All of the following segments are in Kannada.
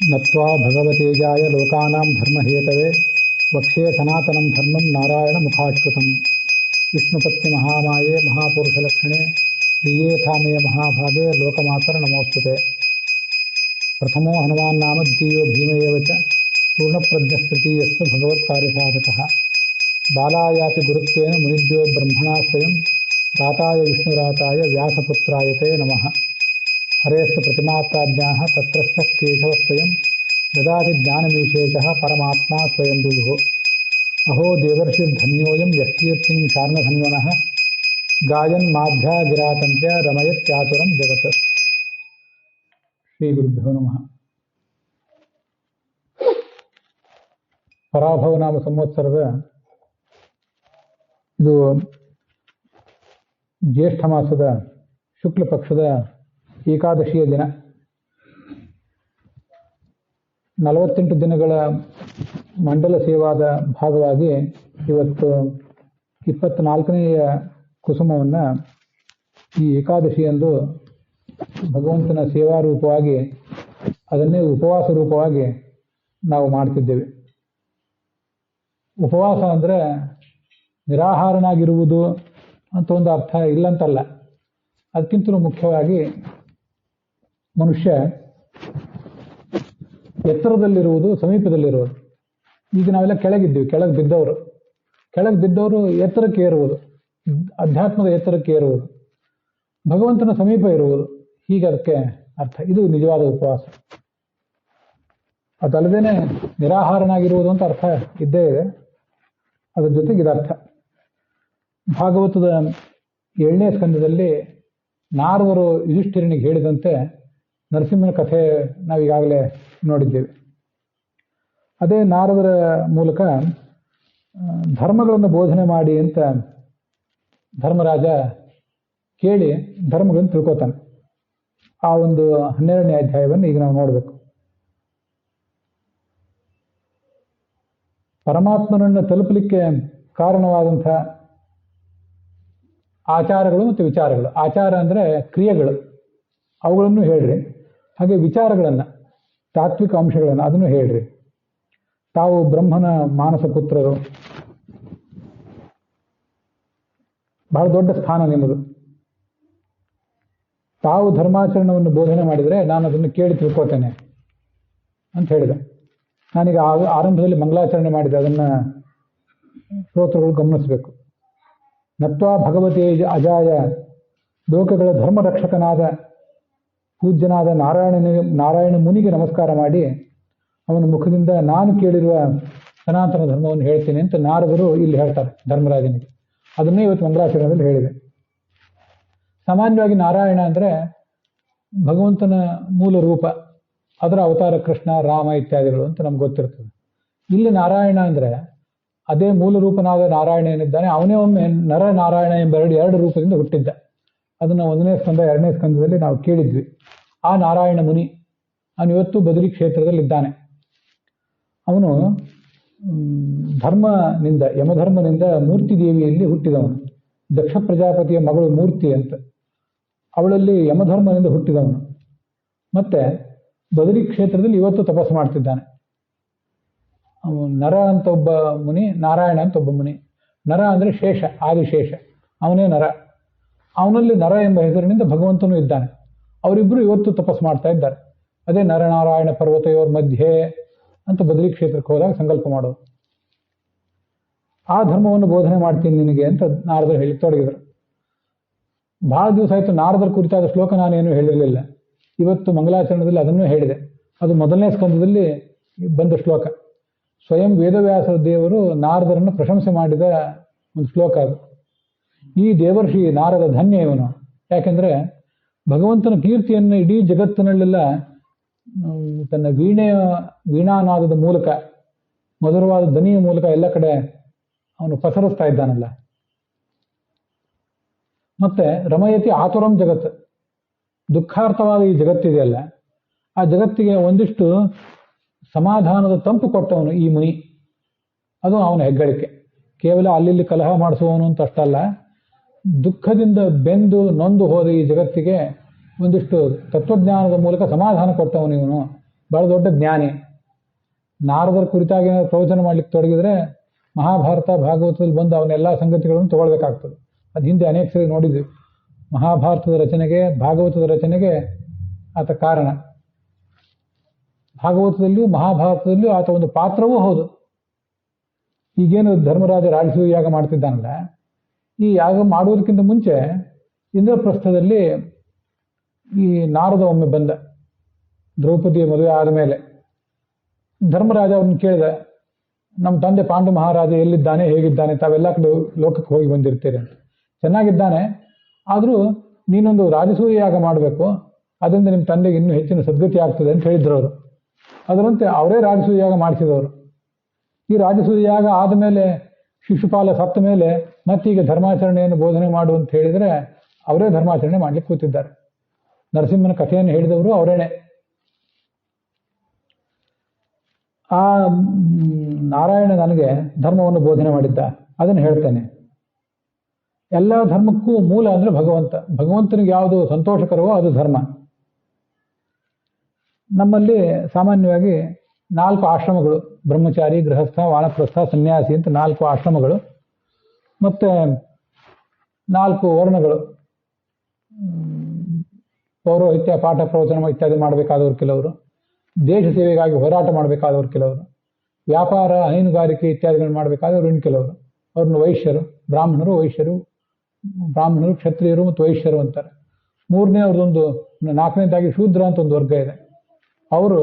नत्वा भगवतेजाय लोकानां धर्महेतवे वक्ष्ये सनातनं धर्मं नारायणमुखाश्रितं विष्णुपत्निमहामाये महापुरुषलक्षणे प्रियेथा मे महाभागे लोकमातर नमोस्तुते। प्रथमो हनुमान् नाम द्वितीयो भीम एव च पूर्णप्रज्ञस्तृतीयस्तु भगवत्कार्यसाधकः। बालायापि गुरुत्वेन मुनिभ्यो ब्रह्मणा स्वयं राताय विष्णुराताय व्यासपुत्राय ते नमः। हरेस्तु प्रतिमाप्राज्ञाः तत्रस्थः केशवः स्वयं ददाति ज्ञानमीशेषः परमात्मा स्वयं विभुः। अहो देवर्षिर्धन्योऽयं यत्कीर्तिं चार्णधन्वनः गायन् माध्या गिरातन्त्र्या रमयत्यातुरं जगत्। श्रीगुरुभ्यो नमः। ಪರಾಭವ ನಾಮ ಸಂವತ್ಸರದ ಇದು ಜ್ಯೇಷ್ಠ ಮಾಸದ ಶುಕ್ಲ ಪಕ್ಷದ ಏಕಾದಶಿಯ ದಿನ. 48 ದಿನಗಳ ಮಂಡಲ ಸೇವಾದ ಭಾಗವಾಗಿ ಇವತ್ತು 24ನೆಯ ಕುಸುಮವನ್ನು ಈ ಏಕಾದಶಿಯಂದು ಭಗವಂತನ ಸೇವಾ ರೂಪವಾಗಿ ಅದನ್ನೇ ಉಪವಾಸ ರೂಪವಾಗಿ ನಾವು ಮಾಡ್ತಿದ್ದೇವೆ. ಉಪವಾಸ ಅಂದರೆ ನಿರಾಹಾರನಾಗಿರುವುದು ಅಂತ ಒಂದು ಅರ್ಥ ಇಲ್ಲಂತಲ್ಲ. ಅದಕ್ಕಿಂತಲೂ ಮುಖ್ಯವಾಗಿ ಮನುಷ್ಯ ಎತ್ತರದಲ್ಲಿರುವುದು, ಸಮೀಪದಲ್ಲಿರುವುದು. ಈಗ ನಾವೆಲ್ಲ ಕೆಳಗಿದ್ದೀವಿ, ಕೆಳಗೆ ಬಿದ್ದವರು ಎತ್ತರಕ್ಕೆ ಏರುವುದು, ಅಧ್ಯಾತ್ಮದ ಎತ್ತರಕ್ಕೆ ಏರುವುದು, ಭಗವಂತನ ಸಮೀಪ ಇರುವುದು, ಹೀಗೆ ಅದಕ್ಕೆ ಅರ್ಥ. ಇದು ನಿಜವಾದ ಉಪವಾಸ. ಅದಲ್ಲದೇನೆ ನಿರಾಹಾರನಾಗಿರುವುದು ಅಂತ ಅರ್ಥ ಇದ್ದೇ ಇದೆ. ಅದರ ಜೊತೆಗೆ ಇದರ್ಥ. ಭಾಗವತದ 7ನೇ ಸ್ಕಂದದಲ್ಲಿ ನಾರದರು ಯುಧಿಷ್ಠಿರನಿಗೆ ಹೇಳಿದಂತೆ ನರಸಿಂಹನ ಕಥೆ ನಾವೀಗಾಗಲೇ ನೋಡಿದ್ದೇವೆ. ಅದೇ ನಾರದರ ಮೂಲಕ ಧರ್ಮಗಳನ್ನು ಬೋಧನೆ ಮಾಡಿ ಅಂತ ಧರ್ಮರಾಜ ಕೇಳಿ ಧರ್ಮಗಳನ್ನು ತಿಳ್ಕೊತಾನೆ. ಆ ಒಂದು 12ನೇ ಅಧ್ಯಾಯವನ್ನು ಈಗ ನಾವು ನೋಡಬೇಕು. ಪರಮಾತ್ಮನನ್ನು ತಲುಪಲಿಕ್ಕೆ ಕಾರಣವಾದಂಥ ಆಚಾರಗಳು ಮತ್ತು ವಿಚಾರಗಳು. ಆಚಾರ ಅಂದರೆ ಕ್ರಿಯೆಗಳು, ಅವುಗಳನ್ನು ಹೇಳ್ರಿ. ಹಾಗೆ ವಿಚಾರಗಳನ್ನು, ತಾತ್ವಿಕ ಅಂಶಗಳನ್ನು ಅದನ್ನು ಹೇಳ್ರಿ. ತಾವು ಬ್ರಹ್ಮನ ಮಾನಸ ಪುತ್ರರು, ಬಹಳ ದೊಡ್ಡ ಸ್ಥಾನ ನಿಮ್ಮದು. ತಾವು ಧರ್ಮಾಚರಣವನ್ನು ಬೋಧನೆ ಮಾಡಿದರೆ ನಾನು ಅದನ್ನು ಕೇಳಿ ತಿಳ್ಕೊತೇನೆ ಅಂತ ಹೇಳಿದೆ. ನಾನೀಗ ಆರಂಭದಲ್ಲಿ ಮಂಗಲಾಚರಣೆ ಮಾಡಿದೆ, ಅದನ್ನು ಶ್ರೋತೃಗಳು ಗಮನಿಸಬೇಕು. ನತ್ವಾ ಭಗವತೇ ಅಜಾಯ, ಲೋಕಗಳ ಧರ್ಮರಕ್ಷಕನಾದ ಪೂಜ್ಯನಾದ ನಾರಾಯಣ ಮುನಿಗೆ ನಮಸ್ಕಾರ ಮಾಡಿ ಅವನ ಮುಖದಿಂದ ನಾನು ಕೇಳಿರುವ ಸನಾತನ ಧರ್ಮವನ್ನು ಹೇಳ್ತೇನೆ ಅಂತ ನಾರದರು ಇಲ್ಲಿ ಹೇಳ್ತಾರೆ ಧರ್ಮರಾಜನಿಗೆ. ಅದನ್ನೇ ಇವತ್ತು ಮಂಗಲಾಚರಣೆಯಲ್ಲಿ ಹೇಳಿದೆ. ಸಾಮಾನ್ಯವಾಗಿ ನಾರಾಯಣ ಅಂದರೆ ಭಗವಂತನ ಮೂಲ ರೂಪ, ಅದರ ಅವತಾರ ಕೃಷ್ಣ, ರಾಮ ಇತ್ಯಾದಿಗಳು ಅಂತ ನಮ್ಗೆ ಗೊತ್ತಿರ್ತದೆ. ಇಲ್ಲಿ ನಾರಾಯಣ ಅಂದರೆ ಅದೇ ಮೂಲ ರೂಪನಾದ ನಾರಾಯಣ ಏನಿದ್ದಾನೆ ಅವನೇ ಒಮ್ಮೆ ನರ ನಾರಾಯಣ ಎಂಬ ಎರಡು ರೂಪದಿಂದ ಹುಟ್ಟಿದ್ದ. ಅದನ್ನು 1ನೇ ಸ್ಕಂದ 2ನೇ ಸ್ಕಂದದಲ್ಲಿ ನಾವು ಕೇಳಿದ್ವಿ. ಆ ನಾರಾಯಣ ಮುನಿ ಅವನು ಇವತ್ತು ಬದರಿ ಕ್ಷೇತ್ರದಲ್ಲಿದ್ದಾನೆ. ಅವನು ಧರ್ಮನಿಂದ, ಯಮಧರ್ಮನಿಂದ ಮೂರ್ತಿ ದೇವಿಯಲ್ಲಿ ಹುಟ್ಟಿದವನು. ದಕ್ಷ ಪ್ರಜಾಪತಿಯ ಮಗಳು ಮೂರ್ತಿ ಅಂತ, ಅವಳಲ್ಲಿ ಯಮಧರ್ಮನಿಂದ ಹುಟ್ಟಿದವನು. ಮತ್ತೆ ಬದರಿ ಕ್ಷೇತ್ರದಲ್ಲಿ ಇವತ್ತು ತಪಸ್ಸು ಮಾಡ್ತಿದ್ದಾನೆ. ನರ ಅಂತ ಒಬ್ಬ ಮುನಿ, ನಾರಾಯಣ ಅಂತ ಒಬ್ಬ ಮುನಿ. ನರ ಅಂದರೆ ಶೇಷ, ಆದಿಶೇಷ, ಅವನೇ ನರ. ಅವನಲ್ಲಿ ನರ ಎಂಬ ಹೆಸರಿನಿಂದ ಭಗವಂತನೂ ಇದ್ದಾನೆ. ಅವರಿಬ್ಬರು ಇವತ್ತು ತಪಸ್ಸು ಮಾಡ್ತಾ ಇದ್ದಾರೆ. ಅದೇ ನರನಾರಾಯಣ ಪರ್ವತಯೋರ್ ಮಧ್ಯೆ ಅಂತ ಬದರಿ ಕ್ಷೇತ್ರಕ್ಕೆ ಹೋದಾಗ ಸಂಕಲ್ಪ ಮಾಡೋದು. ಆ ಧರ್ಮವನ್ನು ಬೋಧನೆ ಮಾಡ್ತೀನಿ ನಿನಗೆ ಅಂತ ನಾರದರು ಹೇಳಿ ತೊಡಗಿದರು. ಬಹಳ ದಿವಸ ಆಯಿತು ನಾರದರ ಕುರಿತಾದ ಶ್ಲೋಕ ನಾನೇನು ಹೇಳಿರಲಿಲ್ಲ. ಇವತ್ತು ಮಂಗಲಾಚರಣೆಯಲ್ಲಿ ಅದನ್ನೂ ಹೇಳಿದೆ. ಅದು 1ನೇ ಸ್ಕಂದದಲ್ಲಿ ಬಂದ ಶ್ಲೋಕ. ಸ್ವಯಂ ವೇದವ್ಯಾಸ ದೇವರು ನಾರದರನ್ನು ಪ್ರಶಂಸೆ ಮಾಡಿದ ಒಂದು ಶ್ಲೋಕ ಅದು. ಈ ದೇವರ್ಷಿ ನಾರದ ಧನ್ಯ ಇವನು. ಯಾಕೆಂದರೆ ಭಗವಂತನ ಕೀರ್ತಿಯನ್ನು ಇಡೀ ಜಗತ್ತಿನಲ್ಲೆಲ್ಲ ತನ್ನ ವೀಣಾನಾದದ ಮೂಲಕ, ಮಧುರವಾದ ಧ್ವನಿಯ ಮೂಲಕ ಎಲ್ಲ ಕಡೆ ಅವನು ಪಸರಿಸ್ತಾ ಇದ್ದಾನಲ್ಲ. ಮತ್ತೆ ರಮಯತಿ ಆತುರಂ ಜಗತ್, ದುಃಖಾರ್ಥವಾದ ಈ ಜಗತ್ತಿದೆಯಲ್ಲ, ಆ ಜಗತ್ತಿಗೆ ಒಂದಿಷ್ಟು ಸಮಾಧಾನದ ತಂಪು ಕೊಟ್ಟವನು ಈ ಮುನಿ. ಅದು ಅವನ ಹೆಗ್ಗಳಿಕೆ. ಕೇವಲ ಅಲ್ಲಿ ಕಲಹ ಮಾಡಿಸುವವನು ಅಂತ ಅಷ್ಟಲ್ಲ, ದುಃಖದಿಂದ ಬೆಂದು ನೊಂದು ಹೋದ ಈ ಜಗತ್ತಿಗೆ ಒಂದಿಷ್ಟು ತತ್ವಜ್ಞಾನದ ಮೂಲಕ ಸಮಾಧಾನ ಕೊಟ್ಟವನು ಇವನು ಬಹಳ ದೊಡ್ಡ ಜ್ಞಾನಿ. ನಾರದರ ಕುರಿತಾಗಿ ಪ್ರವಚನ ಮಾಡ್ಲಿಕ್ಕೆ ತೊಡಗಿದ್ರೆ ಮಹಾಭಾರತ ಭಾಗವತದಲ್ಲಿ ಬಂದು ಅವನ್ನೆಲ್ಲ ಸಂಗತಿಗಳನ್ನು ತಗೊಳ್ಬೇಕಾಗ್ತದೆ. ಅದು ಹಿಂದೆ ಅನೇಕ ಸರಿ ನೋಡಿದ್ವಿ. ಮಹಾಭಾರತದ ರಚನೆಗೆ, ಭಾಗವತದ ರಚನೆಗೆ ಆತ ಕಾರಣ. ಭಾಗವತದಲ್ಲಿಯೂ ಮಹಾಭಾರತದಲ್ಲಿಯೂ ಆತ ಒಂದು ಪಾತ್ರವೂ ಹೌದು. ಈಗೇನು ಧರ್ಮರಾಜ ರಾಜಸೂಯ ಯಾಗ ಮಾಡ್ತಿದ್ದಾನಲ್ಲ, ಈ ಯಾಗ ಮಾಡುವುದಕ್ಕಿಂತ ಮುಂಚೆ ಇಂದ್ರಪ್ರಸ್ಥದಲ್ಲಿ ಈ ನಾರದ ಒಮ್ಮೆ ಬಂದ. ದ್ರೌಪದಿಯ ಮದುವೆ ಆದ ಮೇಲೆ ಧರ್ಮರಾಜ ಅವ್ರನ್ನ ಕೇಳಿದ, ನಮ್ಮ ತಂದೆ ಪಾಂಡು ಮಹಾರಾಜ ಎಲ್ಲಿದ್ದಾನೆ, ಹೇಗಿದ್ದಾನೆ, ತಾವೆಲ್ಲ ಕಡೆ ಲೋಕಕ್ಕೆ ಹೋಗಿ ಬಂದಿರ್ತೀರಿ ಅಂತ. ಚೆನ್ನಾಗಿದ್ದಾನೆ, ಆದರೂ ನೀನೊಂದು ರಾಜಸೂಯ ಯಾಗ ಮಾಡಬೇಕು, ಅದರಿಂದ ನಿಮ್ಮ ತಂದೆಗೆ ಇನ್ನೂ ಹೆಚ್ಚಿನ ಸದ್ಗತಿ ಆಗ್ತದೆ ಅಂತ ಹೇಳಿದ್ರು ಅವರು. ಅದರಂತೆ ಅವರೇ ರಾಜಸೂಯ ಯಾಗ ಮಾಡಿಸಿದವರು. ಈ ರಾಜಸೂಯ ಯಾಗ ಆದಮೇಲೆ ಶಿಶುಪಾಲ ಸತ್ತ ಮೇಲೆ ಮತ್ತೀಗ ಧರ್ಮಾಚರಣೆಯನ್ನು ಬೋಧನೆ ಮಾಡು ಅಂತ ಹೇಳಿದರೆ ಅವರೇ ಧರ್ಮಾಚರಣೆ ಮಾಡ್ಲಿಕ್ಕೆ ಕೂತಿದ್ದಾರೆ. ನರಸಿಂಹನ ಕಥೆಯನ್ನು ಹೇಳಿದವರು ಅವರೇನೆ. ಆ ನಾರಾಯಣ ನನಗೆ ಧರ್ಮವನ್ನು ಬೋಧನೆ ಮಾಡಿದ್ದ, ಅದನ್ನು ಹೇಳ್ತೇನೆ. ಎಲ್ಲ ಧರ್ಮಕ್ಕೂ ಮೂಲ ಅಂದ್ರೆ ಭಗವಂತ. ಭಗವಂತನಿಗೆ ಯಾವುದು ಸಂತೋಷಕರವೋ ಅದು ಧರ್ಮ. ನಮ್ಮಲ್ಲಿ ಸಾಮಾನ್ಯವಾಗಿ 4 ಆಶ್ರಮಗಳು, ಬ್ರಹ್ಮಚಾರಿ, ಗೃಹಸ್ಥ, ವಾನಪ್ರಸ್ಥ, ಸನ್ಯಾಸಿ ಅಂತ 4 ಆಶ್ರಮಗಳು, ಮತ್ತೆ 4 ವರ್ಣಗಳು. ಪೌರೋಹಿತ್ಯ, ಪಾಠ ಪ್ರವಚನ ಇತ್ಯಾದಿ ಮಾಡಬೇಕಾದವರು ಕೆಲವರು, ದೇಶ ಸೇವೆಗಾಗಿ ಹೋರಾಟ ಮಾಡಬೇಕಾದವರು ಕೆಲವರು, ವ್ಯಾಪಾರ ಹೈನುಗಾರಿಕೆ ಇತ್ಯಾದಿಗಳನ್ನು ಮಾಡಬೇಕಾದವರು ಇನ್ನು ಕೆಲವರು. ಅವ್ರನ್ನ ವೈಶ್ಯರು, ಬ್ರಾಹ್ಮಣರು, ವೈಶ್ಯರು, ಬ್ರಾಹ್ಮಣರು, ಕ್ಷತ್ರಿಯರು ಮತ್ತು ವೈಶ್ಯರು ಅಂತಾರೆ. ಮೂರನೇ ಅವ್ರದ್ದೊಂದು 4ನೇದಾಗಿ ಶೂದ್ರ ಅಂತ ಒಂದು ವರ್ಗ ಇದೆ. ಅವರು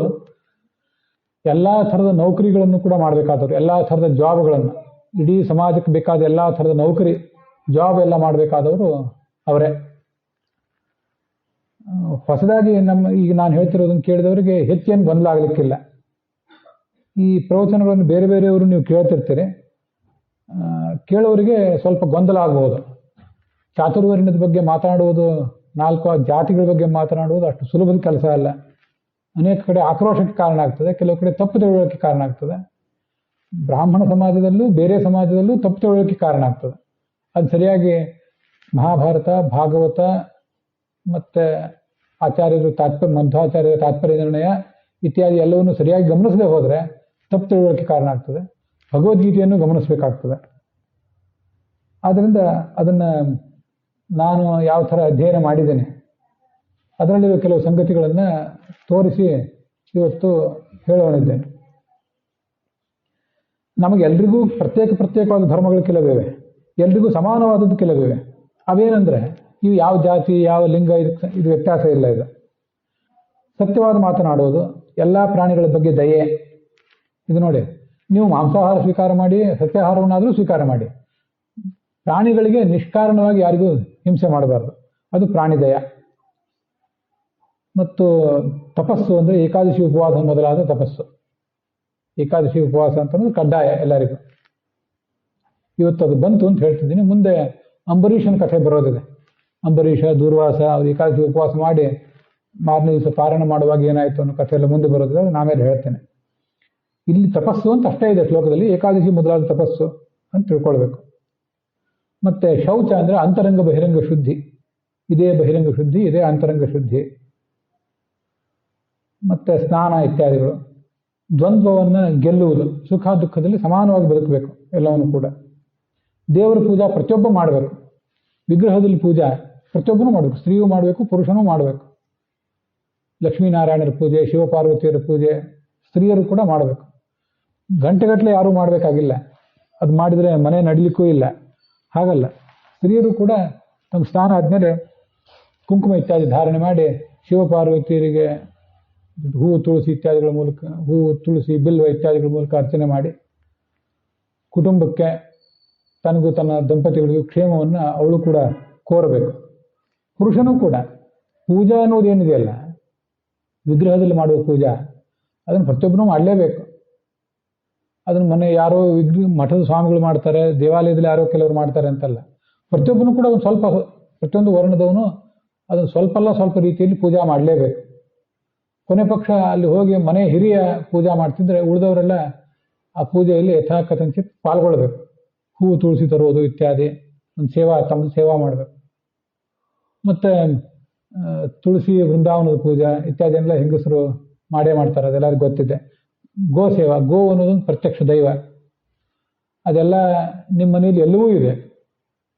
ಎಲ್ಲ ಥರದ ನೌಕರಿಗಳನ್ನು ಕೂಡ ಮಾಡಬೇಕಾದವರು, ಎಲ್ಲ ಥರದ ಜಾಬ್ಗಳನ್ನು, ಇಡೀ ಸಮಾಜಕ್ಕೆ ಬೇಕಾದ ಎಲ್ಲ ಥರದ ನೌಕರಿ ಜಾಬ್ ಎಲ್ಲ ಮಾಡಬೇಕಾದವರು ಅವರೇ. ಹೊಸದಾಗಿ ಈಗ ನಾನು ಹೇಳ್ತಿರೋದನ್ನು ಕೇಳಿದವರಿಗೆ ಹೆಚ್ಚೇನು ಗೊಂದಲ ಆಗಲಿಕ್ಕಿಲ್ಲ. ಈ ಪ್ರವಚನಗಳನ್ನು ಬೇರೆ ಬೇರೆಯವರು ನೀವು ಕೇಳ್ತಿರ್ತೀರಿ, ಕೇಳೋರಿಗೆ ಸ್ವಲ್ಪ ಗೊಂದಲ ಆಗಬಹುದು. ಚಾತುರ್ವರ್ಣ್ಯದ ಬಗ್ಗೆ ಮಾತನಾಡುವುದು, 4 ಜಾತಿಗಳ ಬಗ್ಗೆ ಮಾತನಾಡುವುದು ಅಷ್ಟು ಸುಲಭದ ಕೆಲಸ ಅಲ್ಲ. ಅನೇಕ ಕಡೆ ಆಕ್ರೋಶಕ್ಕೆ ಕಾರಣ ಆಗ್ತದೆ, ಕೆಲವು ಕಡೆ ತಪ್ಪು ತಿಳುವಳಿಕೆ ಕಾರಣ ಆಗ್ತದೆ. ಬ್ರಾಹ್ಮಣ ಸಮಾಜದಲ್ಲೂ ಬೇರೆ ಸಮಾಜದಲ್ಲೂ ತಪ್ಪು ತಿಳುವಳಿಕೆ ಕಾರಣ ಆಗ್ತದೆ. ಅದು ಸರಿಯಾಗಿ ಮಹಾಭಾರತ, ಭಾಗವತ ಮತ್ತೆ ಆಚಾರ್ಯರು ಮಧ್ವಾಚಾರ್ಯರ ತಾತ್ಪರ್ಯ ನಿರ್ಣಯ ಇತ್ಯಾದಿ ಎಲ್ಲವನ್ನು ಸರಿಯಾಗಿ ಗಮನಿಸದೆ ಹೋದರೆ ತಪ್ಪು ತಿಳುವಳಿಕೆ ಕಾರಣ ಆಗ್ತದೆ. ಭಗವದ್ಗೀತೆಯನ್ನು ಗಮನಿಸಬೇಕಾಗ್ತದೆ. ಆದ್ದರಿಂದ ಅದನ್ನು ನಾನು ಯಾವ ಥರ ಅಧ್ಯಯನ ಮಾಡಿದ್ದೇನೆ ಅದರಲ್ಲಿರುವ ಕೆಲವು ಸಂಗತಿಗಳನ್ನು ತೋರಿಸಿ ಇವತ್ತು ಹೇಳೋನಿದ್ದೇನೆ. ನಮಗೆಲ್ರಿಗೂ ಪ್ರತ್ಯೇಕವಾದ ಧರ್ಮಗಳು ಕೆಲವಿವೆ, ಎಲ್ರಿಗೂ ಸಮಾನವಾದದ್ದು ಕೆಲವಿವೆ. ಅವೇನೆಂದರೆ ಇವು ಯಾವ ಜಾತಿ, ಯಾವ ಲಿಂಗ, ಇದು ವ್ಯತ್ಯಾಸ ಇಲ್ಲ. ಇದು ಸತ್ಯವಾದ ಮಾತನಾಡೋದು, ಎಲ್ಲ ಪ್ರಾಣಿಗಳ ಬಗ್ಗೆ ದಯೆ. ಇದು ನೋಡಿ, ನೀವು ಮಾಂಸಾಹಾರ ಸ್ವೀಕಾರ ಮಾಡಿ, ಸಸ್ಯಾಹಾರವನ್ನಾದರೂ ಸ್ವೀಕಾರ ಮಾಡಿ, ಪ್ರಾಣಿಗಳಿಗೆ ನಿಷ್ಕಾರಣವಾಗಿ ಯಾರಿಗೂ ಹಿಂಸೆ ಮಾಡಬಾರ್ದು, ಅದು ಪ್ರಾಣಿ ದಯ. ಮತ್ತು ತಪಸ್ಸು ಅಂದರೆ ಏಕಾದಶಿ ಉಪವಾಸ ಮೊದಲಾದ ತಪಸ್ಸು. ಏಕಾದಶಿ ಉಪವಾಸ ಅಂತಂದ್ರೆ ಕಡ್ಡಾಯ ಎಲ್ಲರಿಗೂ. ಇವತ್ತು ಅದು ಬಂತು ಅಂತ ಹೇಳ್ತಿದ್ದೀನಿ. ಮುಂದೆ ಅಂಬರೀಷನ ಕಥೆ ಬರೋದಿದೆ. ಅಂಬರೀಷ, ದೂರ್ವಾಸ ಅವರು ಏಕಾದಶಿ ಉಪವಾಸ ಮಾಡಿ ಮಾರನೇ ದಿವಸ ಪಾರಾಯಣ ಮಾಡುವಾಗ ಏನಾಯಿತು ಅನ್ನೋ ಕಥೆ ಎಲ್ಲ ಮುಂದೆ ಬರೋದಿದೆ, ಅದು ನಾವೇಲೆ ಹೇಳ್ತೇನೆ. ಇಲ್ಲಿ ತಪಸ್ಸು ಅಂತ ಅಷ್ಟೇ ಇದೆ ಶ್ಲೋಕದಲ್ಲಿ, ಏಕಾದಶಿ ಮೊದಲಾದ ತಪಸ್ಸು ಅಂತ ತಿಳ್ಕೊಳ್ಬೇಕು. ಮತ್ತೆ ಶೌಚ ಅಂದರೆ ಅಂತರಂಗ ಬಹಿರಂಗ ಶುದ್ಧಿ. ಇದೇ ಬಹಿರಂಗ ಶುದ್ಧಿ, ಇದೇ ಅಂತರಂಗ ಶುದ್ಧಿ. ಮತ್ತೆ ಸ್ನಾನ ಇತ್ಯಾದಿಗಳು. ದ್ವಂದ್ವವನ್ನು ಗೆಲ್ಲುವುದು, ಸುಖ ದುಃಖದಲ್ಲಿ ಸಮಾನವಾಗಿ ಬದುಕಬೇಕು ಎಲ್ಲವನ್ನು ಕೂಡ. ದೇವರ ಪೂಜಾ ಪ್ರತಿಯೊಬ್ಬ ಮಾಡಬೇಕು. ವಿಗ್ರಹದಲ್ಲಿ ಪೂಜಾ ಪ್ರತಿಯೊಬ್ಬರೂ ಮಾಡಬೇಕು, ಸ್ತ್ರೀಯೂ ಮಾಡಬೇಕು, ಪುರುಷನೂ ಮಾಡಬೇಕು. ಲಕ್ಷ್ಮೀನಾರಾಯಣರ ಪೂಜೆ, ಶಿವಪಾರ್ವತಿಯರ ಪೂಜೆ ಸ್ತ್ರೀಯರು ಕೂಡ ಮಾಡಬೇಕು. ಗಂಟೆಗಟ್ಟಲೆ ಯಾರೂ ಮಾಡಬೇಕಾಗಿಲ್ಲ, ಅದು ಮಾಡಿದರೆ ಮನೆ ನಡಿಲಿಕ್ಕೂ ಇಲ್ಲ. ಹಾಗಲ್ಲ, ಸ್ತ್ರೀಯರು ಕೂಡ ತಮ್ಮ ಸ್ನಾನ ಆದಮೇಲೆ ಕುಂಕುಮ ಇತ್ಯಾದಿ ಧಾರಣೆ ಮಾಡಿ ಶಿವಪಾರ್ವತಿಯರಿಗೆ ಹೂವು ತುಳಸಿ ಇತ್ಯಾದಿಗಳ ಮೂಲಕ, ಹೂವು ತುಳಸಿ ಬಿಲ್ವ ಇತ್ಯಾದಿಗಳ ಮೂಲಕ ಅರ್ಚನೆ ಮಾಡಿ ಕುಟುಂಬಕ್ಕೆ, ತನಗೂ ತನ್ನ ದಂಪತಿಗಳಿಗೂ ಕ್ಷೇಮವನ್ನು ಅವಳು ಕೂಡ ಕೋರಬೇಕು. ಪುರುಷನೂ ಕೂಡ ಪೂಜಾ ಅನ್ನೋದೇನಿದೆಯಲ್ಲ, ವಿಗ್ರಹದಲ್ಲಿ ಮಾಡುವ ಪೂಜಾ, ಅದನ್ನು ಪ್ರತಿಯೊಬ್ಬರೂ ಮಾಡಲೇಬೇಕು. ಅದನ್ನು ಮನೆ ಯಾರೋ ಮಠದ ಸ್ವಾಮಿಗಳು ಮಾಡ್ತಾರೆ, ದೇವಾಲಯದಲ್ಲಿ ಯಾರೋ ಕೆಲವರು ಮಾಡ್ತಾರೆ ಅಂತಲ್ಲ. ಪ್ರತಿಯೊಬ್ಬನು ಕೂಡ ಒಂದು ಸ್ವಲ್ಪ, ಪ್ರತಿಯೊಂದು ವರ್ಣದವನು ಅದನ್ನು ಸ್ವಲ್ಪ ರೀತಿಯಲ್ಲಿ ಪೂಜಾ ಮಾಡಲೇಬೇಕು. ಕೊನೆ ಪಕ್ಷ ಅಲ್ಲಿ ಹೋಗಿ ಮನೆ ಹಿರಿಯ ಪೂಜಾ ಮಾಡ್ತಿದ್ರೆ ಉಳಿದವರೆಲ್ಲ ಆ ಪೂಜೆಯಲ್ಲಿ ಯಥಾಕಥಂಚಿತ್ ಪಾಲ್ಗೊಳ್ಬೇಕು. ಹೂವು ತುಳಸಿ ತರುವುದು ಇತ್ಯಾದಿ ಒಂದು ತಮ್ಮದು ಸೇವಾ ಮಾಡಬೇಕು. ಮತ್ತು ತುಳಸಿ ವೃಂದಾವನದ ಪೂಜಾ ಇತ್ಯಾದಿ ಎಲ್ಲ ಹೆಂಗಸರು ಮಾಡೇ ಮಾಡ್ತಾರೆ, ಅದೆಲ್ಲರಿಗೂ ಗೊತ್ತಿದೆ. ಗೋ ಸೇವಾ, ಗೋ ಅನ್ನೋದೊಂದು ಪ್ರತ್ಯಕ್ಷ ದೈವ. ಅದೆಲ್ಲ ನಿಮ್ಮ ಮನೆಯಲ್ಲಿ ಎಲ್ಲವೂ ಇದೆ,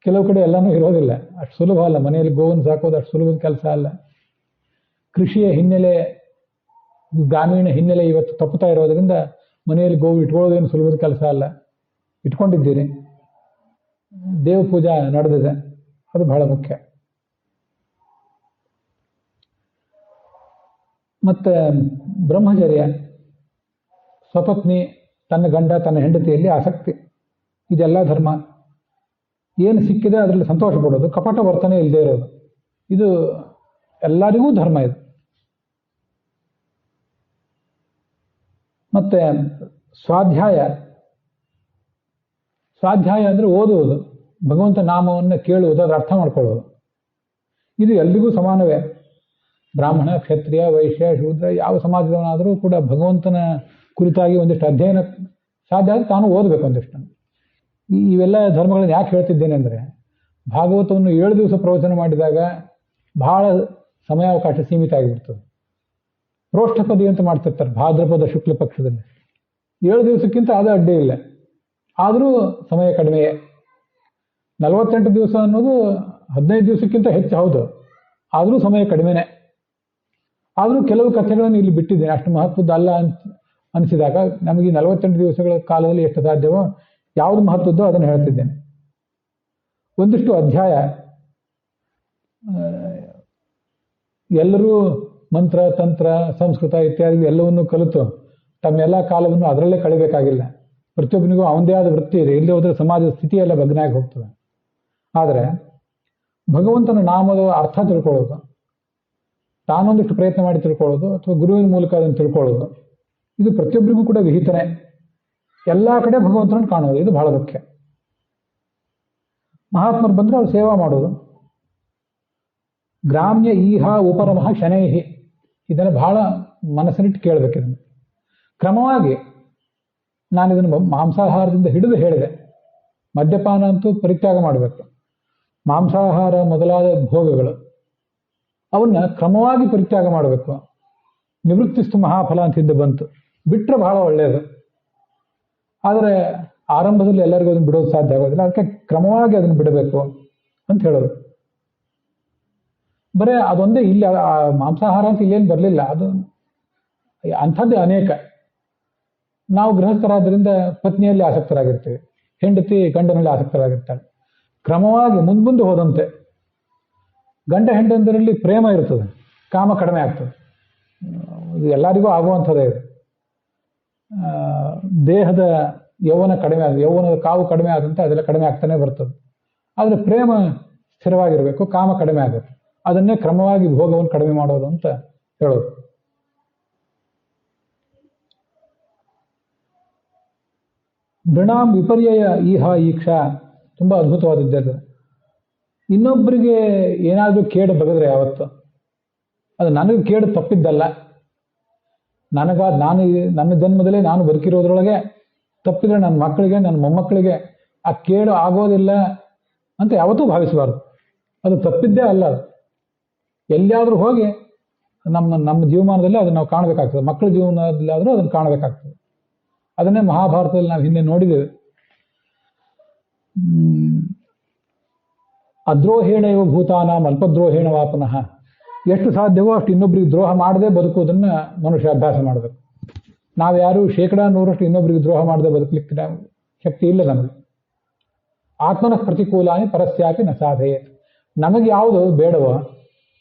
ಕೆಲವು ಕಡೆ ಎಲ್ಲನೂ ಇರೋದಿಲ್ಲ. ಅಷ್ಟು ಸುಲಭ ಅಲ್ಲ, ಮನೆಯಲ್ಲಿ ಗೋವನ್ನು ಸಾಕೋದು ಅಷ್ಟು ಸುಲಭದ ಕೆಲಸ ಅಲ್ಲ. ಕೃಷಿಯ ಹಿನ್ನೆಲೆ, ಗ್ರಾಮೀಣ ಹಿನ್ನೆಲೆ ಇವತ್ತು ತಪ್ಪುತ್ತಾ ಇರೋದ್ರಿಂದ ಮನೆಯಲ್ಲಿ ಗೋವು ಇಟ್ಕೊಳ್ಳೋದೇನು ಸುಲಭದ ಕೆಲಸ ಅಲ್ಲ. ಇಟ್ಕೊಂಡಿದ್ದೀರಿ, ದೇವ ಪೂಜಾ ನಡೆದಿದೆ, ಅದು ಬಹಳ ಮುಖ್ಯ. ಮತ್ತೆ ಬ್ರಹ್ಮಚರ್ಯ, ಸ್ವಪತ್ನಿ, ತನ್ನ ಗಂಡ ತನ್ನ ಹೆಂಡತಿಯಲ್ಲಿ ಆಸಕ್ತಿ, ಇದೆಲ್ಲ ಧರ್ಮ. ಏನು ಸಿಕ್ಕಿದೆ ಅದರಲ್ಲಿ ಸಂತೋಷ ಪಡೋದು, ಕಪಟ ವರ್ತನೆ ಇಲ್ಲದೆ ಇರೋದು, ಇದು ಎಲ್ಲರಿಗೂ ಧರ್ಮ ಇದು. ಮತ್ತೆ ಸ್ವಾಧ್ಯಾಯ, ಸ್ವಾಧ್ಯಾಯ ಅಂದರೆ ಓದುವುದು, ಭಗವಂತ ನಾಮವನ್ನು ಕೇಳುವುದು, ಅದರ ಅರ್ಥ ಮಾಡ್ಕೊಳ್ಳೋದು. ಇದು ಎಲ್ರಿಗೂ ಸಮಾನವೇ. ಬ್ರಾಹ್ಮಣ, ಕ್ಷತ್ರಿಯ, ವೈಶ್ಯ, ಶೂದ್ರ, ಯಾವ ಸಮಾಜದವನಾದರೂ ಕೂಡ ಭಗವಂತನ ಕುರಿತಾಗಿ ಒಂದಿಷ್ಟು ಅಧ್ಯಯನ ಸಾಧ್ಯ ಆದರೆ ತಾನು ಓದಬೇಕು ಒಂದಿಷ್ಟು. ಇವೆಲ್ಲ ಧರ್ಮಗಳನ್ನು ಯಾಕೆ ಹೇಳ್ತಿದ್ದೇನೆ ಅಂದರೆ, ಭಾಗವತವನ್ನು 7 ದಿವಸ ಪ್ರವಚನ ಮಾಡಿದಾಗ ಬಹಳ ಸಮಯಾವಕಾಶ ಸೀಮಿತ ಆಗಿಬಿಡ್ತದೆ. ಪ್ರೋಷ್ಠಪದಿ ಅಂತ ಮಾಡ್ತಿರ್ತಾರೆ ಭಾದ್ರಪದ ಶುಕ್ಲ ಪಕ್ಷದಲ್ಲಿ, 7 ದಿವಸಕ್ಕಿಂತ ಅದು ಅಡ್ಡಿ ಇಲ್ಲ. ಆದರೂ ಸಮಯ ಕಡಿಮೆಯೇ. 48 ದಿವಸ ಅನ್ನೋದು 15 ದಿವಸಕ್ಕಿಂತ ಹೆಚ್ಚು, ಹೌದು, ಆದರೂ ಸಮಯ ಕಡಿಮೆನೇ. ಆದರೂ ಕೆಲವು ಕಥೆಗಳನ್ನು ಇಲ್ಲಿ ಬಿಟ್ಟಿದ್ದೇನೆ, ಅಷ್ಟು ಮಹತ್ವದ ಅಲ್ಲ ಅನಿಸಿದಾಗ ನಮಗೆ 48 ದಿವಸಗಳ ಕಾಲದಲ್ಲಿ ಎಷ್ಟು ಸಾಧ್ಯವೋ, ಯಾವುದು ಮಹತ್ವದ್ದೋ ಅದನ್ನು ಹೇಳ್ತಿದ್ದೇನೆ. ಒಂದಿಷ್ಟು ಅಧ್ಯಾಯ, ಎಲ್ಲರೂ ಮಂತ್ರ, ತಂತ್ರ, ಸಂಸ್ಕೃತ ಇತ್ಯಾದಿ ಎಲ್ಲವನ್ನೂ ಕಲಿತು ತಮ್ಮೆಲ್ಲ ಕಾಲವನ್ನು ಅದರಲ್ಲೇ ಕಳಿಬೇಕಾಗಿಲ್ಲ. ಪ್ರತಿಯೊಬ್ಬನಿಗೂ ಅವನದೇ ಆದ ವೃತ್ತಿ ಇದೆ, ಇಲ್ಲಿ ಹೋದರೆ ಸಮಾಜದ ಸ್ಥಿತಿಯೆಲ್ಲ ಬಗ್ನಾಗಿ ಹೋಗ್ತದೆ. ಆದರೆ ಭಗವಂತನ ನಾಮದ ಅರ್ಥ ತಿಳ್ಕೊಳ್ಳೋದು, ತಾನೊಂದಿಷ್ಟು ಪ್ರಯತ್ನ ಮಾಡಿ ತಿಳ್ಕೊಳ್ಳೋದು, ಅಥವಾ ಗುರುವಿನ ಮೂಲಕ ಅದನ್ನು ತಿಳ್ಕೊಳ್ಳೋದು, ಇದು ಪ್ರತಿಯೊಬ್ಬರಿಗೂ ಕೂಡ ವಿಹಿತನೇ. ಎಲ್ಲ ಕಡೆ ಭಗವಂತನನ್ನು ಕಾಣೋದು, ಇದು ಬಹಳ ಮುಖ್ಯ. ಮಹಾತ್ಮರು ಬಂದರೆ ಅವ್ರು ಸೇವಾ ಮಾಡೋದು. ಗ್ರಾಮ್ಯ ಈಹ ಉಪರಮಃ ಶನೈಹಿ, ಇದನ್ನು ಬಹಳ ಮನಸ್ಸಿನಿಟ್ಟು ಕೇಳಬೇಕಿದನ್ನು. ಕ್ರಮವಾಗಿ ನಾನು ಇದನ್ನು ಮಾಂಸಾಹಾರದಿಂದ ಹಿಡಿದು ಹೇಳಿದೆ. ಮದ್ಯಪಾನ ಅಂತೂ ಪರಿತ್ಯಾಗ ಮಾಡಬೇಕು, ಮಾಂಸಾಹಾರ ಮೊದಲಾದ ಭೋಗಗಳು ಅವನ್ನ ಕ್ರಮವಾಗಿ ಪರಿತ್ಯಾಗ ಮಾಡಬೇಕು. ನಿವೃತ್ತಿಸ್ತು ಮಹಾಫಲ ಅಂತಿದ್ದು ಬಂತು, ಬಿಟ್ಟರೆ ಬಹಳ ಒಳ್ಳೆಯದು. ಆದರೆ ಆರಂಭದಲ್ಲಿ ಎಲ್ಲರಿಗೂ ಅದನ್ನು ಬಿಡೋದು ಸಾಧ್ಯ ಆಗೋದಿಲ್ಲ, ಅದಕ್ಕೆ ಕ್ರಮವಾಗಿ ಅದನ್ನು ಬಿಡಬೇಕು ಅಂತ ಹೇಳೋದು. ಬರೇ ಅದೊಂದೇ ಇಲ್ಲಿ ಮಾಂಸಾಹಾರ ಅಂತ ಇಲ್ಲೇನು ಬರಲಿಲ್ಲ, ಅದು ಅಂಥದ್ದೇ ಅನೇಕ. ನಾವು ಗೃಹಸ್ಥರಾದ್ರಿಂದ ಪತ್ನಿಯಲ್ಲಿ ಆಸಕ್ತರಾಗಿರ್ತೀವಿ, ಹೆಂಡತಿ ಗಂಡನಲ್ಲಿ ಆಸಕ್ತರಾಗಿರ್ತಾಳೆ. ಕ್ರಮವಾಗಿ ಮುಂದೆ ಹೋದಂತೆ ಗಂಡ ಹೆಂಡಂದರಲ್ಲಿ ಪ್ರೇಮ ಇರ್ತದೆ, ಕಾಮ ಕಡಿಮೆ ಆಗ್ತದೆ. ಇದು ಎಲ್ಲರಿಗೂ ಆಗುವಂಥದ್ದೇ ಇದು. ದೇಹದ ಯೌವನ ಕಡಿಮೆ ಆಗ, ಯೌವನದ ಕಾವು ಕಡಿಮೆ ಆದಂತೆ ಅದೆಲ್ಲ ಕಡಿಮೆ ಆಗ್ತಾನೆ ಬರ್ತದೆ. ಆದರೆ ಪ್ರೇಮ ಸ್ಥಿರವಾಗಿರಬೇಕು, ಕಾಮ ಕಡಿಮೆ ಆಗುತ್ತೆ. ಅದನ್ನೇ ಕ್ರಮವಾಗಿ ಭೋಗವನ್ನು ಕಡಿಮೆ ಮಾಡೋದು ಅಂತ ಹೇಳೋದು. ನೃಣಾಂ ವಿಪರ್ಯಯ ಈಹ ಈಕ್ಷಾ, ತುಂಬ ಅದ್ಭುತವಾದದ್ದು. ಇನ್ನೊಬ್ಬರಿಗೆ ಏನಾದರೂ ಕೇಡು ಬಗೆದ್ರೆ ಯಾವತ್ತು ಅದು ನನಗೆ ಕೇಡು ತಪ್ಪಿದ್ದಲ್ಲ. ನಾನು ನನ್ನ ಜನ್ಮದಲ್ಲೇ ನಾನು ಬದುಕಿರೋದ್ರೊಳಗೆ ತಪ್ಪಿದ್ರೆ ನನ್ನ ಮಕ್ಕಳಿಗೆ, ನನ್ನ ಮೊಮ್ಮಕ್ಕಳಿಗೆ ಆ ಕೇಡು ಆಗೋದಿಲ್ಲ ಅಂತ ಯಾವತ್ತೂ ಭಾವಿಸಬಾರ್ದು. ಅದು ತಪ್ಪಿದ್ದೇ ಅಲ್ಲ. ಅದು ಎಲ್ಲಿಯಾದರೂ ಹೋಗಿ ನಮ್ಮ ಜೀವಮಾನದಲ್ಲಿ ಅದನ್ನು ನಾವು ಕಾಣಬೇಕಾಗ್ತದೆ, ಮಕ್ಕಳ ಜೀವನದಲ್ಲಾದರೂ ಅದನ್ನು ಕಾಣಬೇಕಾಗ್ತದೆ. ಅದನ್ನೇ ಮಹಾಭಾರತದಲ್ಲಿ ನಾವು ಹಿಂದೆ ನೋಡಿದ್ದೇವೆ. ಅದ್ರೋಹೇಣ ಇವ ಭೂತಾನಾಂ ಅಲ್ಪದ್ರೋಹೇಣ ವಾ ಪುನಃ. ಎಷ್ಟು ಸಾಧ್ಯವೋ ಅಷ್ಟು ಇನ್ನೊಬ್ರಿಗೆ ದ್ರೋಹ ಮಾಡದೆ ಬದುಕುವುದನ್ನು ಮನುಷ್ಯ ಅಭ್ಯಾಸ ಮಾಡಬೇಕು. ನಾವ್ಯಾರು 100% ಇನ್ನೊಬ್ರಿಗೆ ದ್ರೋಹ ಮಾಡದೆ ಬದುಕಲಿಕ್ಕೆ ಶಕ್ತಿ ಇಲ್ಲ ನಮಗೆ. ಆತ್ಮನಃ ಪ್ರತಿಕೂಲಾನಿ ಪರಸ್ಯಾಪಿ ನ ಸಾಧಯೇತ್. ನಮಗೆ ಯಾವುದು ಬೇಡವೋ,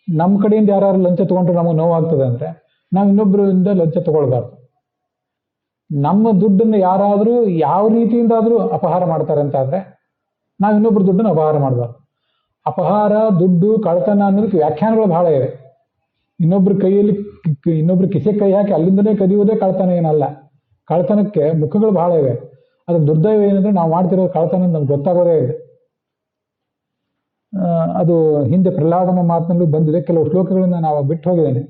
ನಮ್ಮ ಕಡೆಯಿಂದ ಯಾರು ಲಂಚ ತಗೊಂಡ್ರೆ ನಮಗೆ ನೋವಾಗ್ತದೆ ಅಂದರೆ ನಾವು ಇನ್ನೊಬ್ಬರಿಂದ ಲಂಚ ತಗೊಳ್ಬಾರ್ದು. ನಮ್ಮ ದುಡ್ಡನ್ನು ಯಾರಾದರೂ ಯಾವ ರೀತಿಯಿಂದಾದರೂ ಅಪಹಾರ ಮಾಡ್ತಾರೆ ಅಂತಾದರೆ ನಾವು ಇನ್ನೊಬ್ಬರ ದುಡ್ಡನ್ನು ಅಪಹಾರ ಮಾಡಬಾರ್ದು. ಅಪಹಾರ, ದುಡ್ಡು, ಕಳ್ಳತನ ಅನ್ನೋದಕ್ಕೆ ವ್ಯಾಖ್ಯಾನಗಳು ಬಹಳ ಇವೆ. ಇನ್ನೊಬ್ರ ಕಿಸೆ ಕೈ ಹಾಕಿ ಅಲ್ಲಿಂದಲೇ ಕದಿಯುವುದೇ ಕಳ್ಳತನ ಏನಲ್ಲ. ಕಳ್ಳತನಕ್ಕೆ ಮುಖಗಳು ಬಹಳ ಇವೆ. ಅದಕ್ಕೆ ದುರ್ದೈವ ಏನಂದ್ರೆ ನಾವು ಮಾಡ್ತಿರೋ ಕಳ್ಳತನ ನಮ್ಗೆ ಗೊತ್ತಾಗೋದೇ ಇದೆ. ಅದು ಹಿಂದೆ ಪ್ರಹ್ಲಾದನ ಮಾತಿನಲ್ಲೂ ಬಂದಿದೆ. ಕೆಲವು ಶ್ಲೋಕಗಳನ್ನ ನಾವು ಬಿಟ್ಟು ಹೋಗಿದ್ದೇನೆ.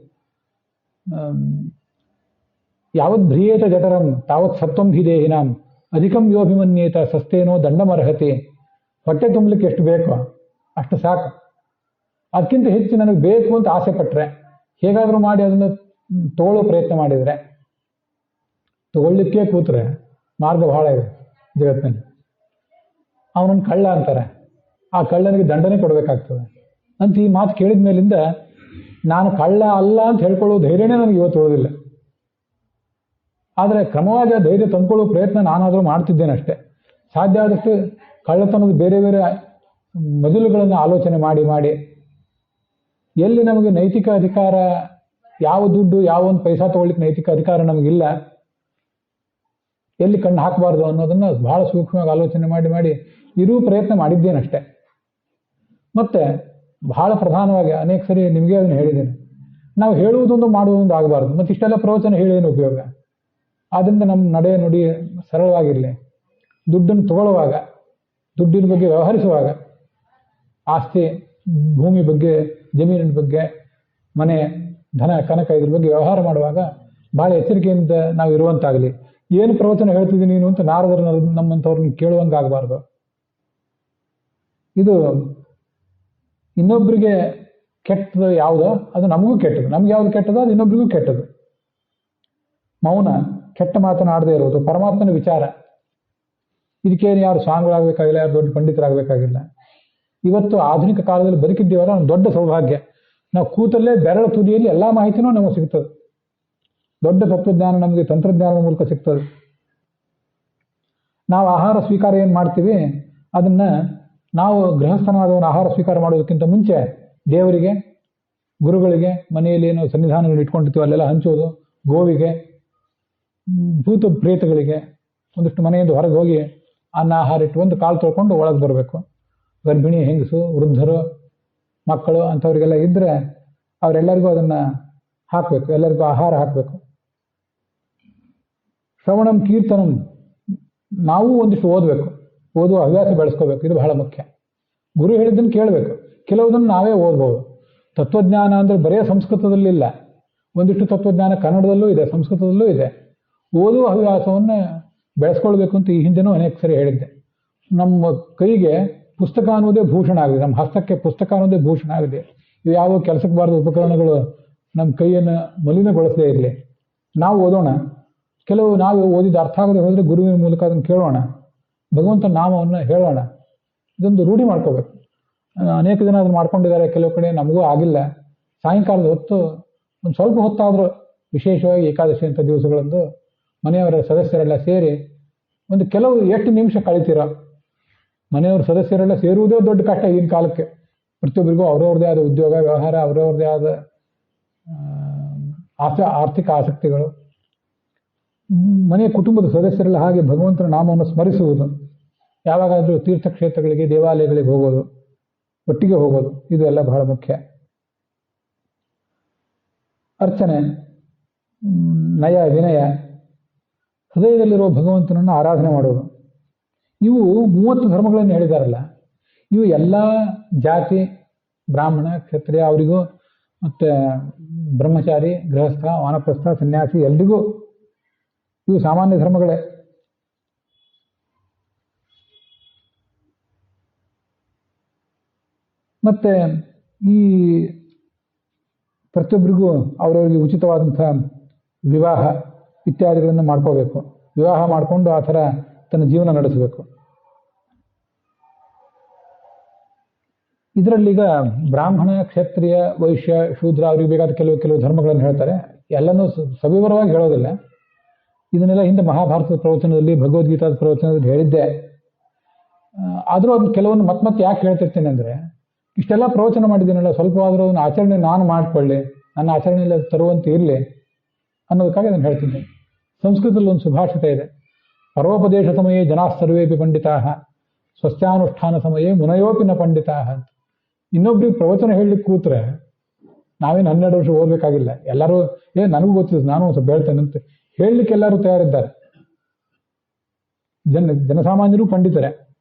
ಯಾವತ್ ಭ್ರಿಯೇತ ಜಠರಂ ತಾವತ್ ಸತ್ವಂ ಹಿ ದೇಹಿನಾಂ ಅಧಿಕಂ ಯೋಭಿಮನ್ಯೇತ ಸಸ್ತೇನೋ ದಂಡಮರ್ಹತೆ. ಹೊಟ್ಟೆ ತುಂಬಲಿಕ್ಕೆ ಎಷ್ಟು ಬೇಕೋ ಅಷ್ಟು ಸಾಕು. ಅದಕ್ಕಿಂತ ಹೆಚ್ಚು ನನಗೆ ಬೇಕು ಅಂತ ಆಸೆ ಪಟ್ಟರೆ ಹೇಗಾದರೂ ಮಾಡಿ ಅದನ್ನು ತಗೊಳ್ಳೋ ಪ್ರಯತ್ನ ಮಾಡಿದರೆ, ತಗೊಳ್ಳಿಕ್ಕೆ ಕೂತ್ರೆ ಮಾರ್ಗ ಬಹಳ ಇದೆ ಜಗತ್ತಿನಲ್ಲಿ. ಅವನನ್ನು ಕಳ್ಳ ಅಂತಾರೆ, ಆ ಕಳ್ಳನಿಗೆ ದಂಡನೆ ಕೊಡಬೇಕಾಗ್ತದೆ ಅಂತ ಈ ಮಾತು ಕೇಳಿದ ಮೇಲಿಂದ ನಾನು ಕಳ್ಳ ಅಲ್ಲ ಅಂತ ಹೇಳ್ಕೊಳ್ಳೋ ಧೈರ್ಯನೇ ನನಗೆ ಇವತ್ತು ಉಳಿದಿಲ್ಲ. ಆದರೆ ಕ್ರಮವಾಗಿ ಆ ಧೈರ್ಯ ತಂದ್ಕೊಳ್ಳೋ ಪ್ರಯತ್ನ ನಾನಾದರೂ ಮಾಡ್ತಿದ್ದೇನೆ ಅಷ್ಟೇ. ಸಾಧ್ಯ ಆದಷ್ಟು ಕಳ್ಳತನದ ಬೇರೆ ಬೇರೆ ಮಜಲುಗಳನ್ನು ಆಲೋಚನೆ ಮಾಡಿ ಮಾಡಿ ಎಲ್ಲಿ ನಮಗೆ ನೈತಿಕ ಅಧಿಕಾರ, ಯಾವ ದುಡ್ಡು ಯಾವ ಒಂದು ಪೈಸಾ ತಗೊಳ್ಳಿಕ್ಕೆ ನೈತಿಕ ಅಧಿಕಾರ ನಮಗಿಲ್ಲ, ಎಲ್ಲಿ ಕಣ್ಣು ಹಾಕಬಾರ್ದು ಅನ್ನೋದನ್ನು ಬಹಳ ಸೂಕ್ಷ್ಮವಾಗಿ ಆಲೋಚನೆ ಮಾಡಿ ಮಾಡಿ ಇರೂ ಪ್ರಯತ್ನ ಮಾಡಿದ್ದೇನಷ್ಟೆ. ಮತ್ತೆ ಬಹಳ ಪ್ರಧಾನವಾಗಿ ಅನೇಕ ಸರಿ ನಿಮಗೆ ಅದನ್ನು ಹೇಳಿದ್ದೇನೆ, ನಾವು ಹೇಳುವುದೊಂದು ಮಾಡುವುದೊಂದು ಆಗಬಾರ್ದು. ಮತ್ತು ಇಷ್ಟೆಲ್ಲ ಪ್ರವಚನ ಹೇಳಿ ಏನು ಉಪಯೋಗ? ಆದ್ದರಿಂದ ನಮ್ಮ ನಡೆ ನುಡಿ ಸರಳವಾಗಿರಲಿ. ದುಡ್ಡನ್ನು ತಗೊಳ್ಳುವಾಗ, ದುಡ್ಡಿನ ಬಗ್ಗೆ ವ್ಯವಹರಿಸುವಾಗ, ಆಸ್ತಿ ಭೂಮಿ ಬಗ್ಗೆ, ಜಮೀನಿನ ಬಗ್ಗೆ, ಮನೆ ಧನ ಕನಕ ಇದ್ರ ಬಗ್ಗೆ ವ್ಯವಹಾರ ಮಾಡುವಾಗ ಭಾಳ ಎಚ್ಚರಿಕೆಯಿಂದ ನಾವು ಇರುವಂತಾಗಲಿ. ಏನು ಪ್ರವಚನ ಹೇಳ್ತಿದ್ದೀನಿ ನೀನು ಅಂತ ನಾರದರು ನಮ್ಮಂಥವ್ರನ್ನ ಕೇಳುವಂಗೆ ಆಗಬಾರ್ದು. ಇದು ಇನ್ನೊಬ್ಬರಿಗೆ ಕೆಟ್ಟದು ಯಾವುದೋ ಅದು ನಮಗೂ ಕೆಟ್ಟದು, ನಮ್ಗೆ ಯಾವುದು ಕೆಟ್ಟದೋ ಅದು ಇನ್ನೊಬ್ರಿಗೂ ಕೆಟ್ಟದು. ಮೌನ, ಕೆಟ್ಟ ಮಾತನಾಡದೇ ಇರೋದು ಪರಮಾತ್ಮನ ವಿಚಾರ. ಇದಕ್ಕೇನು ಯಾರು ಸ್ವಾಮಿಗಳಾಗಬೇಕಾಗಿಲ್ಲ, ಯಾರು ದೊಡ್ಡ ಪಂಡಿತರಾಗಬೇಕಾಗಿಲ್ಲ. ಇವತ್ತು ಆಧುನಿಕ ಕಾಲದಲ್ಲಿ ಬದುಕಿದ್ದೀವಲ್ಲ, ಒಂದು ದೊಡ್ಡ ಸೌಭಾಗ್ಯ. ನಾವು ಕೂತಲ್ಲೇ ಬೆರಳ ತುದಿಯಲ್ಲಿ ಎಲ್ಲ ಮಾಹಿತಿನೂ ನಮಗೆ ಸಿಗ್ತದೆ. ದೊಡ್ಡ ತತ್ವಜ್ಞಾನ ನಮಗೆ ತಂತ್ರಜ್ಞಾನದ ಮೂಲಕ ಸಿಗ್ತದೆ. ನಾವು ಆಹಾರ ಸ್ವೀಕಾರ ಏನು ಮಾಡ್ತೀವಿ ಅದನ್ನು ನಾವು ಗೃಹಸ್ಥನಾದವನು ಆಹಾರ ಸ್ವೀಕಾರ ಮಾಡೋದಕ್ಕಿಂತ ಮುಂಚೆ ದೇವರಿಗೆ, ಗುರುಗಳಿಗೆ, ಮನೆಯಲ್ಲಿ ಏನೋ ಸನ್ನಿಧಾನಗಳು ಇಟ್ಕೊಂಡಿರ್ತೀವಿ ಅಲ್ಲೆಲ್ಲ ಹಂಚೋದು, ಗೋವಿಗೆ, ಭೂತ ಪ್ರೇತಗಳಿಗೆ ಒಂದಿಷ್ಟು ಮನೆಯಿಂದ ಹೊರಗೆ ಹೋಗಿ ಅನ್ನ ಆಹಾರ ಇಟ್ಟು ಒಂದು ಕಾಲು ತೊಳ್ಕೊಂಡು ಒಳಗೆ ಬರಬೇಕು. ಗರ್ಭಿಣಿ ಹೆಂಗಸು, ವೃದ್ಧರು, ಮಕ್ಕಳು ಅಂಥವ್ರಿಗೆಲ್ಲ ಇದ್ದರೆ ಅವರೆಲ್ಲರಿಗೂ ಅದನ್ನು ಹಾಕಬೇಕು, ಎಲ್ಲರಿಗೂ ಆಹಾರ ಹಾಕಬೇಕು. ಶ್ರವಣಂ ಕೀರ್ತನಂ, ನಾವು ಒಂದಿಷ್ಟು ಓದಬೇಕು, ಓದುವ ಹವ್ಯಾಸ ಬೆಳೆಸ್ಕೋಬೇಕು. ಇದು ಬಹಳ ಮುಖ್ಯ. ಗುರು ಹೇಳಿದ್ದನ್ನು ಕೇಳಬೇಕು. ಕೆಲವುದನ್ನು ನಾವೇ ಓದ್ಬೋದು. ತತ್ವಜ್ಞಾನ ಅಂದರೆ ಬರೇ ಸಂಸ್ಕೃತದಲ್ಲಿಲ್ಲ, ಒಂದಿಷ್ಟು ತತ್ವಜ್ಞಾನ ಕನ್ನಡದಲ್ಲೂ ಇದೆ, ಸಂಸ್ಕೃತದಲ್ಲೂ ಇದೆ. ಓದುವ ಹವ್ಯಾಸವನ್ನು ಬೆಳೆಸ್ಕೊಳ್ಬೇಕು ಅಂತ ಈ ಹಿಂದೆನೂ ಅನೇಕ ಸರಿ ಹೇಳಿದ್ದೆ. ನಮ್ಮ ಕೈಗೆ ಪುಸ್ತಕ ಅನ್ನೋದೇ ಭೂಷಣ ಆಗಿದೆ, ನಮ್ಮ ಹಸ್ತಕ್ಕೆ ಪುಸ್ತಕ ಅನ್ನೋದೇ ಭೂಷಣ ಆಗಿದೆ. ಇವು ಯಾವ ಕೆಲಸಕ್ಕೆ ಬಾರದ ಉಪಕರಣಗಳು ನಮ್ಮ ಕೈಯನ್ನು ಮಲಿನಗೊಳಿಸದೇ ಇರಲಿ. ನಾವು ಓದೋಣ, ಕೆಲವು ನಾವು ಓದಿದ ಅರ್ಥ ಆಗದೆ ಹೋದರೆ ಗುರುವಿನ ಮೂಲಕ ಅದನ್ನು ಕೇಳೋಣ, ಭಗವಂತನ ನಾಮವನ್ನು ಹೇಳೋಣ. ಇದೊಂದು ರೂಢಿ ಮಾಡ್ಕೋಬೇಕು. ಅನೇಕ ಜನ ಅದನ್ನು ಮಾಡ್ಕೊಂಡಿದ್ದಾರೆ, ಕೆಲವು ಕಡೆ ನಮಗೂ ಆಗಿಲ್ಲ. ಸಾಯಂಕಾಲದ ಹೊತ್ತು ಒಂದು ಸ್ವಲ್ಪ ಹೊತ್ತಾದರೂ, ವಿಶೇಷವಾಗಿ ಏಕಾದಶಿ ಅಂಥ ದಿವಸಗಳಂದು ಮನೆಯವರ ಸದಸ್ಯರೆಲ್ಲ ಸೇರಿ ಒಂದು ಕೆಲವು ಎಷ್ಟು ನಿಮಿಷ ಕಳಿತೀರೋ. ಮನೆಯವ್ರ ಸದಸ್ಯರೆಲ್ಲ ಸೇರುವುದೇ ದೊಡ್ಡ ಕಷ್ಟ ಈಗಿನ ಕಾಲಕ್ಕೆ. ಪ್ರತಿಯೊಬ್ಬರಿಗೂ ಅವ್ರವ್ರದ್ದೇ ಆದ ಉದ್ಯೋಗ ವ್ಯವಹಾರ, ಅವ್ರವ್ರದ್ದೇ ಆದ ಆರ್ಥಿಕ ಆಸಕ್ತಿಗಳು. ಮನೆಯ ಕುಟುಂಬದ ಸದಸ್ಯರೆಲ್ಲ ಹಾಗೆ ಭಗವಂತನ ನಾಮವನ್ನು ಸ್ಮರಿಸುವುದು, ಯಾವಾಗಾದರೂ ತೀರ್ಥಕ್ಷೇತ್ರಗಳಿಗೆ, ದೇವಾಲಯಗಳಿಗೆ ಹೋಗೋದು, ಒಟ್ಟಿಗೆ ಹೋಗೋದು, ಇದು ಎಲ್ಲ ಬಹಳ ಮುಖ್ಯ. ಅರ್ಚನೆ, ನಯ, ವಿನಯ, ಹೃದಯದಲ್ಲಿರುವ ಭಗವಂತನನ್ನು ಆರಾಧನೆ ಮಾಡೋದು. ಇವು 30 ಧರ್ಮಗಳನ್ನು ಹೇಳಿದಾರಲ್ಲ, ಇವು ಎಲ್ಲ ಜಾತಿ, ಬ್ರಾಹ್ಮಣ, ಕ್ಷತ್ರಿಯ ಅವರಿಗೂ, ಮತ್ತು ಬ್ರಹ್ಮಚಾರಿ, ಗೃಹಸ್ಥ, ವಾನಪ್ರಸ್ಥ, ಸನ್ಯಾಸಿ ಎಲ್ರಿಗೂ ಇವು ಸಾಮಾನ್ಯ ಧರ್ಮಗಳೇ. ಮತ್ತು ಈ ಪ್ರತಿಯೊಬ್ಬರಿಗೂ ಅವರವರಿಗೆ ಉಚಿತವಾದಂಥ ವಿವಾಹ ಇತ್ಯಾದಿಗಳನ್ನು ಮಾಡ್ಕೋಬೇಕು. ವಿವಾಹ ಮಾಡಿಕೊಂಡು ಆ ಥರ ತನ್ನ ಜೀವನ ನಡೆಸಬೇಕು. ಇದರಲ್ಲೀಗ ಬ್ರಾಹ್ಮಣ, ಕ್ಷತ್ರಿಯ, ವೈಶ್ಯ, ಶೂದ್ರ ಅವರಿಗೆ ಬೇಕಾದ ಕೆಲವು ಧರ್ಮಗಳನ್ನು ಹೇಳ್ತಾರೆ. ಎಲ್ಲನೂ ಸವಿವರವಾಗಿ ಹೇಳೋದಿಲ್ಲ. ಇದನ್ನೆಲ್ಲ ಹಿಂದೆ ಮಹಾಭಾರತದ ಪ್ರವಚನದಲ್ಲಿ, ಭಗವದ್ಗೀತಾದ ಪ್ರವಚನದಲ್ಲಿ ಹೇಳಿದ್ದೆ. ಆದರೂ ಅದನ್ನು ಕೆಲವೊಂದು ಮತ್ತೆ ಯಾಕೆ ಹೇಳ್ತಿರ್ತೇನೆ ಅಂದರೆ, ಇಷ್ಟೆಲ್ಲ ಪ್ರವಚನ ಮಾಡಿದ್ದೀನಲ್ಲ, ಸ್ವಲ್ಪವಾದರೂ ಅದನ್ನು ಆಚರಣೆ ನಾನು ಮಾಡಿಕೊಳ್ಳಿ, ನನ್ನ ಆಚರಣೆಯಲ್ಲಿ ಅದು ತರುವಂತೆ ಇರಲಿ ಅನ್ನೋದಕ್ಕಾಗಿ ಅದನ್ನು ಹೇಳ್ತಿದ್ದೆ. ಸಂಸ್ಕೃತದಲ್ಲಿ ಒಂದು ಸುಭಾಷಿತ ಇದೆ, ಪರೋಪದೇಶ ಸಮಯೇ ಜನಾ ಸರ್ವೇಪಿ ಪಂಡಿತಾ ಸ್ವಸ್ಯಾನುಷ್ಠಾನ ಸಮಯೇ ಮುನಯೋಪಿ ನ ಪಂಡಿತಾ ಅಂತ. ಇನ್ನೊಬ್ರಿಗೆ ಪ್ರವಚನ ಹೇಳಲಿಕ್ಕೆ ಕೂತ್ರೆ ನಾವೇನು 12 ವರ್ಷ ಓದಬೇಕಾಗಿಲ್ಲ. ಎಲ್ಲರೂ ನನಗೂ ಗೊತ್ತಿದ್ದು, ನಾನು ಸ್ವಲ್ಪ ಹೇಳ್ತೇನೆ ಅಂತ ಹೇಳಲಿಕ್ಕೆ ಎಲ್ಲರೂ ತಯಾರಿದ್ದಾರೆ. ಜನಸಾಮಾನ್ಯರು ಪಂಡಿತರೇ.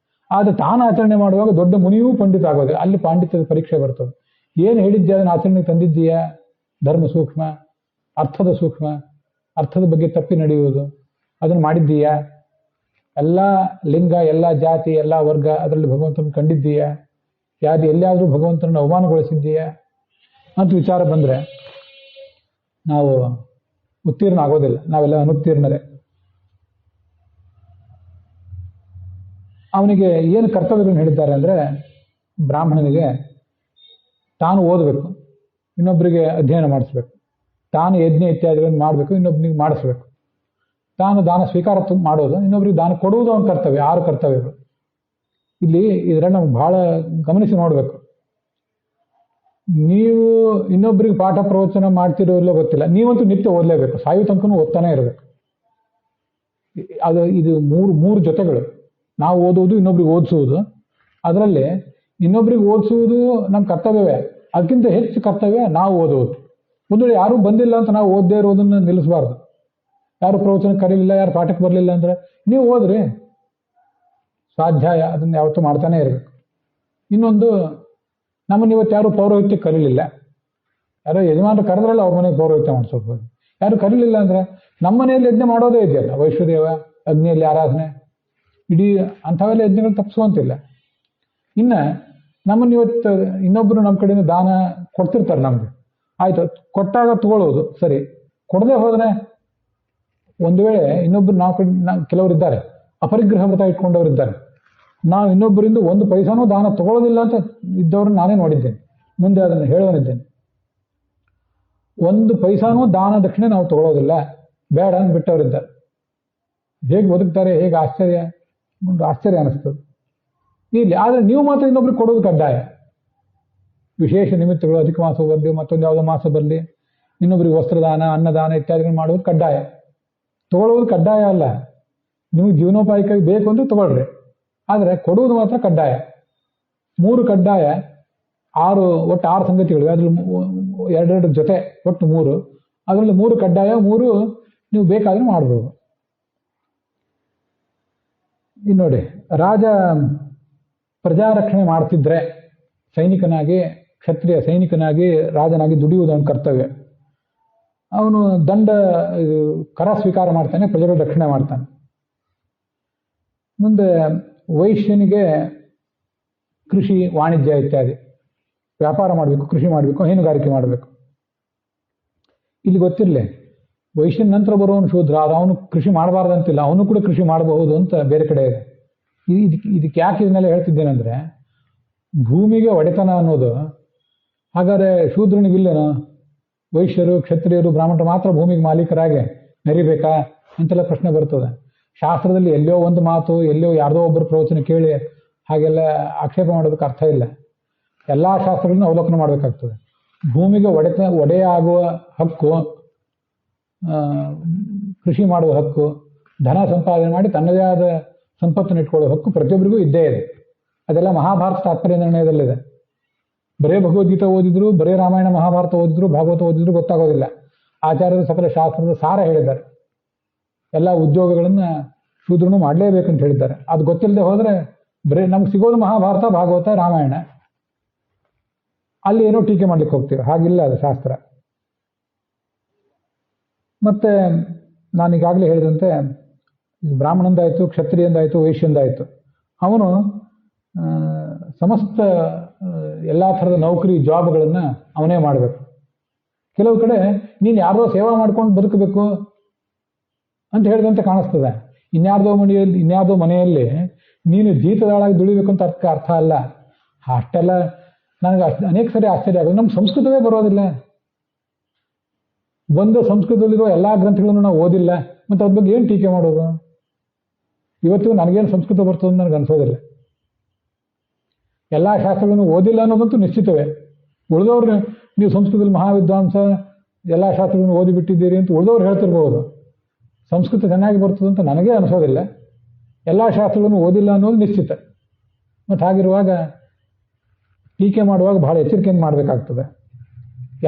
ಆದರೆ ತಾನು ಆಚರಣೆ ಮಾಡುವಾಗ ದೊಡ್ಡ ಮುನಿಯೂ ಪಂಡಿತ ಆಗೋದು. ಅಲ್ಲಿ ಪಾಂಡಿತ್ಯದ ಪರೀಕ್ಷೆ ಬರ್ತದೆ. ಏನು ಹೇಳಿದ್ಯಾ ಅದನ್ನು ಆಚರಣೆಗೆ ತಂದಿದ್ದೀಯಾ? ಧರ್ಮ ಸೂಕ್ಷ್ಮ, ಅರ್ಥದ ಸೂಕ್ಷ್ಮ, ಅರ್ಥದ ಬಗ್ಗೆ ತಪ್ಪಿ ನಡೆಯುವುದು ಅದನ್ನು ಮಾಡಿದ್ದೀಯಾ? ಎಲ್ಲ ಲಿಂಗ, ಎಲ್ಲ ಜಾತಿ, ಎಲ್ಲ ವರ್ಗ ಅದರಲ್ಲಿ ಭಗವಂತನ ಕಂಡಿದ್ದೀಯಾ? ಎಲ್ಲಿಯಾದರೂ ಭಗವಂತನನ್ನು ಅವಮಾನಗೊಳಿಸಿದ್ದೀಯಾ ಅಂತ ವಿಚಾರ ಬಂದರೆ ನಾವು ಉತ್ತೀರ್ಣ ಆಗೋದಿಲ್ಲ, ನಾವೆಲ್ಲ ಅನುತ್ತೀರ್ಣರೇ. ಅವನಿಗೆ ಏನು ಕರ್ತವ್ಯಗಳನ್ನು ಹೇಳಿದ್ದಾರೆ ಅಂದರೆ, ಬ್ರಾಹ್ಮಣನಿಗೆ ತಾನು ಓದಬೇಕು, ಇನ್ನೊಬ್ಬರಿಗೆ ಅಧ್ಯಯನ ಮಾಡಿಸ್ಬೇಕು, ತಾನು ಯಜ್ಞ ಇತ್ಯಾದಿಗಳನ್ನು ಮಾಡಬೇಕು, ಇನ್ನೊಬ್ಬನಿಗೆ ಮಾಡಿಸ್ಬೇಕು, ತಾನು ದಾನ ಸ್ವೀಕಾರ ಮಾಡೋದು, ಇನ್ನೊಬ್ಬರಿಗೆ ದಾನ ಕೊಡುವುದು ಅವನ ಕರ್ತವ್ಯ. 6 ಕರ್ತವ್ಯಗಳು ಇಲ್ಲಿ. ಇದರಲ್ಲಿ ನಾವು ಬಹಳ ಗಮನಿಸಿ ನೋಡಬೇಕು. ನೀವು ಇನ್ನೊಬ್ಬರಿಗೆ ಪಾಠ ಪ್ರವಚನ ಮಾಡ್ತಿರೋ ಇಲ್ಲೋ ಗೊತ್ತಿಲ್ಲ, ನೀವಂತೂ ನಿತ್ಯ ಓದಲೇಬೇಕು, ಸಾಯು ತನಕನೂ ಓದ್ತಾನೆ ಇರಬೇಕು. ಇದು ಮೂರು ಜೊತೆಗಳು. ನಾವು ಓದುವುದು, ಇನ್ನೊಬ್ರಿಗೆ ಓದಿಸುವುದು. ಅದರಲ್ಲಿ ಇನ್ನೊಬ್ರಿಗೆ ಓದಿಸುವುದು ನಮ್ಮ ಕರ್ತವ್ಯವೇ, ಅದಕ್ಕಿಂತ ಹೆಚ್ಚು ಕರ್ತವ್ಯ ನಾವು ಓದುವುದು. ಒಂದು ವೇಳೆ ಯಾರೂ ಬಂದಿಲ್ಲ ಅಂತ ನಾವು ಓದದೇ ಇರೋದನ್ನು ನಿಲ್ಲಿಸಬಾರ್ದು. ಯಾರು ಪ್ರವಚನ ಕರೀಲಿಲ್ಲ, ಯಾರು ಪಾಠಕ್ಕೆ ಬರಲಿಲ್ಲ ಅಂದರೆ ನೀವು ಓದ್ರಿ, ಸ್ವಾಧ್ಯಾಯ ಅದನ್ನು ಯಾವತ್ತೂ ಮಾಡ್ತಾನೆ ಇರಬೇಕು. ಇನ್ನೊಂದು, ನಮ್ಮನ್ನು ಇವತ್ತು ಯಾರು ಪೌರೋಹಿತ್ಯ ಕರೀಲಿಲ್ಲ, ಯಾರೋ ಯಜಮಾನರು ಕರೆದ್ರಲ್ಲ ಅವ್ರ ಮನೆಗೆ ಪೌರೋಹಿತ್ಯ ಮಾಡಿಸೋದು. ಯಾರು ಕರೀಲಿಲ್ಲ ಅಂದರೆ ನಮ್ಮ ಮನೆಯಲ್ಲಿ ಯಜ್ಞ ಮಾಡೋದೇ ಇದೆಯಲ್ಲ, ವೈಶ್ವದೇವ, ಅಗ್ನಿಯಲ್ಲಿ ಆರಾಧನೆ, ಇಡೀ ಅಂಥವೆಲ್ಲ ಯಜ್ಞಗಳು ತಪ್ಪಿಸುವಂತಿಲ್ಲ. ಇನ್ನು ನಮ್ಮನ್ನು ಇವತ್ತು ಇನ್ನೊಬ್ಬರು ನಮ್ಮ ಕಡೆಯಿಂದ ದಾನ ಕೊಡ್ತಿರ್ತಾರೆ ನಮಗೆ, ಆಯಿತು, ಕೊಟ್ಟಾಗ ತಗೊಳ್ಳೋದು ಸರಿ, ಕೊಡದೆ ಹೋದರೆ ಒಂದು ವೇಳೆ ಇನ್ನೊಬ್ಬರು ಕೆಲವರು ಇದ್ದಾರೆ, ಅಪರಿಗ್ರಹ ವ್ರತ ಇಟ್ಕೊಂಡವ್ರು ಇದ್ದಾರೆ. ನಾವು ಇನ್ನೊಬ್ಬರಿಂದ 1 ಪೈಸಾನೂ ದಾನ ತಗೊಳ್ಳೋದಿಲ್ಲ ಅಂತ ಇದ್ದವ್ರನ್ನ ನಾನೇ ನೋಡಿದ್ದೇನೆ, ಮುಂದೆ ಅದನ್ನು ಹೇಳೋನಿದ್ದೇನೆ. 1 ಪೈಸಾನೂ ದಾನ ದಕ್ಷಿಣೆ ನಾವು ತಗೊಳ್ಳೋದಿಲ್ಲ, ಬೇಡ ಅಂತ ಬಿಟ್ಟವರಿದ್ದಾರೆ. ಹೇಗೆ ಬದುಕ್ತಾರೆ, ಹೇಗೆ ಆಶ್ಚರ್ಯ ಅನಿಸ್ತದೆ ಇಲ್ಲಿ. ಆದರೆ ನೀವು ಮಾತ್ರ ಇನ್ನೊಬ್ರಿಗೆ ಕೊಡೋದು ಕಡ್ಡಾಯ. ವಿಶೇಷ ನಿಮಿತ್ತಗಳು, ಅಧಿಕ ಮಾಸ ಬರಲಿ, ಮತ್ತೊಂದು ಯಾವುದೋ ಮಾಸ ಬರಲಿ, ಇನ್ನೊಬ್ರಿಗೆ ವಸ್ತ್ರದಾನ, ಅನ್ನದಾನ ಇತ್ಯಾದಿಗಳು ಮಾಡೋದು ಕಡ್ಡಾಯ. ತಗೊಳ್ಳೋದು ಕಡ್ಡಾಯ ಅಲ್ಲ, ನಿಮಗೆ ಜೀವನೋಪಾಯಕ್ಕಾಗಿ ಬೇಕು ಅಂದರೆ ತಗೊಳ್ರಿ, ಆದರೆ ಕೊಡುವುದು ಮಾತ್ರ ಕಡ್ಡಾಯ. 3 ಕಡ್ಡಾಯ, ಒಟ್ಟು 6 ಸಂಗತಿಗಳು, ಅದ್ರಲ್ಲಿ 2 ಜೊತೆ ಒಟ್ಟು 3. ಅದರಲ್ಲಿ 3 ಕಡ್ಡಾಯ, 3 ನೀವು ಬೇಕಾದ್ರೆ ಮಾಡ್ಬೋದು. ಇನ್ನು ನೋಡಿ, ರಾಜ ಪ್ರಜಾರಕ್ಷಣೆ ಮಾಡ್ತಿದ್ರೆ ಸೈನಿಕನಾಗಿ, ಕ್ಷತ್ರಿಯ ಸೈನಿಕನಾಗಿ, ರಾಜನಾಗಿ ದುಡಿಯುವುದು ಅವನ ಕರ್ತವ್ಯ. ಅವನು ಕರ ಸ್ವೀಕಾರ ಮಾಡ್ತಾನೆ, ಪ್ರಜೆಗಳ ರಕ್ಷಣೆ ಮಾಡ್ತಾನೆ. ಮುಂದೆ ವೈಶ್ಯನಿಗೆ ಕೃಷಿ, ವಾಣಿಜ್ಯ ಇತ್ಯಾದಿ ವ್ಯಾಪಾರ ಮಾಡಬೇಕು, ಕೃಷಿ ಮಾಡಬೇಕು, ಹೈನುಗಾರಿಕೆ ಮಾಡಬೇಕು. ಇಲ್ಲಿ ಗೊತ್ತಿರಲಿ, ವೈಶ್ಯನ ನಂತರ ಬರುವವನು ಶೂದ್ರ, ಅವನು ಕೃಷಿ ಮಾಡಬಾರ್ದಂತಿಲ್ಲ, ಅವನು ಕೂಡ ಕೃಷಿ ಮಾಡಬಹುದು ಅಂತ ಬೇರೆ ಕಡೆ ಇದೆ. ಇದಕ್ಕೆ ಯಾಕೆ ಇದನ್ನೆಲ್ಲ ಹೇಳ್ತಿದ್ದೇನೆಂದರೆ, ಭೂಮಿಗೆ ಒಡೆತನ ಅನ್ನೋದು ಹಾಗಾದರೆ ಶೂದ್ರನಿಗಿಲ್ಲೇನೋ? ವೈಶ್ಯರು, ಕ್ಷತ್ರಿಯರು, ಬ್ರಾಹ್ಮಣರು ಮಾತ್ರ ಭೂಮಿಗೆ ಮಾಲೀಕರಾಗಿ ನರಿಬೇಕಾ ಅಂತೆಲ್ಲ ಪ್ರಶ್ನೆ ಬರ್ತದೆ. ಶಾಸ್ತ್ರದಲ್ಲಿ ಎಲ್ಲೋ ಒಂದು ಮಾತು, ಎಲ್ಲೋ ಯಾರ್ದೋ ಒಬ್ಬರು ಪ್ರವಚನ ಕೇಳಿ ಹಾಗೆಲ್ಲ ಆಕ್ಷೇಪ ಮಾಡೋದಕ್ಕೆ ಅರ್ಥ ಇಲ್ಲ. ಎಲ್ಲ ಶಾಸ್ತ್ರಗಳನ್ನು ಅವಲೋಕನ ಮಾಡಬೇಕಾಗ್ತದೆ. ಭೂಮಿಗೆ ಒಡೆಯ ಆಗುವ ಹಕ್ಕು, ಕೃಷಿ ಮಾಡುವ ಹಕ್ಕು, ಧನ ಸಂಪಾದನೆ ಮಾಡಿ ತನ್ನದೇ ಆದ ಸಂಪತ್ತನ್ನು ಇಟ್ಕೊಳ್ಳೋ ಹಕ್ಕು ಪ್ರತಿಯೊಬ್ಬರಿಗೂ ಇದ್ದೇ ಇದೆ. ಅದೆಲ್ಲ ಮಹಾಭಾರತ ತಾತ್ಪರ್ಯ ನಿರ್ಣಯದಲ್ಲಿದೆ. ಬರೇ ಭಗವದ್ಗೀತೆ ಓದಿದ್ರು, ಬರೇ ರಾಮಾಯಣ ಮಹಾಭಾರತ ಓದಿದ್ರು, ಭಾಗವತ ಓದಿದ್ರು ಗೊತ್ತಾಗೋದಿಲ್ಲ. ಆಚಾರ್ಯರು ಸಕಲ ಶಾಸ್ತ್ರದ ಸಾರ ಹೇಳಿದ್ದಾರೆ. ಎಲ್ಲ ಉದ್ಯೋಗಗಳನ್ನು ಶೂದ್ರನು ಮಾಡಲೇಬೇಕಂತ ಹೇಳಿದ್ದಾರೆ. ಅದು ಗೊತ್ತಿಲ್ಲದೆ ಹೋದರೆ ಬರೀ ನಮ್ಗೆ ಸಿಗೋದು ಮಹಾಭಾರತ, ಭಾಗವತ, ರಾಮಾಯಣ. ಅಲ್ಲಿ ಏನೋ ಟೀಕೆ ಮಾಡ್ಲಿಕ್ಕೆ ಹೋಗ್ತೀವಿ, ಹಾಗಿಲ್ಲ ಅದು ಶಾಸ್ತ್ರ. ಮತ್ತೆ ನಾನೀಗಾಗಲೇ ಹೇಳಿದಂತೆ ಬ್ರಾಹ್ಮಣಂದಾಯಿತು, ಕ್ಷತ್ರಿಯಂದಾಯಿತು, ವೈಶ್ಯಂದಾಯಿತು, ಅವನು ಸಮಸ್ತ ಎಲ್ಲ ಥರದ ನೌಕರಿ, ಜಾಬ್ಗಳನ್ನು ಅವನೇ ಮಾಡಬೇಕು. ಕೆಲವು ಕಡೆ ನೀನು ಯಾರ್ದೋ ಸೇವಾ ಮಾಡ್ಕೊಂಡು ಬದುಕಬೇಕು ಅಂತ ಹೇಳಿದಂತೆ ಕಾಣಿಸ್ತದೆ. ಇನ್ಯಾರ್ದೋ ಮನೆಯಲ್ಲಿ ನೀನು ಜೀತದಾಳಾಗಿ ದುಡಿಬೇಕು ಅಂತ ಅರ್ಥ ಅಲ್ಲ. ಅಷ್ಟೆಲ್ಲ ನನಗೆ ಅನೇಕ ಸರಿ ಆಶ್ಚರ್ಯ ಆಗೋದು. ನಮ್ಮ ಸಂಸ್ಕೃತವೇ ಬರೋದಿಲ್ಲ. ಒಂದು ಸಂಸ್ಕೃತದಲ್ಲಿರೋ ಎಲ್ಲ ಗ್ರಂಥಗಳನ್ನು ನಾವು ಓದಿಲ್ಲ, ಮತ್ತು ಅದ್ರ ಬಗ್ಗೆ ಏನು ಟೀಕೆ ಮಾಡೋದು? ಇವತ್ತು ನನಗೇನು ಸಂಸ್ಕೃತ ಬರ್ತದೆ ನನಗೆ ಅನ್ಸೋದಿಲ್ಲ. ಎಲ್ಲ ಶಾಸ್ತ್ರಗಳನ್ನು ಓದಿಲ್ಲ ಅನ್ನೋದಂತೂ ನಿಶ್ಚಿತವೇ. ಉಳಿದವ್ರು ನೀವು ಸಂಸ್ಕೃತದಲ್ಲಿ ಮಹಾವಿದ್ವಾಂಸ, ಎಲ್ಲ ಶಾಸ್ತ್ರಗಳನ್ನು ಓದಿಬಿಟ್ಟಿದ್ದೀರಿ ಅಂತ ಉಳಿದವ್ರು ಹೇಳ್ತಿರ್ಬೋದು. ಸಂಸ್ಕೃತ ಚೆನ್ನಾಗಿ ಬರ್ತದಂತ ನನಗೇ ಅನಿಸೋದಿಲ್ಲ. ಎಲ್ಲ ಶಾಸ್ತ್ರಗಳನ್ನು ಓದಿಲ್ಲ ಅನ್ನೋದು ನಿಶ್ಚಿತ. ಮತ್ತು ಹಾಗಿರುವಾಗ ಟೀಕೆ ಮಾಡುವಾಗ ಬಹಳ ಎಚ್ಚರಿಕೆಯಿಂದ ಮಾಡಬೇಕಾಗ್ತದೆ.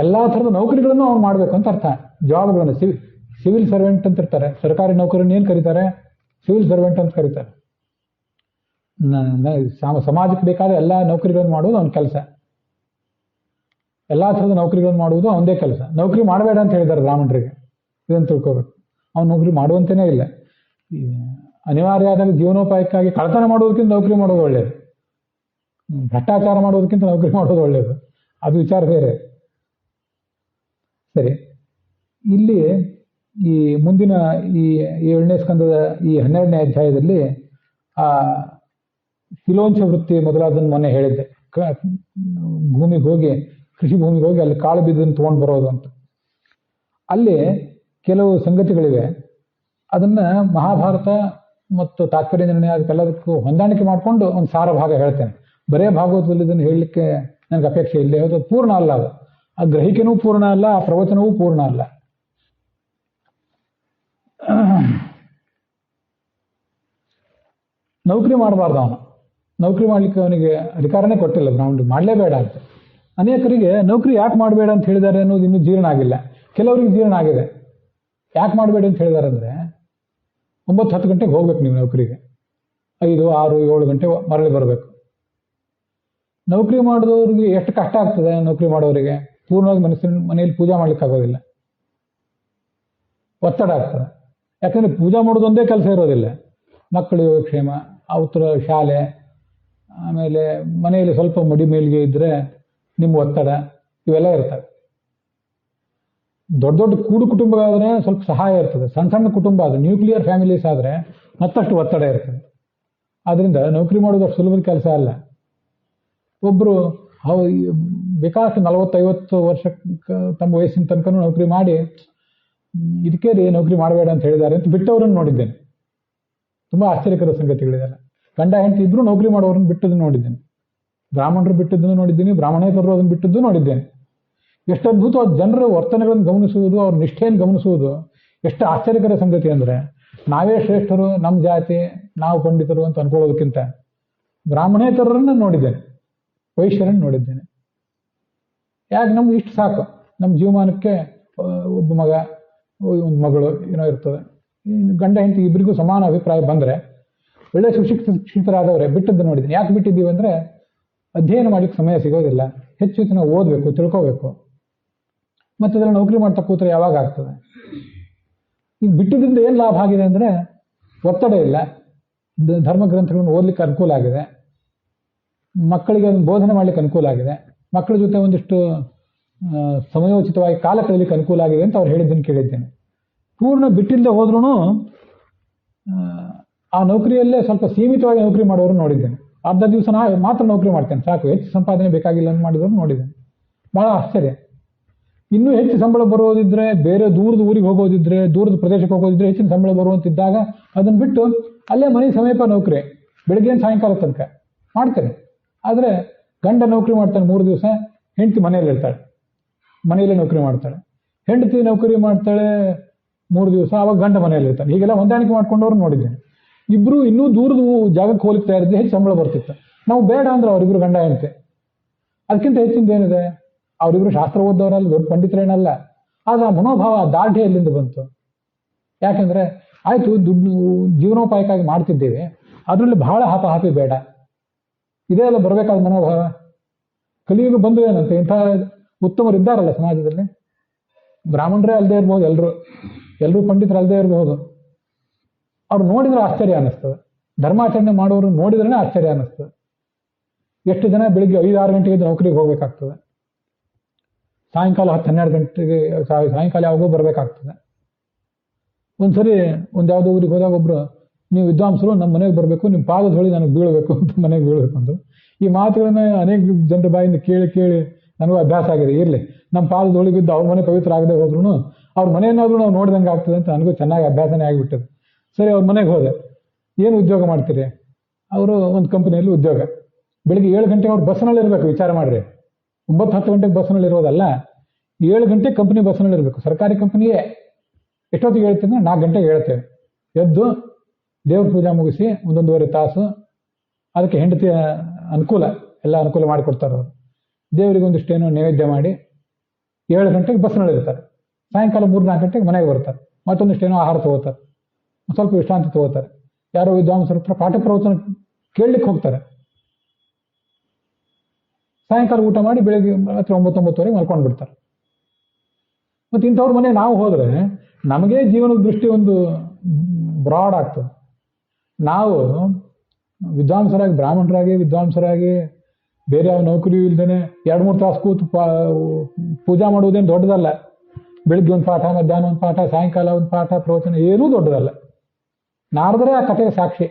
ಎಲ್ಲ ಥರದ ನೌಕರಿಗಳನ್ನು ಅವ್ನು ಮಾಡಬೇಕು ಅಂತ ಅರ್ಥ. ಜಾಬ್ಗಳನ್ನು, ಸಿವಿಲ್ ಸರ್ವೆಂಟ್ ಅಂತ ಇರ್ತಾರೆ. ಸರ್ಕಾರಿ ನೌಕರನ್ನು ಏನು ಕರೀತಾರೆ? ಸಿವಿಲ್ ಸರ್ವೆಂಟ್ ಅಂತ ಕರೀತಾರೆ. ಸಮಾಜಕ್ಕೆ ಬೇಕಾದ ಎಲ್ಲ ನೌಕರಿಗಳನ್ನು ಮಾಡುವುದು ಅವನ ಕೆಲಸ. ಎಲ್ಲ ಥರದ ನೌಕರಿಗಳನ್ನು ಮಾಡುವುದು ಅವನದೇ ಕೆಲಸ. ನೌಕರಿ ಮಾಡಬೇಡ ಅಂತ ಹೇಳಿದ್ದಾರೆ ಬ್ರಾಹ್ಮಣರಿಗೆ, ಇದನ್ನು ತಿಳ್ಕೋಬೇಕು. ಅವನು ನೌಕರಿ ಮಾಡುವಂತೇ ಇಲ್ಲ. ಅನಿವಾರ್ಯ ಆದಾಗ ಜೀವನೋಪಾಯಕ್ಕಾಗಿ ಕಳ್ಳತನ ಮಾಡೋದಕ್ಕಿಂತ ನೌಕರಿ ಮಾಡೋದು ಒಳ್ಳೆಯದು, ಭ್ರಷ್ಟಾಚಾರ ಮಾಡೋದಕ್ಕಿಂತ ನೌಕರಿ ಮಾಡೋದು ಒಳ್ಳೆಯದು. ಅದು ವಿಚಾರ ಬೇರೆ. ಸರಿ, ಇಲ್ಲಿ ಈ ಮುಂದಿನ ಈ 7ನೇ ಸ್ಕಂದದ ಈ 12ನೇ ಅಧ್ಯಾಯದಲ್ಲಿ ಆ ಶಿಲೋಂಚ ವೃತ್ತಿ ಮೊದಲಾದನ್ನು ಮೊನ್ನೆ ಹೇಳಿದ್ದೆ. ಭೂಮಿಗೆ ಹೋಗಿ, ಕೃಷಿ ಭೂಮಿಗೆ ಹೋಗಿ ಅಲ್ಲಿ ಕಾಳು ಬಿದ್ದನ್ನು ತೊಗೊಂಡು ಬರೋದು ಅಂತ. ಅಲ್ಲಿ ಕೆಲವು ಸಂಗತಿಗಳಿವೆ. ಅದನ್ನ ಮಹಾಭಾರತ ಮತ್ತು ತಾತ್ಪರ್ಯ ನಿರ್ಣಯ ಅದಕ್ಕೆಲ್ಲದಕ್ಕೂ ಹೊಂದಾಣಿಕೆ ಮಾಡಿಕೊಂಡು ಒಂದು ಸಾರ ಭಾಗ ಹೇಳ್ತೇನೆ. ಬರೇ ಭಾಗವತದಲ್ಲಿ ಇದನ್ನು ಹೇಳಲಿಕ್ಕೆ ನನಗೆ ಅಪೇಕ್ಷೆ ಇಲ್ಲ. ಅದು ಪೂರ್ಣ ಅಲ್ಲ. ಅದು ಆ ಗ್ರಹಿಕೆನೂ ಪೂರ್ಣ ಅಲ್ಲ, ಆ ಪ್ರವಚನವೂ ಪೂರ್ಣ ಅಲ್ಲ. ನೌಕರಿ ಮಾಡಬಾರ್ದು ಅವನು. ನೌಕರಿ ಮಾಡ್ಲಿಕ್ಕೆ ಅವನಿಗೆ ಅಧಿಕಾರನೇ ಕೊಟ್ಟಿಲ್ಲ ಬ್ರಾಹ್ಮಣರಿಗೆ, ಮಾಡಲೇಬೇಡ ಅಂತ. ಅನೇಕರಿಗೆ ನೌಕರಿ ಯಾಕೆ ಮಾಡಬೇಡ ಅಂತ ಹೇಳಿದ್ದಾರೆ ಅನ್ನೋದು ಇನ್ನೂ ಜೀರ್ಣ ಆಗಿಲ್ಲ. ಕೆಲವರಿಗೆ ಜೀರ್ಣ ಆಗಿದೆ. ಯಾಕೆ ಮಾಡಬೇಡಿ ಅಂತ ಹೇಳಿದ್ದಾರೆ ಅಂದರೆ 9-10 ಗಂಟೆಗೆ ಹೋಗ್ಬೇಕು ನೀವು ನೌಕರಿಗೆ, 5, 6, 7 ಗಂಟೆ ಮರಳಿ ಬರಬೇಕು. ನೌಕರಿ ಮಾಡಿದವ್ರಿಗೆ ಎಷ್ಟು ಕಷ್ಟ ಆಗ್ತದೆ. ನೌಕರಿ ಮಾಡೋರಿಗೆ ಪೂರ್ಣವಾಗಿ ಮನೆಯಲ್ಲಿ ಪೂಜೆ ಮಾಡ್ಲಿಕ್ಕೆ ಆಗೋದಿಲ್ಲ, ಒತ್ತಡ ಆಗ್ತದೆ. ಯಾಕಂದ್ರೆ ಪೂಜಾ ಮಾಡೋದೊಂದೇ ಕೆಲಸ ಇರೋದಿಲ್ಲ. ಮಕ್ಕಳ ಯೋಗಕ್ಷೇಮ, ಅವತರ ಶಾಲೆ, ಆಮೇಲೆ ಮನೆಯಲ್ಲಿ ಸ್ವಲ್ಪ ಮುಡಿ ಮೇಲಿಗೆ ಇದ್ರೆ ನಿಮ್ಮ ಒತ್ತಡ, ಇವೆಲ್ಲ ಇರ್ತವೆ. ದೊಡ್ಡ ದೊಡ್ಡ ಕೂಡು ಕುಟುಂಬ ಆದರೆ ಸ್ವಲ್ಪ ಸಹಾಯ ಇರ್ತದೆ. ಸಣ್ಣ ಸಣ್ಣ ಕುಟುಂಬ ಆದರೆ, ನ್ಯೂಕ್ಲಿಯರ್ ಫ್ಯಾಮಿಲೀಸ್ ಆದರೆ ಮತ್ತಷ್ಟು ಒತ್ತಡ ಇರ್ತದೆ. ಆದ್ರಿಂದ ನೌಕರಿ ಮಾಡೋದು ಅಷ್ಟು ಸುಲಭದ ಕೆಲಸ ಅಲ್ಲ. ಒಬ್ಬರು ಬೇಕಾಷ್ಟು 40-50 ವರ್ಷ ತಮ್ಮ ವಯಸ್ಸಿನ ತನಕ ನೌಕರಿ ಮಾಡಿ ಇದಕ್ಕೆ ರೀ ನೌಕರಿ ಮಾಡಬೇಡ ಅಂತ ಹೇಳಿದ್ದಾರೆ ಅಂತ ಬಿಟ್ಟವ್ರನ್ನ ನೋಡಿದ್ದೇನೆ. ತುಂಬಾ ಆಶ್ಚರ್ಯಕರ ಸಂಗತಿಗಳಿದೆಲ್ಲ. ಗಂಡ ಹೆಂಡತಿ ಇಬ್ರು ನೌಕರಿ ಮಾಡೋರನ್ನ ಬಿಟ್ಟದನ್ನು ನೋಡಿದ್ದೇನೆ. ಬ್ರಾಹ್ಮಣರು ಬಿಟ್ಟದ್ದನ್ನು ನೋಡಿದ್ದೀನಿ, ಬ್ರಾಹ್ಮಣೇತರರು ಅದನ್ನು ಬಿಟ್ಟದ್ದು ನೋಡಿದ್ದೇನೆ. ಎಷ್ಟು ಅದ್ಭುತವಾದ ಜನರ ವರ್ತನೆಗಳನ್ನು ಗಮನಿಸುವುದು, ಅವ್ರ ನಿಷ್ಠೆಯನ್ನು ಗಮನಿಸುವುದು ಎಷ್ಟು ಆಶ್ಚರ್ಯಕರ ಸಂಗತಿ ಅಂದರೆ, ನಾವೇ ಶ್ರೇಷ್ಠರು, ನಮ್ಮ ಜಾತಿ, ನಾವು ಪಂಡಿತರು ಅಂತ ಅನ್ಕೊಳ್ಳೋದಕ್ಕಿಂತ ಬ್ರಾಹ್ಮಣೇತರರನ್ನ ನೋಡಿದ್ದೇನೆ, ವೈಶ್ಯರನ್ನು ನೋಡಿದ್ದೇನೆ. ಯಾಕೆ ನಮ್ಗೆ ಇಷ್ಟು ಸಾಕು, ನಮ್ಮ ಜೀವಮಾನಕ್ಕೆ ಒಬ್ಬ ಮಗ, ಒಂದು ಮಗಳು ಏನೋ ಇರ್ತದೆ. ಗಂಡ ಹೆಂಡತಿ ಇಬ್ಬರಿಗೂ ಸಮಾನ ಅಭಿಪ್ರಾಯ ಬಂದರೆ, ಒಳ್ಳೆ ಸುಶಿಕ್ಷಿತರಾದವರೇ ಬಿಟ್ಟದ್ದು ನೋಡಿದ್ದೀನಿ. ಯಾಕೆ ಬಿಟ್ಟಿದ್ದೀವಿ ಅಂದರೆ ಅಧ್ಯಯನ ಮಾಡ್ಲಿಕ್ಕೆ ಸಮಯ ಸಿಗೋದಿಲ್ಲ. ಹೆಚ್ಚು ಹೆಚ್ಚು ನಾವು ಓದಬೇಕು, ತಿಳ್ಕೋಬೇಕು. ಮತ್ತು ಅದರಲ್ಲಿ ನೌಕರಿ ಮಾಡ್ತಾ ಕೂತ್ರೆ ಯಾವಾಗ ಆಗ್ತದೆ? ಈಗ ಬಿಟ್ಟಿದ್ದರಿಂದ ಏನು ಲಾಭ ಆಗಿದೆ ಅಂದರೆ ಒತ್ತಡ ಇಲ್ಲ, ಧರ್ಮ ಗ್ರಂಥಗಳನ್ನು ಓದಲಿಕ್ಕೆ ಅನುಕೂಲ ಆಗಿದೆ, ಮಕ್ಕಳಿಗೆ ಅದನ್ನು ಬೋಧನೆ ಮಾಡ್ಲಿಕ್ಕೆ ಅನುಕೂಲ ಆಗಿದೆ, ಮಕ್ಕಳ ಜೊತೆ ಒಂದಿಷ್ಟು ಸಮಯೋಚಿತವಾಗಿ ಕಾಲ ಕಳೀಲಿಕ್ಕೆ ಅನುಕೂಲ ಆಗಿದೆ ಅಂತ ಅವ್ರು ಹೇಳಿದ್ದನ್ನು ಕೇಳಿದ್ದೇನೆ. ಪೂರ್ಣ ಬಿಟ್ಟಿಲ್ಲದೆ ಹೋದ್ರೂ ಆ ನೌಕರಿಯಲ್ಲೇ ಸ್ವಲ್ಪ ಸೀಮಿತವಾಗಿ ನೌಕರಿ ಮಾಡೋರು ನೋಡಿದ್ದೇನೆ. ಅರ್ಧ ದಿವಸ ಮಾತ್ರ ನೌಕರಿ ಮಾಡ್ತೇನೆ ಸಾಕು, ಹೆಚ್ಚು ಸಂಪಾದನೆ ಬೇಕಾಗಿಲ್ಲ ಅಂತ ಮಾಡಿದವರು ನೋಡಿದ್ದೇನೆ. ಬಹಳ ಆಶ್ಚರ್ಯ. ಇನ್ನೂ ಹೆಚ್ಚು ಸಂಬಳ ಬರೋದಿದ್ರೆ, ಬೇರೆ ದೂರದ ಊರಿಗೆ ಹೋಗೋದಿದ್ರೆ, ದೂರದ ಪ್ರದೇಶಕ್ಕೆ ಹೋಗೋದಿದ್ರೆ, ಹೆಚ್ಚಿನ ಸಂಬಳ ಬರುವಂತಿದ್ದಾಗ ಅದನ್ನು ಬಿಟ್ಟು ಅಲ್ಲೇ ಮನೆ ಸಮೀಪ ನೌಕರಿ, ಬೆಳಗ್ಗೆ ಸಾಯಂಕಾಲ ತನಕ ಮಾಡ್ತೇನೆ. ಆದರೆ ಗಂಡ ನೌಕರಿ ಮಾಡ್ತಾನೆ 3 ದಿವಸ, ಹೆಂಡತಿ ಮನೆಯಲ್ಲಿ ಇರ್ತಾಳೆ, ಮನೆಯಲ್ಲೇ ನೌಕರಿ ಮಾಡ್ತಾಳೆ. ಹೆಂಡತಿ ನೌಕರಿ ಮಾಡ್ತಾಳೆ 3 ದಿವಸ, ಅವಾಗ ಗಂಡ ಮನೆಯಲ್ಲಿ ಇರ್ತಾನೆ. ಹೀಗೆಲ್ಲ ಹೊಂದಾಣಿಕೆ ಮಾಡ್ಕೊಂಡವ್ರು ನೋಡಿದ್ದೇನೆ. ಇಬ್ರು ಇನ್ನೂ ದೂರದ ಜಾಗಕ್ಕೆ ಹೋಗ್ಲಿಕ್ಕೆ ಇದ್ರೆ ಹೆಚ್ಚು ಸಂಬಳ ಬರ್ತಿತ್ತು. ನಾವು ಬೇಡ ಅಂದ್ರೆ ಅವರಿಬ್ರು ಗಂಡ ಹೆಂಡತಿ. ಅದಕ್ಕಿಂತ ಹೆಚ್ಚಿಂದ ಏನಿದೆ? ಅವರಿಬ್ರು ಶಾಸ್ತ್ರ ಓದೋರಲ್ಲ, ದೊಡ್ಡ ಪಂಡಿತರೇನಲ್ಲ. ಆದ್ರೆ ಆ ಮನೋಭಾವ, ದಾರ್ಢ್ಯ ಎಲ್ಲಿಂದ ಬಂತು? ಯಾಕೆಂದ್ರೆ ಆಯ್ತು, ದುಡ್ಡು ಜೀವನೋಪಾಯಕ್ಕಾಗಿ ಮಾಡ್ತಿದ್ದೇವೆ, ಅದರಲ್ಲಿ ಬಹಳ ಹಾಪಾಹಾಪಿ ಬೇಡ, ಇದೇ ಎಲ್ಲ ಬರಬೇಕಾದ ಮನೋಭಾವ. ಕಲಿಯುಗ ಬಂದು ಏನಂತೆ, ಇಂಥ ಉತ್ತಮರು ಇದ್ದಾರಲ್ಲ ಸಮಾಜದಲ್ಲಿ. ಬ್ರಾಹ್ಮಣರೇ ಅಲ್ಲದೆ ಇರ್ಬೋದು, ಎಲ್ಲರೂ ಪಂಡಿತರು ಅಲ್ಲದೆ ಇರಬಹುದು. ಅವ್ರು ನೋಡಿದ್ರೆ ಆಶ್ಚರ್ಯ ಅನ್ನಿಸ್ತದೆ. ಧರ್ಮಾಚರಣೆ ಮಾಡೋರು ನೋಡಿದ್ರೇ ಆಶ್ಚರ್ಯ ಅನ್ನಿಸ್ತದೆ. ಎಷ್ಟು ಜನ ಬೆಳಿಗ್ಗೆ 5-6 ಗಂಟೆಗೆ ನೌಕರಿಗೆ ಹೋಗ್ಬೇಕಾಗ್ತದೆ, ಸಾಯಂಕಾಲ 10-12 ಗಂಟೆಗೆ ಸಾಯಂಕಾಲ ಯಾವಾಗೋ ಬರಬೇಕಾಗ್ತದೆ. ಒಂದ್ಸರಿ ಯಾವುದೋ ಊರಿಗೆ ಹೋದಾಗ ಒಬ್ರು, ನೀವು ವಿದ್ವಾಂಸರು ನಮ್ಮ ಮನೆಗೆ ಬರಬೇಕು, ನಿಮ್ಮ ಪಾದದ ಹೊಳಿ ನನಗೆ ಬೀಳಬೇಕು ಅಂತ ಮನೆಗೆ ಬೀಳಬೇಕು ಅಂದರು. ಈ ಮಾತುಗಳನ್ನ ಅನೇಕ ಜನರ ಬಾಯಿಂದ ಕೇಳಿ ಕೇಳಿ ನನಗೂ ಅಭ್ಯಾಸ ಆಗಿದೆ. ಇರಲಿ, ನಮ್ಮ ಪಾದದ ಹೊಳಿ ಬಿದ್ದು ಅವ್ರ ಮನೆ ಪವಿತ್ರ ಆಗದೆ ಹೋದ್ರೂ ಅವ್ರ ಮನೆಯನ್ನಾದ್ರೂ ನಾವು ನೋಡ್ದಂಗೆ ಆಗ್ತದೆ ಅಂತ ನನಗೂ ಚೆನ್ನಾಗಿ ಅಭ್ಯಾಸನೇ ಆಗಿಬಿಟ್ಟது. ಸರಿ, ಅವ್ರ ಮನೆಗೆ ಹೋದೆ. ಏನು ಉದ್ಯೋಗ ಮಾಡ್ತೀರಿ? ಅವರು ಒಂದು ಕಂಪನಿಯಲ್ಲಿ ಉದ್ಯೋಗ. ಬೆಳಿಗ್ಗೆ 7 ಗಂಟೆಗೆ ಅವ್ರು ಬಸ್ನಲ್ಲಿ ಇರಬೇಕು. ವಿಚಾರ ಮಾಡ್ರಿ, 9-10 ಗಂಟೆಗೆ ಬಸ್ನಲ್ಲಿ ಇರೋದಲ್ಲ, 7 ಗಂಟೆ ಕಂಪನಿ ಬಸ್ನಲ್ಲಿ ಇರಬೇಕು. ಸರ್ಕಾರಿ ಕಂಪನಿಯೇ. ಎಷ್ಟೊತ್ತಿಗೆ ಹೇಳ್ತೀನಿ? 4 ಗಂಟೆಗೆ ಹೇಳ್ತೇವೆ. ಎದ್ದು ದೇವ್ರ ಪೂಜೆ ಮುಗಿಸಿ 1-1.5 ತಾಸು, ಅದಕ್ಕೆ ಹೆಂಡತಿಯ ಅನುಕೂಲ, ಎಲ್ಲ ಅನುಕೂಲ ಮಾಡಿಕೊಡ್ತಾರೆ ಅವರು. ದೇವರಿಗೆ ಒಂದಿಷ್ಟೇನೋ ನೈವೇದ್ಯ ಮಾಡಿ 7 ಗಂಟೆಗೆ ಬಸ್ನಲ್ಲಿ ಇರ್ತಾರೆ. ಸಾಯಂಕಾಲ 3-4 ಗಂಟೆಗೆ ಮನೆಗೆ ಬರ್ತಾರೆ. ಮತ್ತೊಂದಿಷ್ಟೇನೋ ಆಹಾರ ತಗೋತಾರೆ, ಸ್ವಲ್ಪ ವಿಶ್ರಾಂತಿ ತಗೋತಾರೆ. ಯಾರೋ ವಿದ್ವಾಂಸರ ಹತ್ರ ಪಾಠ ಪ್ರವಚನ ಕೇಳಲಿಕ್ಕೆ ಹೋಗ್ತಾರೆ. ಸಾಯಂಕಾಲ ಊಟ ಮಾಡಿ ಬೆಳಗ್ಗೆ ರಾತ್ರಿ 9-9:30 ಮಲ್ಕೊಂಡು ಬಿಡ್ತಾರೆ. ಮತ್ತು ಇಂಥವ್ರ ಮನೆ ನಾವು ಹೋದರೆ ನಮಗೇ ಜೀವನದ ದೃಷ್ಟಿ ಒಂದು ಬ್ರಾಡ್ ಆಗ್ತದೆ. ನಾವು ವಿದ್ವಾಂಸರಾಗಿ, ಬ್ರಾಹ್ಮಣರಾಗಿ, ವಿದ್ವಾಂಸರಾಗಿ, ಬೇರೆ ಯಾವ ನೌಕರಿಯೂ ಇಲ್ದೇನೆ 2-3 ತಾಸು ಕೂತು ಪೂಜಾ ಮಾಡುವುದೇನು ದೊಡ್ಡದಲ್ಲ. ಬೆಳಿಗ್ಗೆ ಒಂದು ಪಾಠ, ಮಧ್ಯಾಹ್ನ ಒಂದು ಪಾಠ, ಸಾಯಂಕಾಲ ಒಂದು ಪಾಠ, ಪ್ರವಚನ ಏನೂ ದೊಡ್ಡದಲ್ಲ. ನಾರದರೇ ಆ ಕಥೆಗೆ ಸಾಕ್ಷಿ.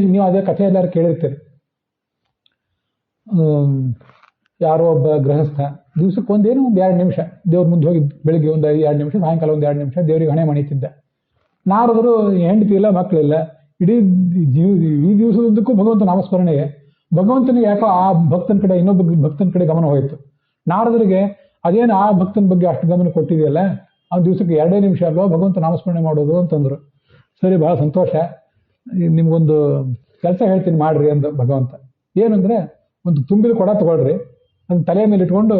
ನೀವು ಅದೇ ಕಥೆ ಎಲ್ಲರೂ ಕೇಳಿರ್ತೀರಿ. ಯಾರೋ ಒಬ್ಬ ಗೃಹಸ್ಥ ದಿವಸಕ್ಕೆ ಒಂದು 2 ನಿಮಿಷ ದೇವ್ರ ಮುಂದೆ ಹೋಗಿ, ಬೆಳಿಗ್ಗೆ ಒಂದು 2 ನಿಮಿಷ, ಸಾಯಂಕಾಲ ಒಂದು 2 ನಿಮಿಷ ದೇವರಿಗೆ ಹಣೆ ಮಣಿತಿದ್ದ. ನಾರದರು ಹೆಂಡತಿ ಇಲ್ಲ, ಮಕ್ಕಳಿಲ್ಲ, ಇಡೀ ಈ ದಿವಸದುದ್ದಕ್ಕೂ ಭಗವಂತ ನಾಮಸ್ಮರಣೆಗೆ. ಭಗವಂತನಿಗೆ ಯಾಕೋ ಆ ಭಕ್ತನ ಕಡೆ, ಇನ್ನೊಬ್ಬ ಭಕ್ತನ ಕಡೆ ಗಮನ ಹೋಯಿತು. ನಾರದರಿಗೆ ಅದೇನು ಆ ಭಕ್ತನ ಬಗ್ಗೆ ಅಷ್ಟು ಗಮನ ಕೊಟ್ಟಿದೆಯಲ್ಲ, ಆ ದಿವಸಕ್ಕೆ 2 ನಿಮಿಷ ಅಲ್ವಾ ಭಗವಂತ ನಾಮಸ್ಮರಣೆ ಮಾಡೋದು ಅಂತಂದ್ರು. ಸರಿ, ಬಹಳ ಸಂತೋಷ, ನಿಮ್ಗೊಂದು ಕೆಲಸ ಹೇಳ್ತೀನಿ ಮಾಡ್ರಿ ಅಂದ ಭಗವಂತ. ಏನಂದ್ರೆ, ಒಂದು ತುಂಬಿದ ಕೊಡ ತಗೊಳ್ರಿ, ಅದನ್ನ ತಲೆಯ ಮೇಲೆ ಇಟ್ಕೊಂಡು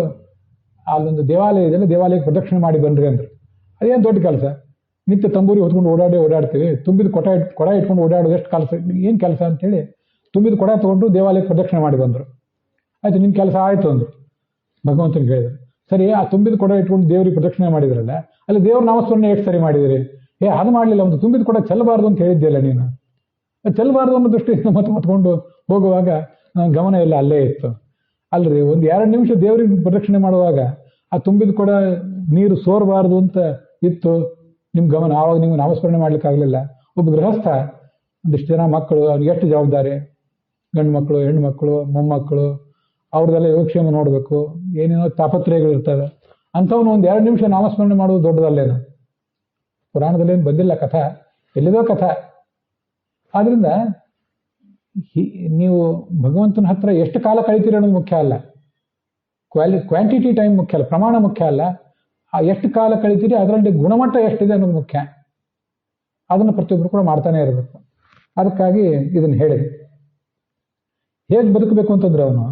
ಅಲ್ಲೊಂದು ದೇವಾಲಯ ಇದೆಯಲ್ಲ, ದೇವಾಲಯಕ್ಕೆ ಪ್ರದಕ್ಷಿಣೆ ಮಾಡಿ ಬನ್ರಿ ಅಂದ್ರು. ಅದೇನು ದೊಡ್ಡ ಕೆಲಸ, ನಿತ್ಯ ತಂಬೂರಿ ಹೊತ್ಕೊಂಡು ಓಡಾಡ್ತೀವಿ, ತುಂಬಿದ ಕೊಡ ಇಟ್ಕೊಂಡು ಓಡಾಡೋದು ಎಷ್ಟು ಕೆಲಸ, ಏನು ಕೆಲಸ ಅಂತೇಳಿ ತುಂಬಿದ ಕೊಡ ತಗೊಂಡು ದೇವಾಲಯಕ್ಕೆ ಪ್ರದಕ್ಷಿಣೆ ಮಾಡಿ ಬಂದರು. ಆಯ್ತು, ನಿಮ್ಮ ಕೆಲಸ ಆಯಿತು ಅಂದರು. ಭಗವಂತನಿಗೆ ಹೇಳಿದ್ರು, ಸರಿ, ಆ ತುಂಬಿದ ಕೊಡ ಇಟ್ಕೊಂಡು ದೇವ್ರಿಗೆ ಪ್ರದಕ್ಷಿಣೆ ಮಾಡಿದ್ರಲ್ಲ, ಅಲ್ಲಿ ದೇವ್ರ ನಾಮಸ್ಮರಣೆ ಎಷ್ಟು ಸರಿ ಮಾಡಿದಿರಿ? ಅದು ಮಾಡಲಿಲ್ಲ, ಒಂದು ತುಂಬಿದ ಕೊಡ ಚೆಲ್ಲಬಾರ್ದು ಅಂತ ಹೇಳಿದ್ಯಲ್ಲ ನೀನು. ಚೆಲ್ಲಬಾರ್ದು ಅನ್ನೋ ದೃಷ್ಟಿಯಿಂದ ಮತ್ಕೊಂಡು ಹೋಗುವಾಗ ಗಮನ ಎಲ್ಲ ಅಲ್ಲೇ ಇತ್ತು. ಅಲ್ರಿ, ಒಂದು 2 ನಿಮಿಷ ದೇವರಿಗೆ ಪ್ರದಕ್ಷಿಣೆ ಮಾಡುವಾಗ ಆ ತುಂಬಿದ ಕೊಡ ನೀರು ಸೋರಬಾರ್ದು ಅಂತ ಇತ್ತು ನಿಮ್ಮ ಗಮನ. ಆವಾಗ ನಿಮ್ಗೆ ನಾಮಸ್ಮರಣೆ ಮಾಡ್ಲಿಕ್ಕಾಗಲಿಲ್ಲ. ಒಬ್ಬ ಗೃಹಸ್ಥ, ಒಂದಿಷ್ಟು ಜನ ಮಕ್ಕಳು, ಅವ್ರಿಗೆ ಎಷ್ಟು ಜವಾಬ್ದಾರಿ, ಗಂಡು ಮಕ್ಕಳು, ಹೆಣ್ಣು ಮಕ್ಕಳು, ಮೊಮ್ಮಕ್ಕಳು, ಅವ್ರದ್ದೆಲ್ಲ ಯೋಗಕ್ಷೇಮ ನೋಡಬೇಕು, ಏನೇನೋ ತಾಪತ್ರಯಗಳಿರ್ತವೆ. ಅಂಥವ್ನು ಒಂದು 2 ನಿಮಿಷ ನಾಮಸ್ಮರಣೆ ಮಾಡೋದು ದೊಡ್ಡದಲ್ಲೇನು? ಪುರಾಣದಲ್ಲೇನು ಬಂದಿಲ್ಲ ಕಥಾ, ಎಲ್ಲಿದೋ ಕಥಾ. ಆದ್ರಿಂದ ನೀವು ಭಗವಂತನ ಹತ್ರ ಎಷ್ಟು ಕಾಲ ಕಳಿತೀರಿ ಅನ್ನೋದು ಮುಖ್ಯ ಅಲ್ಲ, ಕ್ವಾಂಟಿಟಿ ಟೈಮ್ ಮುಖ್ಯ ಅಲ್ಲ, ಪ್ರಮಾಣ ಮುಖ್ಯ ಅಲ್ಲ. ಆ ಎಷ್ಟು ಕಾಲ ಕಳಿತೀರಿ ಅದರಲ್ಲಿ ಗುಣಮಟ್ಟ ಎಷ್ಟಿದೆ ಅನ್ನೋದು ಮುಖ್ಯ. ಅದನ್ನು ಪ್ರತಿಯೊಬ್ಬರು ಕೂಡ ಮಾಡ್ತಾನೆ ಇರಬೇಕು. ಅದಕ್ಕಾಗಿ ಇದನ್ನು ಹೇಳಿದೆ. ಹೇಗೆ ಬದುಕಬೇಕು ಅಂತಂದ್ರೆ, ಅವನು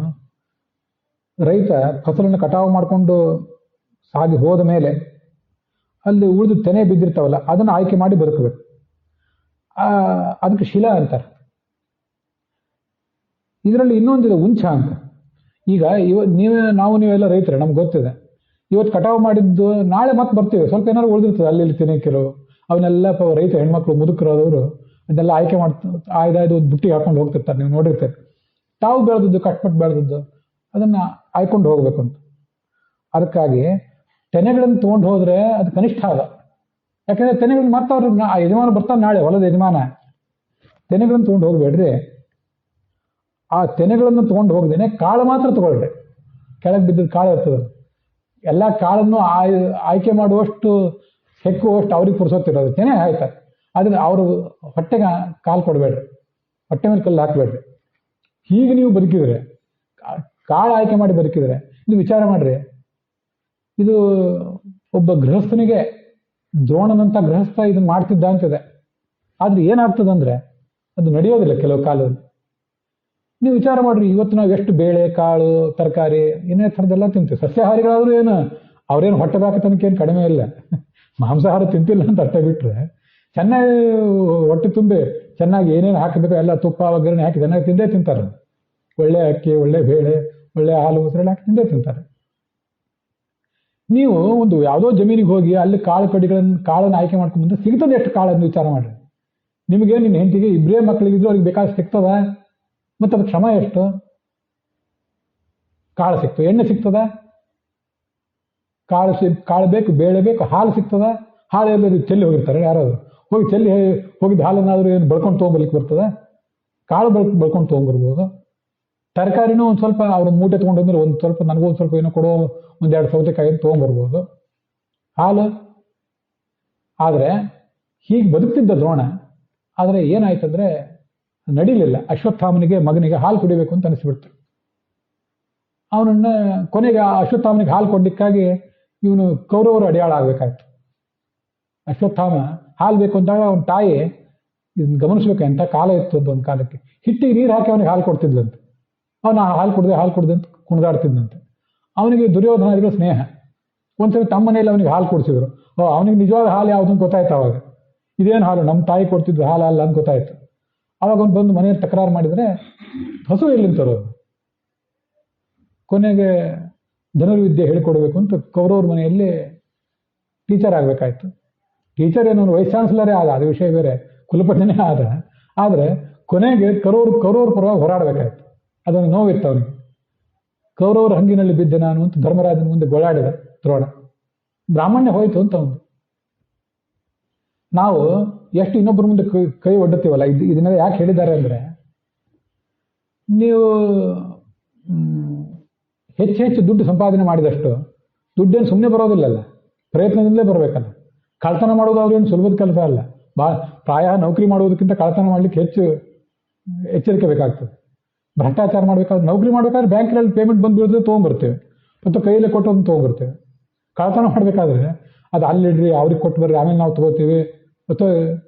ರೈತ ಫಸಲನ್ನು ಕಟಾವು ಮಾಡಿಕೊಂಡು ಸಾಗಿ ಹೋದ ಮೇಲೆ ಅಲ್ಲಿ ಉಳಿದು ತೆನೆ ಬಿದ್ದಿರ್ತಾವಲ್ಲ, ಅದನ್ನು ಆಯ್ಕೆ ಮಾಡಿ ಬದುಕಬೇಕು. ಅದಕ್ಕೆ ಶಿಲಾ ಅಂತಾರೆ. ಇದರಲ್ಲಿ ಇನ್ನೊಂದಿದೆ, ಉಂಚ ಅಂತ. ಈಗ ನೀವೆಲ್ಲ ರೈತರೇ, ನಮ್ಗೆ ಗೊತ್ತಿದೆ. ಇವತ್ತು ಕಟಾವು ಮಾಡಿದ್ದು ನಾಳೆ ಮತ್ತೆ ಬರ್ತೀವಿ, ಸ್ವಲ್ಪ ಏನಾದ್ರು ಉಳಿದಿರ್ತದೆ ಅಲ್ಲಿ ತೆನೆ ಕೆಲವು, ಅವನ್ನೆಲ್ಲ ರೈತ ಹೆಣ್ಮಕ್ಳು ಮುದುಕರಾದವರು ಅದನ್ನೆಲ್ಲ ಆಯ್ಕೆ ಆಯ್ದಾಯ್ದು ಒಂದು ಬುಟ್ಟಿ ಹಾಕೊಂಡು ಹೋಗ್ತಿರ್ತಾರೆ, ನೀವು ನೋಡಿರ್ತೀರಿ. ತಾವು ಬೆಳೆದದ್ದು, ಕಟ್ಪಟ್ಟು ಬೆಳೆದದ್ದು ಅದನ್ನು ಆಯ್ಕೊಂಡು ಹೋಗ್ಬೇಕು ಅಂತ. ಅದಕ್ಕಾಗಿ ತೆನೆಗಳನ್ನು ತೊಗೊಂಡು ಹೋದ್ರೆ ಅದು ಕನಿಷ್ಠ ಅದ. ಯಾಕಂದ್ರೆ ತೆನೆಗಳನ್ನ ಮತ್ತೆ ಅವ್ರು ಯಜಮಾನ ಬರ್ತಾನೆ ನಾಳೆ, ಹೊಲದ ಯಜಮಾನ. ತೆನೆಗಳನ್ನು ತೊಗೊಂಡು ಹೋಗ್ಬೇಡ್ರಿ. ಆ ತೆನೆಗಳನ್ನು ತೊಗೊಂಡು ಹೋಗ್ದೇನೆ ಕಾಳು ಮಾತ್ರ ತಗೊಳ್ರಿ. ಕೆಳಗೆ ಬಿದ್ದಿದ್ದು ಕಾಳು ಇರ್ತದೆ, ಎಲ್ಲ ಕಾಳನ್ನು ಆಯ್ಕೆ ಮಾಡುವಷ್ಟು ಹೆಕ್ಕುವಷ್ಟು ಅವ್ರಿಗೆ ಪುರ್ಸೊತ್ತಿರೋದು. ತೆನೆ ಆಯ್ತಾ, ಆದ್ರೆ ಅವರು ಹೊಟ್ಟೆಗೆ ಕಾಲು ಕೊಡಬೇಡ್ರಿ, ಹೊಟ್ಟೆ ಮೇಲೆ ಕಲ್ಲು ಹಾಕಬೇಡ್ರಿ. ಹೀಗೆ ನೀವು ಬದುಕಿದ್ರೆ, ಕಾಳು ಆಯ್ಕೆ ಮಾಡಿ ಬದುಕಿದ್ರೆ, ನೀವು ವಿಚಾರ ಮಾಡ್ರಿ. ಇದು ಒಬ್ಬ ಗೃಹಸ್ಥನಿಗೆ, ದ್ರೋಣನಂತ ಗೃಹಸ್ಥ ಇದನ್ನು ಮಾಡ್ತಿದ್ದ ಅಂತಿದೆ. ಆದ್ರೆ ಏನಾಗ್ತದಂದ್ರೆ ಅದು ನಡೆಯೋದಿಲ್ಲ ಕೆಲವು ಕಾಲದಲ್ಲಿ. ನೀವು ವಿಚಾರ ಮಾಡ್ರಿ, ಇವತ್ತು ನಾವು ಎಷ್ಟು ಬೇಳೆ, ಕಾಳು, ತರಕಾರಿ, ಇನ್ನೇ ಥರದ್ದೆಲ್ಲ ತಿಂತೀವಿ. ಸಸ್ಯಾಹಾರಿಗಳಾದ್ರೂ ಏನು ಅವ್ರೇನು ಹೊಟ್ಟೆ ಬಾಕತನಕ್ಕೆ ಏನು ಕಡಿಮೆ ಇಲ್ಲ. ಮಾಂಸಾಹಾರ ತಿಂತಿಲ್ಲ ಅಂತ ಅಷ್ಟೇ ಬಿಟ್ರೆ, ಚೆನ್ನಾಗಿ ಹೊಟ್ಟೆ ತುಂಬಿ ಚೆನ್ನಾಗಿ ಏನೇನು ಹಾಕಬೇಕು ಎಲ್ಲ ತುಪ್ಪ ಒಗ್ಗರಣೆ ಹಾಕಿ ಚೆನ್ನಾಗಿ ತಿಂದೇ ತಿಂತಾರೆ. ಒಳ್ಳೆ ಅಕ್ಕಿ, ಒಳ್ಳೆ ಬೇಳೆ, ಒಳ್ಳೆ ಹಾಲು, ಮೊಸರೆಲ್ಲ ಹಾಕಿ ತಿಂದೇ ತಿಂತಾರೆ. ನೀವು ಒಂದು ಯಾವುದೋ ಜಮೀನಿಗೆ ಹೋಗಿ ಅಲ್ಲಿ ಕಾಳನ್ನು ಆಯ್ಕೆ ಮಾಡ್ಕೊಂಡು ಬಂದ್ರೆ ಸಿಗ್ತದೆ ಎಷ್ಟು ಕಾಳನ್ನು ವಿಚಾರ ಮಾಡ್ರಿ. ನಿಮಗೆ ನಿನ್ನ ಹೆಂಡತಿಗೆ ಇಬ್ಬರೇ ಮಕ್ಕಳಿಗಿದ್ರು ಅವ್ರಿಗೆ ಬೇಕಾದ್ರೆ ಸಿಗ್ತದ? ಮತ್ತು ಅದು ಶ್ರಮ ಎಷ್ಟು? ಕಾಳು ಸಿಕ್ತು, ಎಣ್ಣೆ ಸಿಗ್ತದ? ಕಾಳು ಬೇಕು, ಬೇಳೆ ಬೇಕು, ಹಾಲು ಸಿಗ್ತದ? ಹಾಲು ಎಲ್ಲರೂ ಚೆಲ್ಲಿ ಹೋಗಿರ್ತಾರೆ, ಯಾರಾದ್ರು ಹೋಗಿ ಚೆಲ್ಲಿ ಹೋಗಿದ್ದು ಹಾಲನ್ನಾದರೂ ಏನು ಬಳ್ಕೊಂಡು ತೊಗೊಂಬರ್ಲಿಕ್ಕೆ ಬರ್ತದ? ಕಾಳು ಬಳ್ಕೊಂಡು ತೊಗೊಂಬರ್ಬೋದು. ತರಕಾರಿನೂ ಒಂದು ಸ್ವಲ್ಪ ಅವ್ರ ಮೂಟೆ ತೊಗೊಂಡಂದ್ರೆ ಒಂದು ಸ್ವಲ್ಪ ನನಗೊಂದು ಸ್ವಲ್ಪ ಏನೋ ಕೊಡೋ, 1-2 ಸೌತೆಕಾಯಿ ತೊಗೊಂಬರ್ಬೋದು. ಹಾಲು ಆದರೆ ಹೀಗೆ ಬದುಕ್ತಿದ್ದ ದ್ರೋಣ. ಆದರೆ ಏನಾಯ್ತಂದ್ರೆ ನಡೀಲಿಲ್ಲ. ಅಶ್ವತ್ಥಾಮನಿಗೆ ಮಗನಿಗೆ ಹಾಲು ಕುಡಿಬೇಕು ಅಂತ ಅನಿಸ್ಬಿಡ್ತು. ಅವನನ್ನ ಕೊನೆಗೆ ಅಶ್ವತ್ಥಾಮನಿಗೆ ಹಾಲು ಕೊಡ್ಲಿಕ್ಕಾಗಿ ಇವನು ಕೌರವರು ಅಡಿಯಾಳ ಆಗ್ಬೇಕಾಯ್ತು. ಅಶ್ವತ್ಥಾಮ ಹಾಲು ಬೇಕು ಅಂದಾಗ ಅವನ ತಾಯಿ ಇದನ್ನ ಗಮನಿಸ್ಬೇಕು, ಎಂಥ ಕಾಲ ಇತ್ತು ಅಂತ. ಒಂದು ಕಾಲಕ್ಕೆ ಹಿಟ್ಟಿಗೆ ನೀರು ಹಾಕಿ ಅವನಿಗೆ ಹಾಲು ಕೊಡ್ತಿದ್ಲಂತೆ. ಅವನು ಹಾಲು ಕುಡ್ದೆ ಅಂತ ಕುಣಿದಾಡ್ತಿದ್ದಂತೆ. ಅವನಿಗೆ ದುರ್ಯೋಧನರಿಗೆ ಸ್ನೇಹ. ಒಂದ್ಸರಿ ತಮ್ಮ ಮನೆಯಲ್ಲಿ ಅವನಿಗೆ ಹಾಲು ಕೊಡಿಸಿದ್ರು. ಅವನಿಗೆ ನಿಜವಾದ ಹಾಲು ಯಾವುದು ಅಂತ ಗೊತ್ತಾಯ್ತು. ಅವಾಗ ಇದೇನು ಹಾಲು, ನಮ್ಮ ತಾಯಿ ಕೊಡ್ತಿದ್ರು ಹಾಲು ಅಲ್ಲ ಅಂತ ಗೊತ್ತಾಯ್ತು. ಅವಾಗ ಅವ್ನು ಬಂದು ಮನೆಯಲ್ಲಿ ತಕರಾರು ಮಾಡಿದರೆ ಹಸು ಎಲ್ಲಿಂತರೋದು. ಕೊನೆಗೆ ಧನುರ್ವಿದ್ಯೆ ಹೇಳಿಕೊಡ್ಬೇಕು ಅಂತ ಕೌರವ್ರ ಮನೆಯಲ್ಲಿ ಟೀಚರ್ ಆಗಬೇಕಾಯ್ತು. ಟೀಚರ್ ಏನು ವೈಸ್ ಚಾನ್ಸಲರೇ ಆದ, ಅದು ವಿಷಯ ಬೇರೆ, ಕುಲಪತಿನೇ ಆದ. ಆದರೆ ಕೊನೆಗೆ ಕೌರವ್ರ ಪರವಾಗಿ ಹೋರಾಡಬೇಕಾಯ್ತು. ಅದನ್ನು ನೋವಿತ್ತು ಅವನಿಗೆ. ಕೌರವ್ರ ಹಂಗಿನಲ್ಲಿ ಬಿದ್ದೆ ನಾನು ಅಂತ ಧರ್ಮರಾಜನ ಮುಂದೆ ಗೋಳಾಡಿದ ದ್ರೋಣ. ಬ್ರಾಹ್ಮಣ್ಯ ಹೋಯ್ತು ಅಂತ ಒಂದು. ನಾವು ಎಷ್ಟು ಇನ್ನೊಬ್ಬರ ಮುಂದೆ ಕೈ ಒಡ್ಡುತ್ತೀವಲ್ಲ, ಇದನ್ನೆಲ್ಲ ಯಾಕೆ ಹೇಳಿದ್ದಾರೆ ಅಂದರೆ, ನೀವು ಹೆಚ್ಚು ಹೆಚ್ಚು ದುಡ್ಡು ಸಂಪಾದನೆ ಮಾಡಿದಷ್ಟು ದುಡ್ಡೇನು ಸುಮ್ಮನೆ ಬರೋದಿಲ್ಲಲ್ಲ, ಪ್ರಯತ್ನದಿಂದಲೇ ಬರಬೇಕಲ್ಲ. ಕಳ್ತನ ಮಾಡೋದು ಅವ್ರೇನು ಸುಲಭದ ಕೆಲಸ ಅಲ್ಲ. ಪ್ರಾಯ ನೌಕರಿ ಮಾಡುವುದಕ್ಕಿಂತ ಕಳ್ತನ ಮಾಡ್ಲಿಕ್ಕೆ ಹೆಚ್ಚು ಎಚ್ಚರಿಕೆ ಬೇಕಾಗ್ತದೆ. ಭ್ರಷ್ಟಾಚಾರ ಮಾಡಬೇಕಾದ್ರೆ, ನೌಕರಿ ಮಾಡಬೇಕಾದ್ರೆ ಬ್ಯಾಂಕಿನಲ್ಲಿ ಪೇಮೆಂಟ್ ಬಂದು ಬೀಳಿದ್ರೆ ತೊಗೊಂಡ್ಬರ್ತೇವೆ, ಮತ್ತು ಕೈಯಲ್ಲೇ ಕೊಟ್ಟೋದನ್ನು ತೊಗೊಂಡ್ಬರ್ತೇವೆ. ಕಳ್ತನ ಮಾಡಬೇಕಾದ್ರೆ ಅದು ಅಲ್ಲಿಡ್ರಿ, ಅವ್ರಿಗೆ ಕೊಟ್ಟು ಬರ್ರಿ, ಆಮೇಲೆ ನಾವು ತೊಗೋತೀವಿ, ಅಥವಾ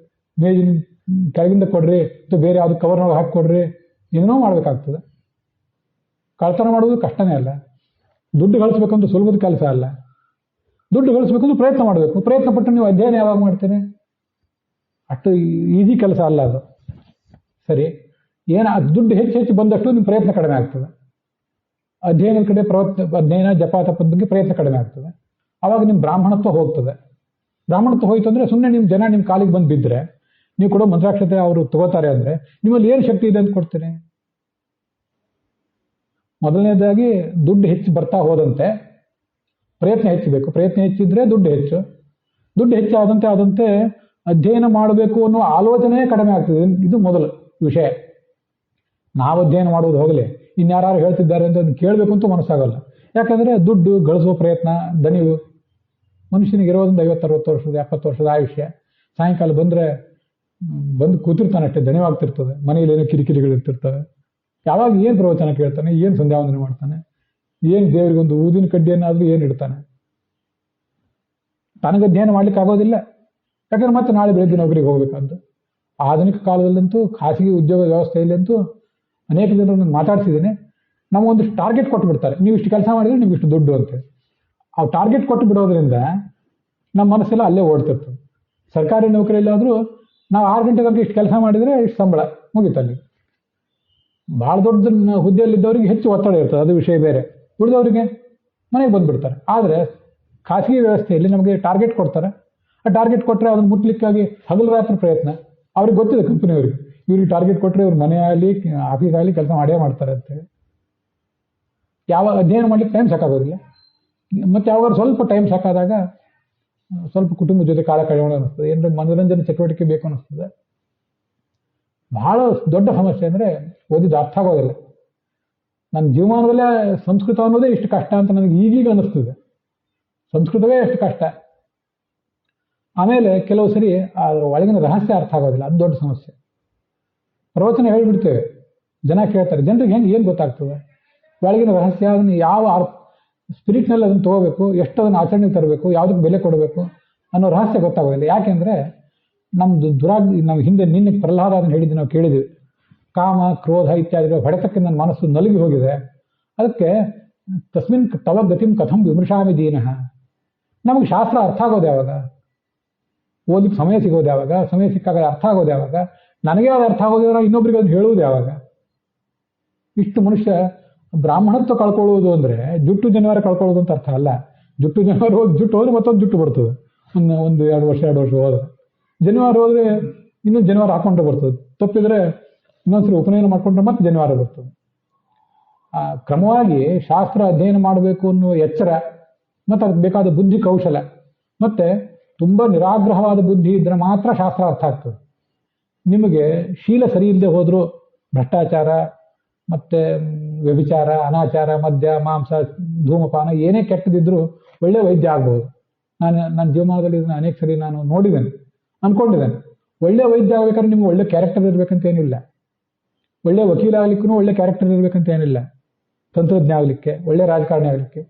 ಮೇಜಿನ ಕೆಳಗಿಂದ ಕೊಡ್ರಿ, ಅಥವಾ ಬೇರೆ ಯಾವುದು ಕವರ್ನೊಳಗೆ ಹಾಕಿ ಕೊಡ್ರಿ, ಏನೋ ಮಾಡಬೇಕಾಗ್ತದೆ. ಕಳ್ತನ ಮಾಡೋದು ಕಷ್ಟನೇ ಅಲ್ಲ. ದುಡ್ಡು ಗಳಿಸ್ಬೇಕಂದ್ರೆ ಸುಲಭದ ಕೆಲಸ ಅಲ್ಲ. ದುಡ್ಡು ಗಳಿಸ್ಬೇಕಂದ್ರೆ ಪ್ರಯತ್ನ ಮಾಡಬೇಕು. ಪ್ರಯತ್ನ ಪಟ್ಟು ನೀವು ಅಧ್ಯಯನ ಯಾವಾಗ ಮಾಡ್ತೀರಿ? ಅಷ್ಟು ಈಸಿ ಕೆಲಸ ಅಲ್ಲ ಅದು. ಸರಿ, ದುಡ್ಡು ಹೆಚ್ಚು ಹೆಚ್ಚು ಬಂದಷ್ಟು ನಿಮ್ಮ ಪ್ರಯತ್ನ ಕಡಿಮೆ ಆಗ್ತದೆ. ಅಧ್ಯಯನದ ಕಡೆ ಅಧ್ಯಯನ ಜಪ ತಪದ ಬಗ್ಗೆ ಪ್ರಯತ್ನ ಕಡಿಮೆ ಆಗ್ತದೆ. ಆವಾಗ ನಿಮ್ಮ ಬ್ರಾಹ್ಮಣತ್ವ ಹೋಗ್ತದೆ. ಬ್ರಾಹ್ಮಣತ್ವ ಹೋಯ್ತು ಅಂದರೆ ಸುಮ್ಮನೆ ನಿಮ್ಮ ಜನ ನಿಮ್ಮ ಕಾಲಿಗೆ ಬಂದು ಬಿದ್ದರೆ, ನೀವು ಕೊಡೋ ಮಂತ್ರಾಕ್ಷತೆ ಅವರು ತಗೋತಾರೆ ಅಂದರೆ ನಿಮ್ಮಲ್ಲಿ ಏನು ಶಕ್ತಿ ಇದೆ ಅಂತ ಕೊಡ್ತೀರಿ? ಮೊದಲನೇದಾಗಿ ದುಡ್ಡು ಹೆಚ್ಚು ಬರ್ತಾ ಹೋದಂತೆ ಪ್ರಯತ್ನ ಹೆಚ್ಚಬೇಕು. ಪ್ರಯತ್ನ ಹೆಚ್ಚಿದ್ರೆ ದುಡ್ಡು ಹೆಚ್ಚು. ದುಡ್ಡು ಹೆಚ್ಚಾದಂತೆ ಅಧ್ಯಯನ ಮಾಡಬೇಕು ಅನ್ನೋ ಆಲೋಚನೆ ಕಡಿಮೆ ಆಗ್ತದೆ. ಇದು ಮೊದಲು ವಿಷಯ. ನಾವು ಅಧ್ಯಯನ ಮಾಡೋದು ಹೋಗಲಿ, ಇನ್ಯಾರು ಹೇಳ್ತಿದ್ದಾರೆ ಅಂತ ಅದನ್ನು ಕೇಳಬೇಕು ಅಂತ ಮನಸ್ಸಾಗಲ್ಲ. ಯಾಕಂದರೆ ದುಡ್ಡು ಗಳಿಸುವ ಪ್ರಯತ್ನ ದಣಿವು. ಮನುಷ್ಯನಿಗೆ ಇರೋದ್ರಿಂದ 50-60 ವರ್ಷದ 70 ವರ್ಷದ ಆಯುಷ್ಯ. ಸಾಯಂಕಾಲ ಬಂದು ಕೂತಿರ್ತಾನಷ್ಟೇ, ದಣಿವಾಗ್ತಿರ್ತದೆ. ಮನೆಯಲ್ಲಿ ಏನೋ ಕಿರಿಕಿರಿಗಳಿರ್ತಿರ್ತವೆ. ಯಾವಾಗ ಏನು ಪ್ರವಚನ ಕೇಳ್ತಾನೆ, ಏನು ಸಂಧ್ಯಾವಂದನೆ ಮಾಡ್ತಾನೆ, ಏನು ದೇವರಿಗೊಂದು ಊದಿನ ಕಡ್ಡಿಯನ್ನಾದರೂ ಏನು ಇಡ್ತಾನೆ? ತನಗೆ ಅಧ್ಯಯನ ಮಾಡ್ಲಿಕ್ಕೆ ಆಗೋದಿಲ್ಲ. ಯಾಕಂದ್ರೆ ಮತ್ತೆ ನಾಳೆ ಬೆಳಗ್ಗೆ ನೌಕರಿಗೆ ಹೋಗ್ಬೇಕಾದ್ದು. ಆಧುನಿಕ ಕಾಲದಲ್ಲಂತೂ ಖಾಸಗಿ ಉದ್ಯೋಗ ವ್ಯವಸ್ಥೆಯಲ್ಲಂತೂ ಅನೇಕ ಜನರನ್ನು ಮಾತಾಡ್ಸಿದ್ದೀನಿ. ನಮಗೊಂದಿಷ್ಟು ಟಾರ್ಗೆಟ್ ಕೊಟ್ಟು ಬಿಡ್ತಾರೆ, ನೀವು ಇಷ್ಟು ಕೆಲಸ ಮಾಡಿದ್ರೆ ನಿಮ್ಗೆ ಇಷ್ಟು ದುಡ್ಡು ಅಂತೇಳಿ. ಆ ಟಾರ್ಗೆಟ್ ಕೊಟ್ಟು ಬಿಡೋದ್ರಿಂದ ನಮ್ಮ ಮನಸ್ಸೆಲ್ಲ ಅಲ್ಲೇ ಓಡ್ತಿರ್ತದೆ. ಸರ್ಕಾರಿ ನೌಕರಿಯಲ್ಲಾದರೂ ನಾವು 6 ಗಂಟೆ ತನಕ ಇಷ್ಟು ಕೆಲಸ ಮಾಡಿದರೆ ಇಷ್ಟು ಸಂಬಳ ಮುಗಿತಲ್ಲಿ. ಭಾಳ ದೊಡ್ಡ ಹುದ್ದೆಯಲ್ಲಿದ್ದವರಿಗೆ ಹೆಚ್ಚು ಒತ್ತಡ ಇರ್ತದೆ, ಅದು ವಿಷಯ ಬೇರೆ. ಉಳಿದವರಿಗೆ ಮನೆಗೆ ಬಂದುಬಿಡ್ತಾರೆ. ಆದರೆ ಖಾಸಗಿ ವ್ಯವಸ್ಥೆಯಲ್ಲಿ ನಮಗೆ ಟಾರ್ಗೆಟ್ ಕೊಡ್ತಾರೆ. ಆ ಟಾರ್ಗೆಟ್ ಕೊಟ್ಟರೆ ಅದನ್ನು ಮುಟ್ಲಿಕ್ಕಾಗಿ ಹಗಲು ರಾತ್ರಿ ಪ್ರಯತ್ನ. ಅವ್ರಿಗೆ ಗೊತ್ತಿದೆ, ಕಂಪನಿಯವ್ರಿಗೆ ಇವ್ರಿಗೆ ಟಾರ್ಗೆಟ್ ಕೊಟ್ಟರೆ ಇವ್ರು ಮನೆ ಆಗಲಿ ಆಫೀಸ್ ಆಗಲಿ ಕೆಲಸ ಮಾಡೇ ಮಾಡ್ತಾರೆ ಅಂತೇಳಿ. ಯಾವಾಗ ಅಧ್ಯಯನ ಮಾಡ್ಲಿಕ್ಕೆ ಟೈಮ್ ಸಾಕಾಗೋದಿಲ್ಲ. ಮತ್ತು ಯಾವಾಗ ಸ್ವಲ್ಪ ಟೈಮ್ ಸಾಕಾದಾಗ ಸ್ವಲ್ಪ ಕುಟುಂಬದ ಜೊತೆ ಕಾಲ ಕಳೆಯೋಣ ಅನ್ನಿಸ್ತದೆ, ಏನಂದ್ರೆ ಮನೋರಂಜನೆ ಚಟುವಟಿಕೆ ಬೇಕು ಅನ್ನಿಸ್ತದೆ. ಬಹಳ ದೊಡ್ಡ ಸಮಸ್ಯೆ ಅಂದರೆ ಓದಿದ್ದು ಅರ್ಥ ಆಗೋದಿಲ್ಲ. ನನ್ನ ಜೀವಮಾನದಲ್ಲೇ ಸಂಸ್ಕೃತ ಅನ್ನೋದೇ ಇಷ್ಟು ಕಷ್ಟ ಅಂತ ನನಗೆ ಈಗೀಗ ಅನ್ನಿಸ್ತದೆ. ಸಂಸ್ಕೃತವೇ ಎಷ್ಟು ಕಷ್ಟ. ಆಮೇಲೆ ಕೆಲವು ಸರಿ ಅದರ ಒಳಗಿನ ರಹಸ್ಯ ಅರ್ಥ ಆಗೋದಿಲ್ಲ, ಅದು ದೊಡ್ಡ ಸಮಸ್ಯೆ. ಪ್ರವಚನ ಹೇಳಿಬಿಡ್ತೇವೆ, ಜನ ಕೇಳ್ತಾರೆ, ಜನರಿಗೆ ಏನು ಗೊತ್ತಾಗ್ತದೆ ಒಳಗಿನ ರಹಸ್ಯ? ಅದನ್ನು ಯಾವ ಸ್ಪಿರಿಟ್ನಲ್ಲಿ ಅದನ್ನು ತೊಗೋಬೇಕು, ಎಷ್ಟು ಅದನ್ನು ಆಚರಣೆಗೆ ತರಬೇಕು, ಯಾವುದಕ್ಕೆ ಬೆಲೆ ಕೊಡಬೇಕು ಅನ್ನೋ ರಹಸ್ಯ ಗೊತ್ತಾಗೋದಿಲ್ಲ. ಯಾಕೆಂದರೆ ನಮ್ಮದು ನಾವು ನಿನ್ನೆ ಪ್ರಹ್ಲಾದ ಅದನ್ನು ಹೇಳಿದ್ದು ನಾವು ಕೇಳಿದ್ವಿ. ಕಾಮ ಕ್ರೋಧ ಇತ್ಯಾದಿಗಳ ಹೊಡೆತಕ್ಕೆ ನನ್ನ ಮನಸ್ಸು ನಲುಗಿ ಹೋಗಿದೆ. ಅದಕ್ಕೆ ತಸ್ಮಿನ್ ತವ ಗತಿಂ ಕಥಂ ವಿಮೃಶಾಮಿ ದೀನಃ. ನಮಗೆ ಶಾಸ್ತ್ರ ಅರ್ಥ ಆಗೋದು ಯಾವಾಗ? ಓದಲಿಕ್ಕೆ ಸಮಯ ಸಿಗೋದು ಯಾವಾಗ? ಸಮಯ ಸಿಕ್ಕಾಗ ಅರ್ಥ ಆಗೋದು ಯಾವಾಗ? ನನಗೆ ಅದು ಅರ್ಥ ಆಗೋದಿಲ್ಲ, ಇನ್ನೊಬ್ರಿಗೆ ಅದು ಹೇಳುವುದು ಯಾವಾಗ? ಇಷ್ಟು ಮನುಷ್ಯ ಬ್ರಾಹ್ಮಣತ್ವ ಕಳ್ಕೊಳ್ಳುವುದು ಅಂದರೆ ಜುಟ್ಟು ಜನಿವಾರ ಕಳ್ಕೊಳ್ಳೋದು ಅಂತ ಅರ್ಥ ಅಲ್ಲ. ಜುಟ್ಟು ಹೋದ್ರೆ ಮತ್ತೊಂದು ಜುಟ್ಟು ಬರ್ತದೆ. ಒಂದು 2 ವರ್ಷ ಹೋದ್ರೆ ಜನಿವಾರ ಹೋದರೆ ಇನ್ನೊಂದು ಜನಿವಾರ ಹಾಕೊಂಡ್ರೆ ಬರ್ತದೆ. ತಪ್ಪಿದ್ರೆ ಇನ್ನೊಂದ್ಸರಿ ಉಪನಯನ ಮಾಡ್ಕೊಂಡ್ರೆ ಮತ್ತೆ ಜನಿವಾರ ಬರ್ತದೆ. ಕ್ರಮವಾಗಿ ಶಾಸ್ತ್ರ ಅಧ್ಯಯನ ಮಾಡಬೇಕು ಅನ್ನೋ ಎಚ್ಚರ, ಮತ್ತು ಅದಕ್ಕೆ ಬೇಕಾದ ಬುದ್ಧಿ ಕೌಶಲ, ಮತ್ತು ತುಂಬ ನಿರಾಗ್ರಹವಾದ ಬುದ್ಧಿ ಇದ್ರೆ ಮಾತ್ರ ಶಾಸ್ತ್ರ ಅರ್ಥ ಆಗ್ತದೆ. ನಿಮಗೆ ಶೀಲ ಸರಿ ಇಲ್ಲದೆ ಹೋದರೂ ಭ್ರಷ್ಟಾಚಾರ ಮತ್ತು ವ್ಯಭಿಚಾರ, ಅನಾಚಾರ, ಮದ್ಯ, ಮಾಂಸ, ಧೂಮಪಾನ ಏನೇ ಕೆಟ್ಟದಿದ್ದರೂ ಒಳ್ಳೆ ವೈದ್ಯ ಆಗ್ಬೋದು. ನನ್ನ ಜೀವಮಾನದಲ್ಲಿ ಇದನ್ನು ಅನೇಕ ಸರಿ ನಾನು ನೋಡಿದ್ದೇನೆ, ಅಂದ್ಕೊಂಡಿದ್ದೇನೆ. ಒಳ್ಳೆ ವೈದ್ಯ ಆಗಬೇಕಾದ್ರೆ ನಿಮ್ಗೆ ಒಳ್ಳೆ ಕ್ಯಾರೆಕ್ಟರ್ ಇರಬೇಕಂತ ಏನಿಲ್ಲ. ಒಳ್ಳೆ ವಕೀಲ ಆಗಲಿಕ್ಕೂ ಒಳ್ಳೆ ಕ್ಯಾರೆಕ್ಟರ್ ಇರಬೇಕಂತ ಏನಿಲ್ಲ. ತಂತ್ರಜ್ಞ ಆಗಲಿಕ್ಕೆ, ಒಳ್ಳೆ ರಾಜಕಾರಣಿ ಆಗಲಿಕ್ಕೆ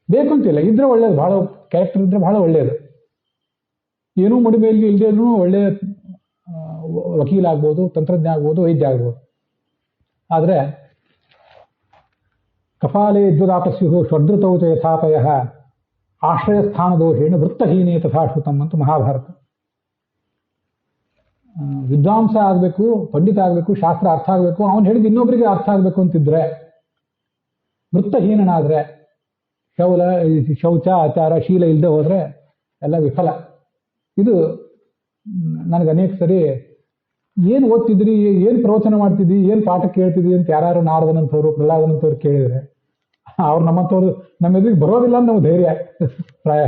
ಬೇಕು ಅಂತಿಲ್ಲ. ಇದ್ರೆ ಒಳ್ಳೇದು, ಭಾಳ ಕ್ಯಾರೆಕ್ಟರ್ ಇದ್ದರೆ ಭಾಳ ಒಳ್ಳೆಯದು. ಏನೂ ಮಡಿಮೇಲಿಗೆ ಇಲ್ಲದೇನೂ ಒಳ್ಳೆಯ ವಕೀಲ ಆಗ್ಬೋದು, ತಂತ್ರಜ್ಞ ಆಗ್ಬೋದು, ವೈದ್ಯ ಆಗ್ಬೋದು. ಆದರೆ ಕಪಾಲೇ ದ್ಯುದಾಪಸ್ಯು ಶ್ವದೃತೌ ಚ ಯಥಾಪಯ ಆಶ್ರಯಸ್ಥಾನ ದೋಷೇಣ ವೃತ್ತಹೀನೇ ತಥಾ ಶ್ರುತಂ ಅಂತ ಮಹಾಭಾರತ. ವಿದ್ವಾಂಸ ಆಗಬೇಕು, ಪಂಡಿತ ಆಗಬೇಕು, ಶಾಸ್ತ್ರ ಅರ್ಥ ಆಗಬೇಕು, ಅವನು ಹೇಳಿದ ಇನ್ನೊಬ್ಬರಿಗೆ ಅರ್ಥ ಆಗಬೇಕು ಅಂತಿದ್ರೆ, ವೃತ್ತಹೀನನಾದರೆ, ಶೌಚ ಆಚಾರ ಶೀಲ ಇಲ್ಲದೆ ಹೋದರೆ ಎಲ್ಲ ವಿಫಲ. ಇದು ನನಗೆ ಅನೇಕ ಸರಿ ಏನು ಓದ್ತಿದ್ರಿ, ಏನು ಪ್ರವಚನ ಮಾಡ್ತಿದ್ವಿ, ಏನು ಪಾಠ ಕೇಳ್ತಿದ್ವಿ ಅಂತ ಯಾರು ನಾರದನಂತವ್ರು, ಪ್ರಹ್ಲಾದನಂತವ್ರು ಕೇಳಿದರೆ ಅವ್ರು ನಮ್ಮ ಎದುರಿಗೆ ಬರೋದಿಲ್ಲ ಅಂತ ನಾವು ಧೈರ್ಯ ಪ್ರಾಯ.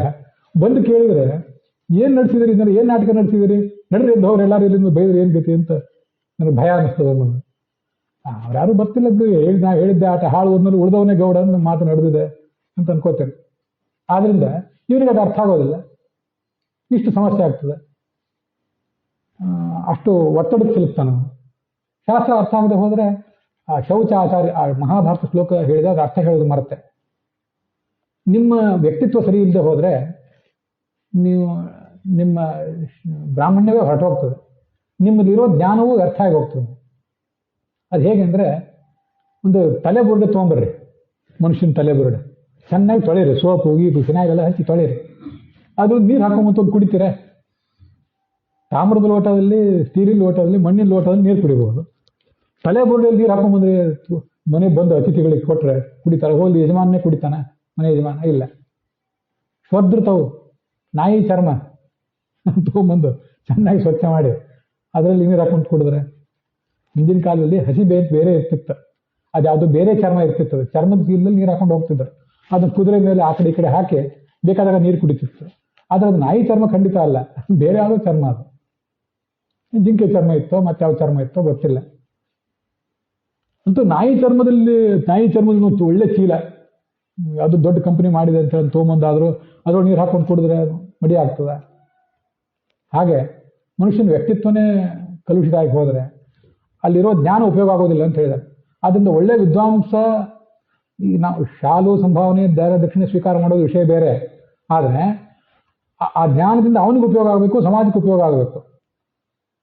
ಬಂದು ಕೇಳಿದ್ರೆ ಏನ್ ನಡೆಸಿದಿರಿ, ಏನ್ ನಾಟಕ ನಡೆಸಿದಿರಿ, ನಡ್ರಿ ಎದ್ದು ಅವ್ರು ಎಲ್ಲಾರು ಇಲ್ಲಿಂದ ಬೈದ್ರಿ ಏನ್ ಗತಿ ಅಂತ ನನಗೆ ಭಯ ಅನಿಸ್ತದ. ಅವ್ರ್ಯಾರು ಬರ್ತಿಲ್ಲ ಬಿಡಿ, ನಾ ಹೇಳಿದ್ದೆ ಆಟ ಹಾಳು ಹೋದ್ಮೇಲೆ ಉಳಿದವನೇ ಗೌಡ ಅಂತ ಮಾತು ನಡೆದಿದೆ ಅಂತ ಅನ್ಕೋತೇನೆ. ಆದ್ರಿಂದ ಇವನಿಗೆ ಅದು ಅರ್ಥ ಆಗೋದಿಲ್ಲ, ಇಷ್ಟು ಸಮಸ್ಯೆ ಆಗ್ತದೆ, ಅಷ್ಟು ಒತ್ತಡಕ್ಕೆ ಸಿಲುಕ್ತಾನ. ಶಾಸ್ತ್ರ ಅರ್ಥ ಆಗದೆ ಹೋದ್ರೆ ಆ ಶೌಚ ಆಚಾರ್ಯ ಆ ಮಹಾಭಾರತ ಶ್ಲೋಕ ಹೇಳಿದಾಗ ಅರ್ಥ ಹೇಳೋದು ಮರತೆ. ನಿಮ್ಮ ವ್ಯಕ್ತಿತ್ವ ಸರಿ ಇಲ್ಲದೆ ಹೋದ್ರೆ ನೀವು ನಿಮ್ಮ ಬ್ರಾಹ್ಮಣ್ಯವೇ ಹೊರಟೋಗ್ತದೆ, ನಿಮ್ಮಲ್ಲಿರೋ ಜ್ಞಾನವೂ ವ್ಯರ್ಥ ಆಗಿ ಹೋಗ್ತದೆ. ಅದು ಹೇಗೆ ಅಂದರೆ, ಒಂದು ತಲೆ ಬುರುಡೆ ತೊಗೊಂಬರ್ರಿ, ಮನುಷ್ಯನ ತಲೆ ಬುರುಡೆ ಚೆನ್ನಾಗಿ ತೊಳೆಯಿರಿ, ಸೋಪು ಗೀಪು ಚೆನ್ನಾಗೆಲ್ಲ ಹಚ್ಚಿ ತೊಳೆಯಿರಿ. ಅದು ನೀರು ಹಾಕೊಂಬಂತದ್ದು ಕುಡಿತೀರ. ತಾಮ್ರದ ಲೋಟದಲ್ಲಿ, ಸ್ಟೀಲಿನ ಲೋಟದಲ್ಲಿ, ಮಣ್ಣಿನ ಲೋಟದಲ್ಲಿ ನೀರು ಕುಡಿಬಹುದು. ತಲೆ ಬುರುಡೆಯಲ್ಲಿ ನೀರು ಹಾಕೊಂಬಂದ್ರೆ ಮನೆಗೆ ಬಂದು ಅತಿಥಿಗಳಿಗೆ ಕೊಟ್ಟರೆ ಕುಡಿತಾರೆ. ಹೋಗಿ ಯಜಮಾನನೇ ಕುಡಿತಾನೆ, ಮನೆ ಯಜಮಾನ ಇಲ್ಲ. ಸ್ವದೃತವು ನಾಯಿ ಚರ್ಮ ತೊಗೊಂಬಂದು ಚೆನ್ನಾಗಿ ಸ್ವಚ್ಛ ಮಾಡಿ ಅದರಲ್ಲಿ ನೀರು ಹಾಕೊಂಡು ಕುಡಿದ್ರೆ, ಹಿಂದಿನ ಕಾಲದಲ್ಲಿ ಹಸಿ ಬೇರೆ ಇರ್ತಿತ್ತು, ಅದು ಬೇರೆ ಚರ್ಮ ಇರ್ತಿತ್ತು, ಚರ್ಮದ ಚೀಲದಲ್ಲಿ ನೀರು ಹಾಕೊಂಡು ಹೋಗ್ತಿದ್ರು. ಅದನ್ನ ಕುದುರೆ ಮೇಲೆ ಆ ಕಡೆ ಈ ಕಡೆ ಹಾಕಿ ಬೇಕಾದಾಗ ನೀರು ಕುಡಿತಿತ್ತು. ಆದರೆ ಅದು ನಾಯಿ ಚರ್ಮ ಖಂಡಿತ ಅಲ್ಲ, ಬೇರೆ ಯಾವುದೋ ಚರ್ಮ. ಅದು ಜಿಂಕೆ ಚರ್ಮ ಇತ್ತೋ ಮತ್ತೆ ಯಾವ ಚರ್ಮ ಇತ್ತೋ ಗೊತ್ತಿಲ್ಲ. ಅಂತೂ ನಾಯಿ ಚರ್ಮದ ಒಳ್ಳೆ ಚೀಲ, ಅದು ದೊಡ್ಡ ಕಂಪನಿ ಮಾಡಿದೆ ಅಂತ ಹೇಳಿ ತೊಗೊಂಬಂದಾದ್ರು ಅದ್ರೊಳಗೆ ನೀರು ಹಾಕೊಂಡು ಕುಡಿದ್ರೆ ಮಡಿ ಆಗ್ತದೆ. ಹಾಗೆ ಮನುಷ್ಯನ ವ್ಯಕ್ತಿತ್ವನೇ ಕಲುಷಿತ ಆಗಿ ಹೋದರೆ ಅಲ್ಲಿರೋ ಜ್ಞಾನ ಉಪಯೋಗ ಆಗೋದಿಲ್ಲ ಅಂತ ಹೇಳಿದ್ದಾರೆ. ಆದ್ದರಿಂದ ಒಳ್ಳೆ ವಿದ್ವಾಂಸ, ಈ ನಾವು ಶಾಲು ಸಂಭಾವನೆ ದಾರ ದಕ್ಷಿಣೆ ಸ್ವೀಕಾರ ಮಾಡೋದು ವಿಷಯ ಬೇರೆ, ಆದರೆ ಆ ಜ್ಞಾನದಿಂದ ಅವನಿಗೆ ಉಪಯೋಗ ಆಗಬೇಕು, ಸಮಾಜಕ್ಕೆ ಉಪಯೋಗ ಆಗಬೇಕು.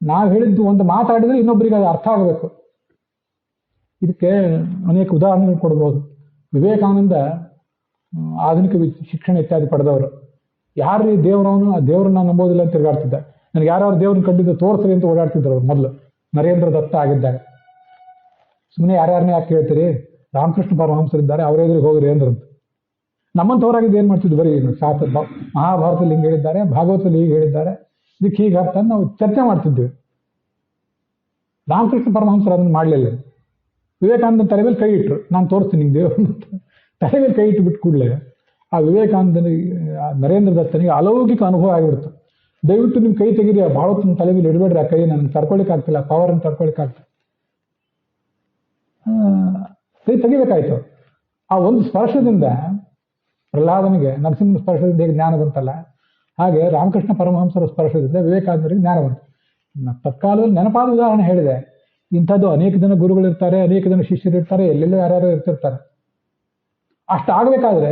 ನಾವು ಹೇಳಿದ್ದು ಒಂದು ಮಾತಾಡಿದ್ರೆ ಇನ್ನೊಬ್ಬರಿಗೆ ಅದು ಅರ್ಥ ಆಗಬೇಕು. ಇದಕ್ಕೆ ಅನೇಕ ಉದಾಹರಣೆಗಳು ಕೊಡ್ಬೋದು. ವಿವೇಕಾನಂದ ಆಧುನಿಕ ಶಿಕ್ಷಣ ಇತ್ಯಾದಿ ಪಡೆದವರು. ಯಾರು ದೇವರವನು, ಆ ದೇವರನ್ನ ನಂಬೋದಿಲ್ಲ ಅಂತ ತಿರುಗಾಡ್ತಿದ್ದ. ನನಗೆ ಯಾರು ದೇವ್ರನ್ನ ಕಂಡಿದ್ದು ತೋರಿಸ್ರಿ ಅಂತ ಓಡಾಡ್ತಿದ್ರು ಅವ್ರು ಮೊದಲು, ನರೇಂದ್ರ ದತ್ತ ಆಗಿದ್ದಾಗ. ಸುಮ್ಮನೆ ಯಾರ್ಯಾರನ್ನೇ ಯಾಕೆ ಕೇಳ್ತೀರಿ, ರಾಮಕೃಷ್ಣ ಪರಮಹಂಸರಿದ್ದಾರೆ, ಅವರೇ ಎದುರಿಗೆ ಹೋಗ್ರಿ ಅಂದ್ರಂತ. ನಮ್ಮಂಥವ್ರಾಗಿದ್ದು ಏನು ಮಾಡ್ತಿದ್ವಿ, ಬರೀ ಶಾಸ್ತ್ರ ಮಹಾಭಾರತದಲ್ಲಿ ಹಿಂಗೆ ಹೇಳಿದ್ದಾರೆ, ಭಾಗವತದಲ್ಲಿ ಹೀಗೆ ಹೇಳಿದ್ದಾರೆ, ಇದಕ್ಕೆ ಹೀಗೆ ಅರ್ಥ ನಾವು ಚರ್ಚೆ ಮಾಡ್ತಿದ್ವಿ. ರಾಮಕೃಷ್ಣ ಪರಮಹಂಸರು ಅದನ್ನು ಮಾಡಲಿಲ್ಲ. ವಿವೇಕಾನಂದ ತಲೆ ಮೇಲೆ ಕೈ ಇಟ್ಟರು, ನಾನು ತೋರಿಸ್ತೀನಿ ನಿಂಗೆ ದೇವ್ರನ್ನ. ತಲೆ ಮೇಲೆ ಕೈ ಇಟ್ಟು ಬಿಟ್ಟು ಕೂಡಲೇ ಆ ವಿವೇಕಾನಂದನಿಗೆ, ನರೇಂದ್ರ ದತ್ತನಿಗೆ ಅಲೌಕಿಕ ಅನುಭವ ಆಗಿಬಿಡ್ತು. ದಯವಿಟ್ಟು ನಿಮ್ಮ ಕೈ ತೆಗೀರಿ, ಭಾಳ ಹೊತ್ತು ತಲೆ ಮೇಲೆ ಇಡಬೇಡ್ರಿ, ಆ ಕೈ ನನಗೆ ತಡ್ಕೊಳಿಕ್ಕೆ ಆಗ್ತಿಲ್ಲ, ಪವರನ್ನು ತಡ್ಕೊಳಿಕ್ಕೆ ಆಗ್ತದೆ. ಕೈ ತೆಗಿಬೇಕಾಯ್ತು. ಆ ಒಂದು ಸ್ಪರ್ಶದಿಂದ ಪ್ರಹ್ಲಾದನಿಗೆ, ನರಸಿಂಹನ ಸ್ಪರ್ಶದಿಂದ ಹೇಗೆ ಜ್ಞಾನ ಬಂತಲ್ಲ, ಹಾಗೆ ರಾಮಕೃಷ್ಣ ಪರಮಹಂಸರ ಸ್ಪರ್ಶದಿಂದ ವಿವೇಕಾನಂದರಿಗೆ ಜ್ಞಾನ ಬಂತು. ತತ್ಕಾಲದಲ್ಲಿ ನೆನಪಾದ ಉದಾಹರಣೆ ಹೇಳಿದೆ. ಇಂಥದ್ದು ಅನೇಕ ಜನ ಗುರುಗಳಿರ್ತಾರೆ, ಅನೇಕ ಜನ ಶಿಷ್ಯರಿರ್ತಾರೆ, ಎಲ್ಲೆಲ್ಲೋ ಯಾರ್ಯಾರು ಇರ್ತಿರ್ತಾರೆ. ಅಷ್ಟು ಆಗಬೇಕಾದ್ರೆ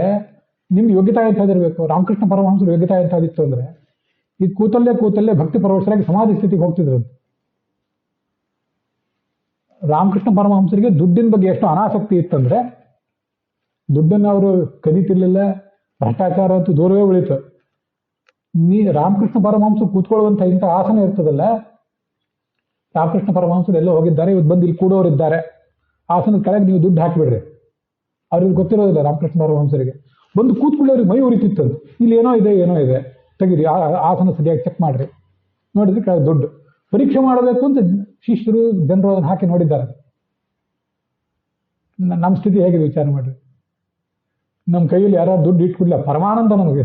ನಿಮ್ಗೆ ಯೋಗ್ಯತಾ ಎಂಥದ್ದಿರಬೇಕು. ರಾಮಕೃಷ್ಣ ಪರಮಹಂಸರು ಯೋಗ್ಯತಾ ಎಂಥದ್ದಿತ್ತು ಅಂದರೆ, ಈ ಕೂತಲ್ಲೇ ಭಕ್ತಿ ಪರವಶರಾಗಿ ಸಮಾಧಿ ಸ್ಥಿತಿಗೆ ಹೋಗ್ತಿದ್ರು. ರಾಮಕೃಷ್ಣ ಪರಮಹಂಸರಿಗೆ ದುಡ್ಡಿನ ಬಗ್ಗೆ ಎಷ್ಟು ಅನಾಸಕ್ತಿ ಇತ್ತಂದ್ರೆ, ದುಡ್ಡನ್ನು ಅವರು ಕದೀತಿರ್ಲಿಲ್ಲ, ಭ್ರಷ್ಟಾಚಾರ ಅಂತೂ ದೂರವೇ ಉಳಿತು. ರಾಮಕೃಷ್ಣ ಪರಮಹಂಸರು ಕೂತ್ಕೊಳ್ಳುವಂಥ ಇಂಥ ಆಸನ ಇರ್ತದಲ್ಲ, ರಾಮಕೃಷ್ಣ ಪರಮಹಂಸರು ಎಲ್ಲೋ ಹೋಗಿದ್ದಾರೆ, ಇವತ್ತು ಬಂದು ಇಲ್ಲಿ ಕೂಡೋರಿದ್ದಾರೆ, ಆಸನದ ಕೆಳಗೆ ನೀವು ದುಡ್ಡು ಹಾಕಿಬಿಡ್ರಿ. ಅವ್ರಿಗೆ ಗೊತ್ತಿರೋದಿಲ್ಲ ರಾಮಕೃಷ್ಣ ಪರಮಹಂಸರಿಗೆ. ಬಂದು ಕೂತ್ಕೊಳ್ಳೋರಿಗೆ ಮೈ ಉರಿತಿತ್ತಂತೆ, ಇಲ್ಲಿ ಏನೋ ಇದೆ ತೆಗೀರಿ, ಆಸನ ಸರಿಯಾಗಿ ಚೆಕ್ ಮಾಡ್ರಿ. ನೋಡಿದ್ರೆ ಕೆಳಗೆ ದುಡ್ಡು. ಪರೀಕ್ಷೆ ಮಾಡಬೇಕು ಅಂತ ಶಿಷ್ಯರು ಜನರು ಅದನ್ನು ಹಾಕಿ ನೋಡಿದ್ದಾರೆ. ನಮ್ಮ ಸ್ಥಿತಿ ಹೇಗಿದೆ ವಿಚಾರ ಮಾಡ್ರಿ. ನಮ್ಮ ಕೈಯಲ್ಲಿ ಯಾರು ದುಡ್ಡು ಇಟ್ಬಿಡ್ಲಿಲ್ಲ, ಪರಮಾನಂದ ನಮಗೆ,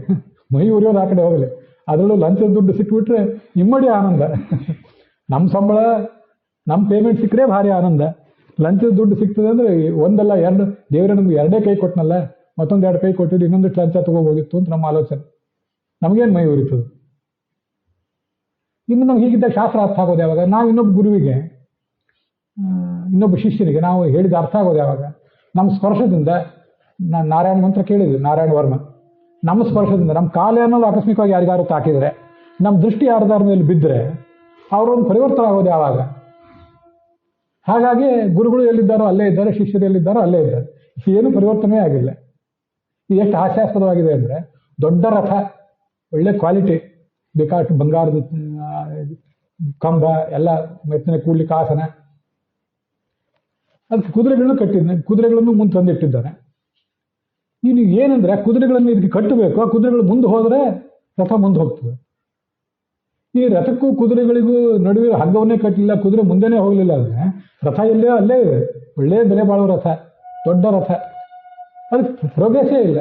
ಮೈ ಉರಿಯೋದು ಆ ಕಡೆ ಹೋಗಲಿ. ಅದರಲ್ಲೂ ಲಂಚದ ದುಡ್ಡು ಸಿಕ್ಬಿಟ್ರೆ ಇಮ್ಮಡಿ ಆನಂದ. ನಮ್ಮ ಸಂಬಳ, ನಮ್ಮ ಪೇಮೆಂಟ್ ಸಿಕ್ಕರೆ ಭಾರಿ ಆನಂದ. ಲಂಚದ ದುಡ್ಡು ಸಿಗ್ತದೆ ಅಂದರೆ ಒಂದಲ್ಲ ಎರಡು, ದೇವರೇ ನಮ್ಗೆ ಎರಡೇ ಕೈ ಕೊಟ್ಟನಲ್ಲ, ಮತ್ತೊಂದು ಎರಡು ಕೈ ಕೊಟ್ಟಿದ್ದು ಇನ್ನೊಂದಿಷ್ಟು ಲಂಚ ತಗೋಬೋದಿತ್ತು ಅಂತ ನಮ್ಮ ಆಲೋಚನೆ. ನಮಗೇನು ಮೈ ಉರಿತದೆ. ಇನ್ನು ನಮ್ಗೆ ಹೀಗಿದ್ದಾಗ ಶಾಸ್ತ್ರ ಅರ್ಥ ಆಗೋದು ಯಾವಾಗ? ನಾವು ಇನ್ನೊಬ್ಬ ಗುರುವಿಗೆ, ಇನ್ನೊಬ್ಬ ಶಿಷ್ಯನಿಗೆ ನಾವು ಹೇಳಿದ ಅರ್ಥ ಆಗೋದು ಯಾವಾಗ? ನಮ್ಮ ಸ್ಪರ್ಶದಿಂದ. ನಾನು ನಾರಾಯಣ ಮಂತ್ರ ಕೇಳಿದ್ವಿ, ನಾರಾಯಣ ವರ್ಮ. ನಮ್ಮ ಸ್ಪರ್ಶದಿಂದ, ನಮ್ಮ ಕಾಲ ಅನ್ನೋದು ಆಕಸ್ಮಿಕವಾಗಿ ಯಾರಿಗಾರು ತಾಕಿದರೆ, ನಮ್ಮ ದೃಷ್ಟಿ ಯಾರ್ದಾರ ಮೇಲೆ ಬಿದ್ದರೆ ಅವರೊಂದು ಪರಿವರ್ತನೆ ಆಗೋದು ಯಾವಾಗ? ಹಾಗಾಗಿ ಗುರುಗಳು ಎಲ್ಲಿದ್ದಾರೋ ಅಲ್ಲೇ ಇದ್ದಾರೆ, ಶಿಷ್ಯರು ಎಲ್ಲಿದ್ದಾರೋ ಅಲ್ಲೇ ಇದ್ದಾರೆ. ಏನು ಪರಿವರ್ತನೆ ಆಗಿಲ್ಲ. ಇದು ಎಷ್ಟು ಹಾಸ್ಯಾಸ್ಪದವಾಗಿದೆ ಅಂದರೆ, ದೊಡ್ಡ ರಥ, ಒಳ್ಳೆ ಕ್ವಾಲಿಟಿ, ಬೇಕಾಷ್ಟು ಬಂಗಾರದ ಕಂಬ ಎಲ್ಲ, ಮೆತ್ತನೆ ಕೂಡ್ಲಿಕ್ಕೆ ಆಸನ, ಅದಕ್ಕೆ ಕುದುರೆಗಳನ್ನು ಕಟ್ಟಿದ್ದಾನೆ, ಕುದುರೆಗಳನ್ನು ಮುಂದೆ ತಂದಿಟ್ಟಿದ್ದಾನೆ. ಇನ್ನು ಏನಂದ್ರೆ, ಕುದುರೆಗಳನ್ನು ಇದಕ್ಕೆ ಕಟ್ಟಬೇಕು, ಆ ಕುದುರೆಗಳು ಮುಂದೆ ಹೋದರೆ ರಥ ಮುಂದೆ ಹೋಗ್ತದೆ. ಈ ರಥಕ್ಕೂ ಕುದುರೆಗಳಿಗೂ ನಡುವೆ ಹಗ್ಗವನ್ನೇ ಕಟ್ಟಲಿಲ್ಲ, ಕುದುರೆ ಮುಂದೆನೇ ಹೋಗಲಿಲ್ಲ ಅಂದರೆ ರಥ ಎಲ್ಲೇ ಅಲ್ಲೇ ಇದೆ. ಒಳ್ಳೆ ಬೆಲೆ ಬಾಳುವ ರಥ, ದೊಡ್ಡ ರಥ, ಅದಕ್ಕೆ ಪ್ರೋಗ್ರೆಸ್ಸೇ ಇಲ್ಲ.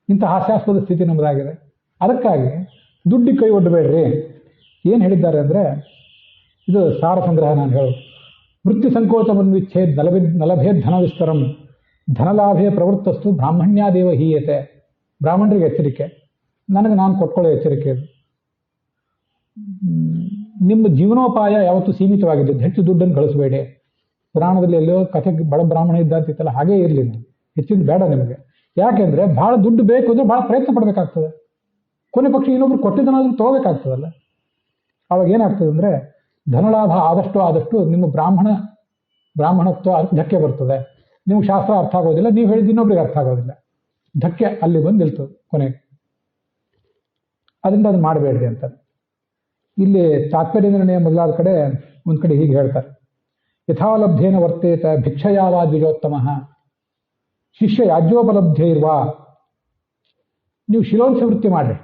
ಇಂಥ ಹಾಸ್ಯಾಸ್ಪದ ಸ್ಥಿತಿ ನಮ್ಮದಾಗಿದೆ. ಅದಕ್ಕಾಗಿ ದುಡ್ಡಿಗೆ ಕೈ ಒಡ್ಡಬೇಡ್ರಿ. ಏನು ಹೇಳಿದ್ದಾರೆ ಅಂದರೆ, ಇದು ಸಾರ ಸಂಗ್ರಹ ನಾನು ಹೇಳೋದು. ವೃತ್ತಿ ಸಂಕೋಚಮನ್ವಿಚ್ಛೇದ್ ನಲಭೇದ್ ಧನ ವಿಸ್ತರಂ ಧನಲಾಭೇ ಪ್ರವೃತ್ತಸ್ತು ಬ್ರಾಹ್ಮಣ್ಯಾದೇವ ಹೀಯತೆ. ಬ್ರಾಹ್ಮಣರಿಗೆ ಎಚ್ಚರಿಕೆ, ನನಗೆ ನಾನು ಕೊಟ್ಕೊಳ್ಳೋ ಎಚ್ಚರಿಕೆ ಇದು. ನಿಮ್ಮ ಜೀವನೋಪಾಯ ಯಾವತ್ತೂ ಸೀಮಿತವಾಗಿದೆ, ಹೆಚ್ಚು ದುಡ್ಡನ್ನು ಗಳಿಸಬೇಡಿ. ಪುರಾಣದಲ್ಲಿ ಎಲ್ಲೋ ಕಥೆ ಬಡ ಬ್ರಾಹ್ಮಣ ಇದ್ದಂತಿತ್ತಲ್ಲ, ಹಾಗೇ ಇರಲಿ. ನೀವು ಹೆಚ್ಚಿನ ಬೇಡ ನಿಮಗೆ. ಯಾಕೆಂದರೆ ಭಾಳ ದುಡ್ಡು ಬೇಕು ಅಂದರೆ ಭಾಳ ಪ್ರಯತ್ನ ಪಡಬೇಕಾಗ್ತದೆ. ಕೊನೆ ಪಕ್ಷ ಇನ್ನೊಬ್ರು ಕೊಟ್ಟಿದ್ದನಾದ್ರೂ ತಗೋಬೇಕಾಗ್ತದಲ್ಲ. ಅವಾಗ ಏನಾಗ್ತದೆ ಅಂದರೆ, ಧನಲಾಭ ಆದಷ್ಟು ನಿಮ್ಮ ಬ್ರಾಹ್ಮಣತ್ವ ಧಕ್ಕೆ ಬರ್ತದೆ. ನಿಮ್ಗೆ ಶಾಸ್ತ್ರ ಅರ್ಥ ಆಗೋದಿಲ್ಲ, ನೀವು ಹೇಳಿದ ಇನ್ನೊಬ್ರಿಗೆ ಅರ್ಥ ಆಗೋದಿಲ್ಲ. ಧಕ್ಕೆ ಅಲ್ಲಿ ಬಂದು ನಿಲ್ತದೆ ಕೊನೆಗೆ. ಅದರಿಂದ ಅದು ಮಾಡಬೇಡ್ರಿ ಅಂತ ಇಲ್ಲಿ ತಾತ್ಪರ್ಯ ನಿರ್ಣಯ ಮೊದಲಾದ ಕಡೆ ಒಂದು ಕಡೆ ಹೀಗೆ ಹೇಳ್ತಾರೆ. ಯಥಾಲಬ್ಧೇನ ವರ್ತೇತ ಭಿಕ್ಷಯಾವಾ ದ್ವಿಜೋತ್ತಮ ಶಿಷ್ಯ ಯಾಜ್ಯೋಪಲಬ್ಧೇ ಇರುವ. ನೀವು ಶಿಲೋಂಶ ವೃತ್ತಿ ಮಾಡ್ರಿ.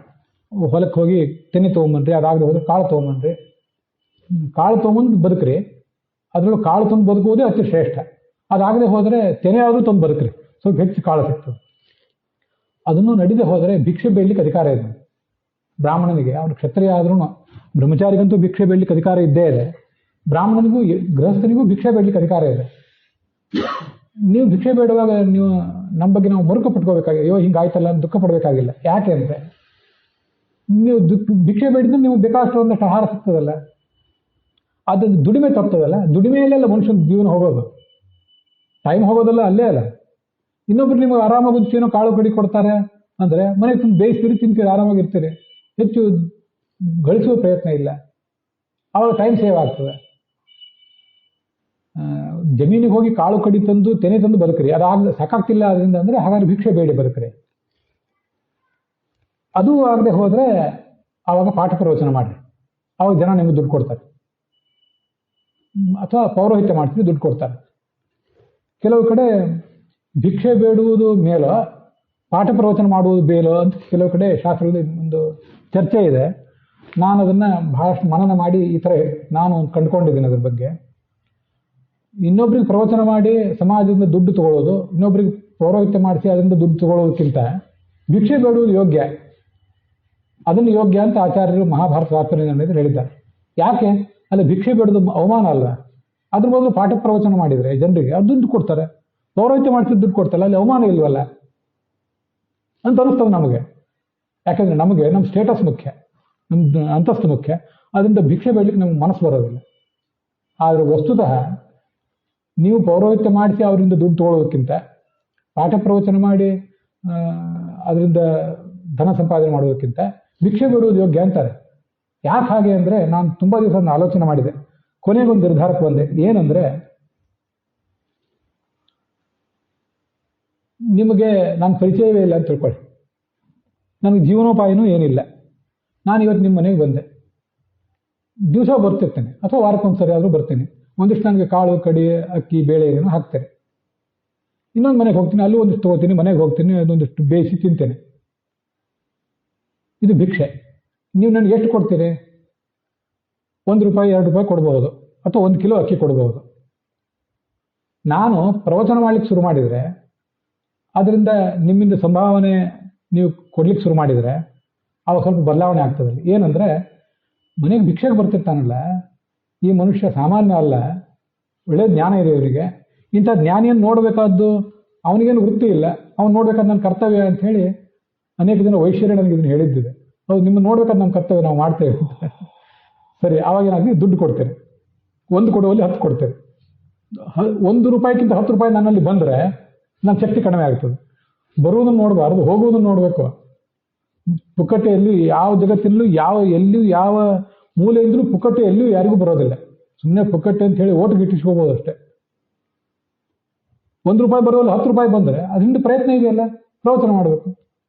ಹೊಲಕ್ಕೆ ಹೋಗಿ ತೆನೆ ತೊಗೊಂಬನ್ರಿ, ಅದಾಗದೆ ಹೋದ್ರೆ ಕಾಳು ತೊಗೊಂಬನ್ರಿ. ಕಾಳು ತೊಗೊಂಬಂದು ಬದುಕ್ರಿ. ಅದರಲ್ಲೂ ಕಾಳು ತಂದು ಬದುಕುವುದೇ ಅತಿ ಶ್ರೇಷ್ಠ. ಅದಾಗದೆ ಹೋದರೆ ತೆನೆ ಆದರೂ ತಂದು ಬದುಕ್ರಿ, ಸ್ವಲ್ಪ ಹೆಚ್ಚು ಕಾಳು ಸಿಗ್ತದೆ. ಅದನ್ನು ನಡೆದೇ ಹೋದರೆ ಭಿಕ್ಷೆ ಬೇಡಲಿಕ್ಕೆ ಅಧಿಕಾರ ಇದೆ ಬ್ರಾಹ್ಮಣನಿಗೆ. ಅವನು ಕ್ಷತ್ರಿಯ ಆದ್ರೂ, ಬ್ರಹ್ಮಚಾರಿಗಂತೂ ಭಿಕ್ಷೆ ಬೇಡಲಿಕ್ಕೆ ಅಧಿಕಾರ ಇದ್ದೇ ಇದೆ. ಬ್ರಾಹ್ಮಣನಿಗೂ ಗೃಹಸ್ಥನಿಗೂ ಭಿಕ್ಷೆ ಬೇಡಲಿಕ್ಕೆ ಅಧಿಕಾರ ಇದೆ. ನೀವು ಭಿಕ್ಷೆ ಬೇಡುವಾಗ ನೀವು ನಮ್ಮ ಬಗ್ಗೆ ನಾವು ಮರುಕ ಪಟ್ಕೋಬೇಕಾಗಿ, ಅಯ್ಯೋ ಹಿಂಗಾಯ್ತಲ್ಲ ಅಂತ ದುಃಖ ಪಡಬೇಕಾಗಿಲ್ಲ. ಯಾಕೆ ಅಂದರೆ, ನೀವು ಭಿಕ್ಷೆ ಬೇಡಿದ್ರೆ ನೀವು ಬೇಕಾದಷ್ಟು ಒಂದಷ್ಟು ಆಹಾರ ಸಿಗ್ತದಲ್ಲ, ಅದು ದುಡಿಮೆ ತಪ್ತದಲ್ಲ. ದುಡಿಮೆಯಲ್ಲೆಲ್ಲ ಮನುಷ್ಯನ ಜೀವನ ಹೋಗೋದು, ಟೈಮ್ ಹೋಗೋದಲ್ಲ ಅಲ್ಲೇ ಅಲ್ಲ. ಇನ್ನೊಬ್ರು ನಿಮಗೆ ಆರಾಮಾಗಿ ಏನೋ ಕಾಳು ಕಡಿ ಕೊಡ್ತಾರೆ ಅಂದರೆ ಮನೆಗೆ ತುಂಬ ಬೇಯಿಸ್ತೀರಿ, ತಿಂತೀರಿ, ಆರಾಮಾಗಿರ್ತೀರಿ, ಹೆಚ್ಚು ಗಳಿಸುವ ಪ್ರಯತ್ನ ಇಲ್ಲ. ಆವಾಗ ಟೈಮ್ ಸೇವ್ ಆಗ್ತದೆ. ಜಮೀನಿಗೆ ಹೋಗಿ ಕಾಳು ಕಡಿ ತಂದು ತೆನೆ ತಂದು ಬದುಕ್ರಿ, ಅದಾಗಲಿ ಸಾಕಾಗ್ತಿಲ್ಲ ಅದರಿಂದ ಅಂದರೆ ಹಾಗಾದ್ರೆ ಭಿಕ್ಷೆ ಬೇಡಿ ಬದುಕ್ರಿ. ಅದು ಆಗದೆ ಹೋದರೆ ಆವಾಗ ಪಾಠ ಪ್ರವಚನ ಮಾಡಿರಿ, ಆವಾಗ ಜನ ನಿಮಗೆ ದುಡ್ಡು ಕೊಡ್ತಾರೆ. ಅಥವಾ ಪೌರೋಹಿತ್ಯ ಮಾಡ್ತೀರಿ, ದುಡ್ಡು ಕೊಡ್ತಾರೆ. ಕೆಲವು ಕಡೆ ಭಿಕ್ಷೆ ಬೇಡುವುದು ಮೇಲೋ ಪಾಠ ಪ್ರವಚನ ಮಾಡುವುದು ಬೇಲೋ ಅಂತ ಕೆಲವು ಕಡೆ ಶಾಸ್ತ್ರದಲ್ಲಿ ಒಂದು ಚರ್ಚೆ ಇದೆ. ನಾನು ಅದನ್ನು ಬಹಳಷ್ಟು ಮನನ ಮಾಡಿ ಈ ಥರ ನಾನು ಕಂಡುಕೊಂಡಿದ್ದೀನಿ ಅದ್ರ ಬಗ್ಗೆ. ಇನ್ನೊಬ್ರಿಗೆ ಪ್ರವಚನ ಮಾಡಿ ಸಮಾಜದಿಂದ ದುಡ್ಡು ತಗೊಳ್ಳೋದು, ಇನ್ನೊಬ್ರಿಗೆ ಪೌರೋಹಿತ್ಯ ಮಾಡಿಸಿ ಅದರಿಂದ ದುಡ್ಡು ತಗೊಳ್ಳೋದಕ್ಕಿಂತ ಭಿಕ್ಷೆ ಬೇಡುವುದು ಯೋಗ್ಯ. ಅದನ್ನು ಯೋಗ್ಯ ಅಂತ ಆಚಾರ್ಯರು ಮಹಾಭಾರತ ತಾತ್ಪರ್ಯ ನಿರ್ಣಯದಲ್ಲಿ ಹೇಳಿದ್ದಾರೆ. ಯಾಕೆ? ಅಲ್ಲಿ ಭಿಕ್ಷೆ ಬೇಡೋದು ಅವಮಾನ ಅಲ್ಲ. ಅದ್ರ ಬದಲು ಪಾಠ ಪ್ರವಚನ ಮಾಡಿದರೆ ಜನರಿಗೆ ಅದು ದುಡ್ಡು ಕೊಡ್ತಾರೆ. ಪೌರೋಹಿತ್ಯ ಮಾಡಿಸಿದ ದುಡ್ಡು ಕೊಡ್ತಲ್ಲ, ಅಲ್ಲಿ ಅವಮಾನ ಇಲ್ವಲ್ಲ ಅಂತ ಅನಿಸ್ತದೆ ನಮಗೆ. ಯಾಕೆಂದರೆ ನಮಗೆ ನಮ್ಮ ಸ್ಟೇಟಸ್ ಮುಖ್ಯ, ನಮ್ಮ ಅಂತಸ್ತು ಮುಖ್ಯ. ಅದರಿಂದ ಭಿಕ್ಷೆ ಬೇಡಲಿಕ್ಕೆ ನಮ್ಗೆ ಮನಸ್ಸು ಬರೋದಿಲ್ಲ. ಆದರೆ ವಸ್ತುತಃ ನೀವು ಪೌರೋಹಿತ್ಯ ಮಾಡಿಸಿ ಅವರಿಂದ ದುಡ್ಡು ತಗೊಳ್ಳೋದಕ್ಕಿಂತ ಪಾಠ ಪ್ರವಚನ ಮಾಡಿ ಅದರಿಂದ ಧನ ಸಂಪಾದನೆ ಮಾಡೋದಕ್ಕಿಂತ ಭಿಕ್ಷೆ ಬೇಡುವುದು ಯೋಗ್ಯ ಅಂತಾರೆ. ಯಾಕೆ ಹಾಗೆ ಅಂದರೆ, ನಾನು ತುಂಬ ದಿವಸ ಆಲೋಚನೆ ಮಾಡಿದೆ, ಕೊನೆಗೊಂದು ನಿರ್ಧಾರಕ್ಕೆ ಬಂದೆ. ಏನಂದರೆ, ನಿಮಗೆ ನಾನು ಪರಿಚಯವೇ ಇಲ್ಲ ಅಂತ ತಿಳ್ಕೊಳ್ಳಿ, ನನಗೆ ಜೀವನೋಪಾಯನೂ ಏನಿಲ್ಲ. ನಾನು ಇವತ್ತು ನಿಮ್ಮ ಮನೆಗೆ ಬಂದೆ, ದಿವಸ ಬರ್ತಿರ್ತೇನೆ ಅಥವಾ ವಾರಕ್ಕೊಂದ್ಸರಿ ಆದರೂ ಬರ್ತೀನಿ. ಒಂದಿಷ್ಟು ನನಗೆ ಕಾಳು ಕಡಿ ಅಕ್ಕಿ ಬೇಳೆ ಏನೋ ಹಾಕ್ತೇನೆ. ಇನ್ನೊಂದು ಮನೆಗೆ ಹೋಗ್ತೀನಿ, ಅಲ್ಲೂ ಒಂದಿಷ್ಟು ತೊಗೋತೀನಿ, ಮನೆಗೆ ಹೋಗ್ತೀನಿ, ಅದೊಂದಿಷ್ಟು ಬೇಯಿಸಿ ತಿಂತೇನೆ. ಇದು ಭಿಕ್ಷೆ. ನೀವು ನನಗೆ ಎಷ್ಟು ಕೊಡ್ತೀರಿ? ₹1 ₹2 ಕೊಡ್ಬೋದು, ಅಥವಾ 1 ಕಿಲೋ ಅಕ್ಕಿ ಕೊಡ್ಬೋದು. ನಾನು ಪ್ರವಚನ ಮಾಡ್ಲಿಕ್ಕೆ ಶುರು ಮಾಡಿದರೆ, ಅದರಿಂದ ನಿಮ್ಮಿಂದ ಸಂಭಾವನೆ ನೀವು ಕೊಡ್ಲಿಕ್ಕೆ ಶುರು ಮಾಡಿದರೆ ಆವಾಗ ಸ್ವಲ್ಪ ಬದಲಾವಣೆ ಆಗ್ತದಲ್ಲಿ. ಏನಂದರೆ, ಮನೆಗೆ ಭಿಕ್ಷೆಗೆ ಬರ್ತಿರ್ತಾನಲ್ಲ ಈ ಮನುಷ್ಯ ಸಾಮಾನ್ಯ ಅಲ್ಲ, ಒಳ್ಳೆಯ ಜ್ಞಾನ ಇದೆ ಇವರಿಗೆ. ಇಂಥ ಜ್ಞಾನಿಯನ್ನು ನೋಡಬೇಕಾದ್ದು ಅವನಿಗೇನು ವೃತ್ತಿ ಇಲ್ಲ, ಅವ್ನು ನೋಡ್ಬೇಕಾದ್ರೆ ನನ್ನ ಕರ್ತವ್ಯ ಅಂತ ಹೇಳಿ ಅನೇಕ ಜನ ವೈಶ್ಯರೇ ನನಗೆ ಇದನ್ನು ಹೇಳಿದ್ದಿದೆ. ಹೌದು, ನಿಮ್ಮನ್ನು ನೋಡ್ಬೇಕಾದ್ರೆ ನಮ್ಮ ಕರ್ತವ್ಯ, ನಾವು ಮಾಡ್ತೇವೆ ಅಂತ. ಸರಿ, ಆವಾಗ ಏನಾಗಿ ದುಡ್ಡು ಕೊಡ್ತೇನೆ. 1 ಕೊಡುವಲ್ಲಿ 10 ಕೊಡ್ತೇವೆ. ₹1ಕ್ಕಿಂತ ₹10 ನನ್ನಲ್ಲಿ ಬಂದರೆ ನನ್ನ ಶಕ್ತಿ ಕಡಿಮೆ ಆಗ್ತದೆ. ಬರುವುದನ್ನು ನೋಡಬಾರ್ದು, ಹೋಗುವುದನ್ನು ನೋಡಬೇಕು. ಪುಕ್ಕಟೆಯಲ್ಲಿ ಯಾವ ಜಗತ್ತಿನಲ್ಲೂ ಎಲ್ಲಿಯೂ ಯಾವ ಮೂಲೆಯಿಂದಲೂ ಪುಕ್ಕಟೆ ಎಲ್ಲಿಯೂ ಯಾರಿಗೂ ಬರೋದಿಲ್ಲ. ಸುಮ್ಮನೆ ಪುಕ್ಕಟೆ ಅಂತ ಹೇಳಿ ಓಟು ಗಿಟ್ಟಿಸ್ಕೋಬೋದು ಅಷ್ಟೇ. ₹1 ಬರೋಲ್ಲ, ₹10 ಬಂದರೆ ಅದರಿಂದ ಪ್ರಯತ್ನ ಇದೆಯಲ್ಲ, ಪ್ರವಚನ ಮಾಡಬೇಕು,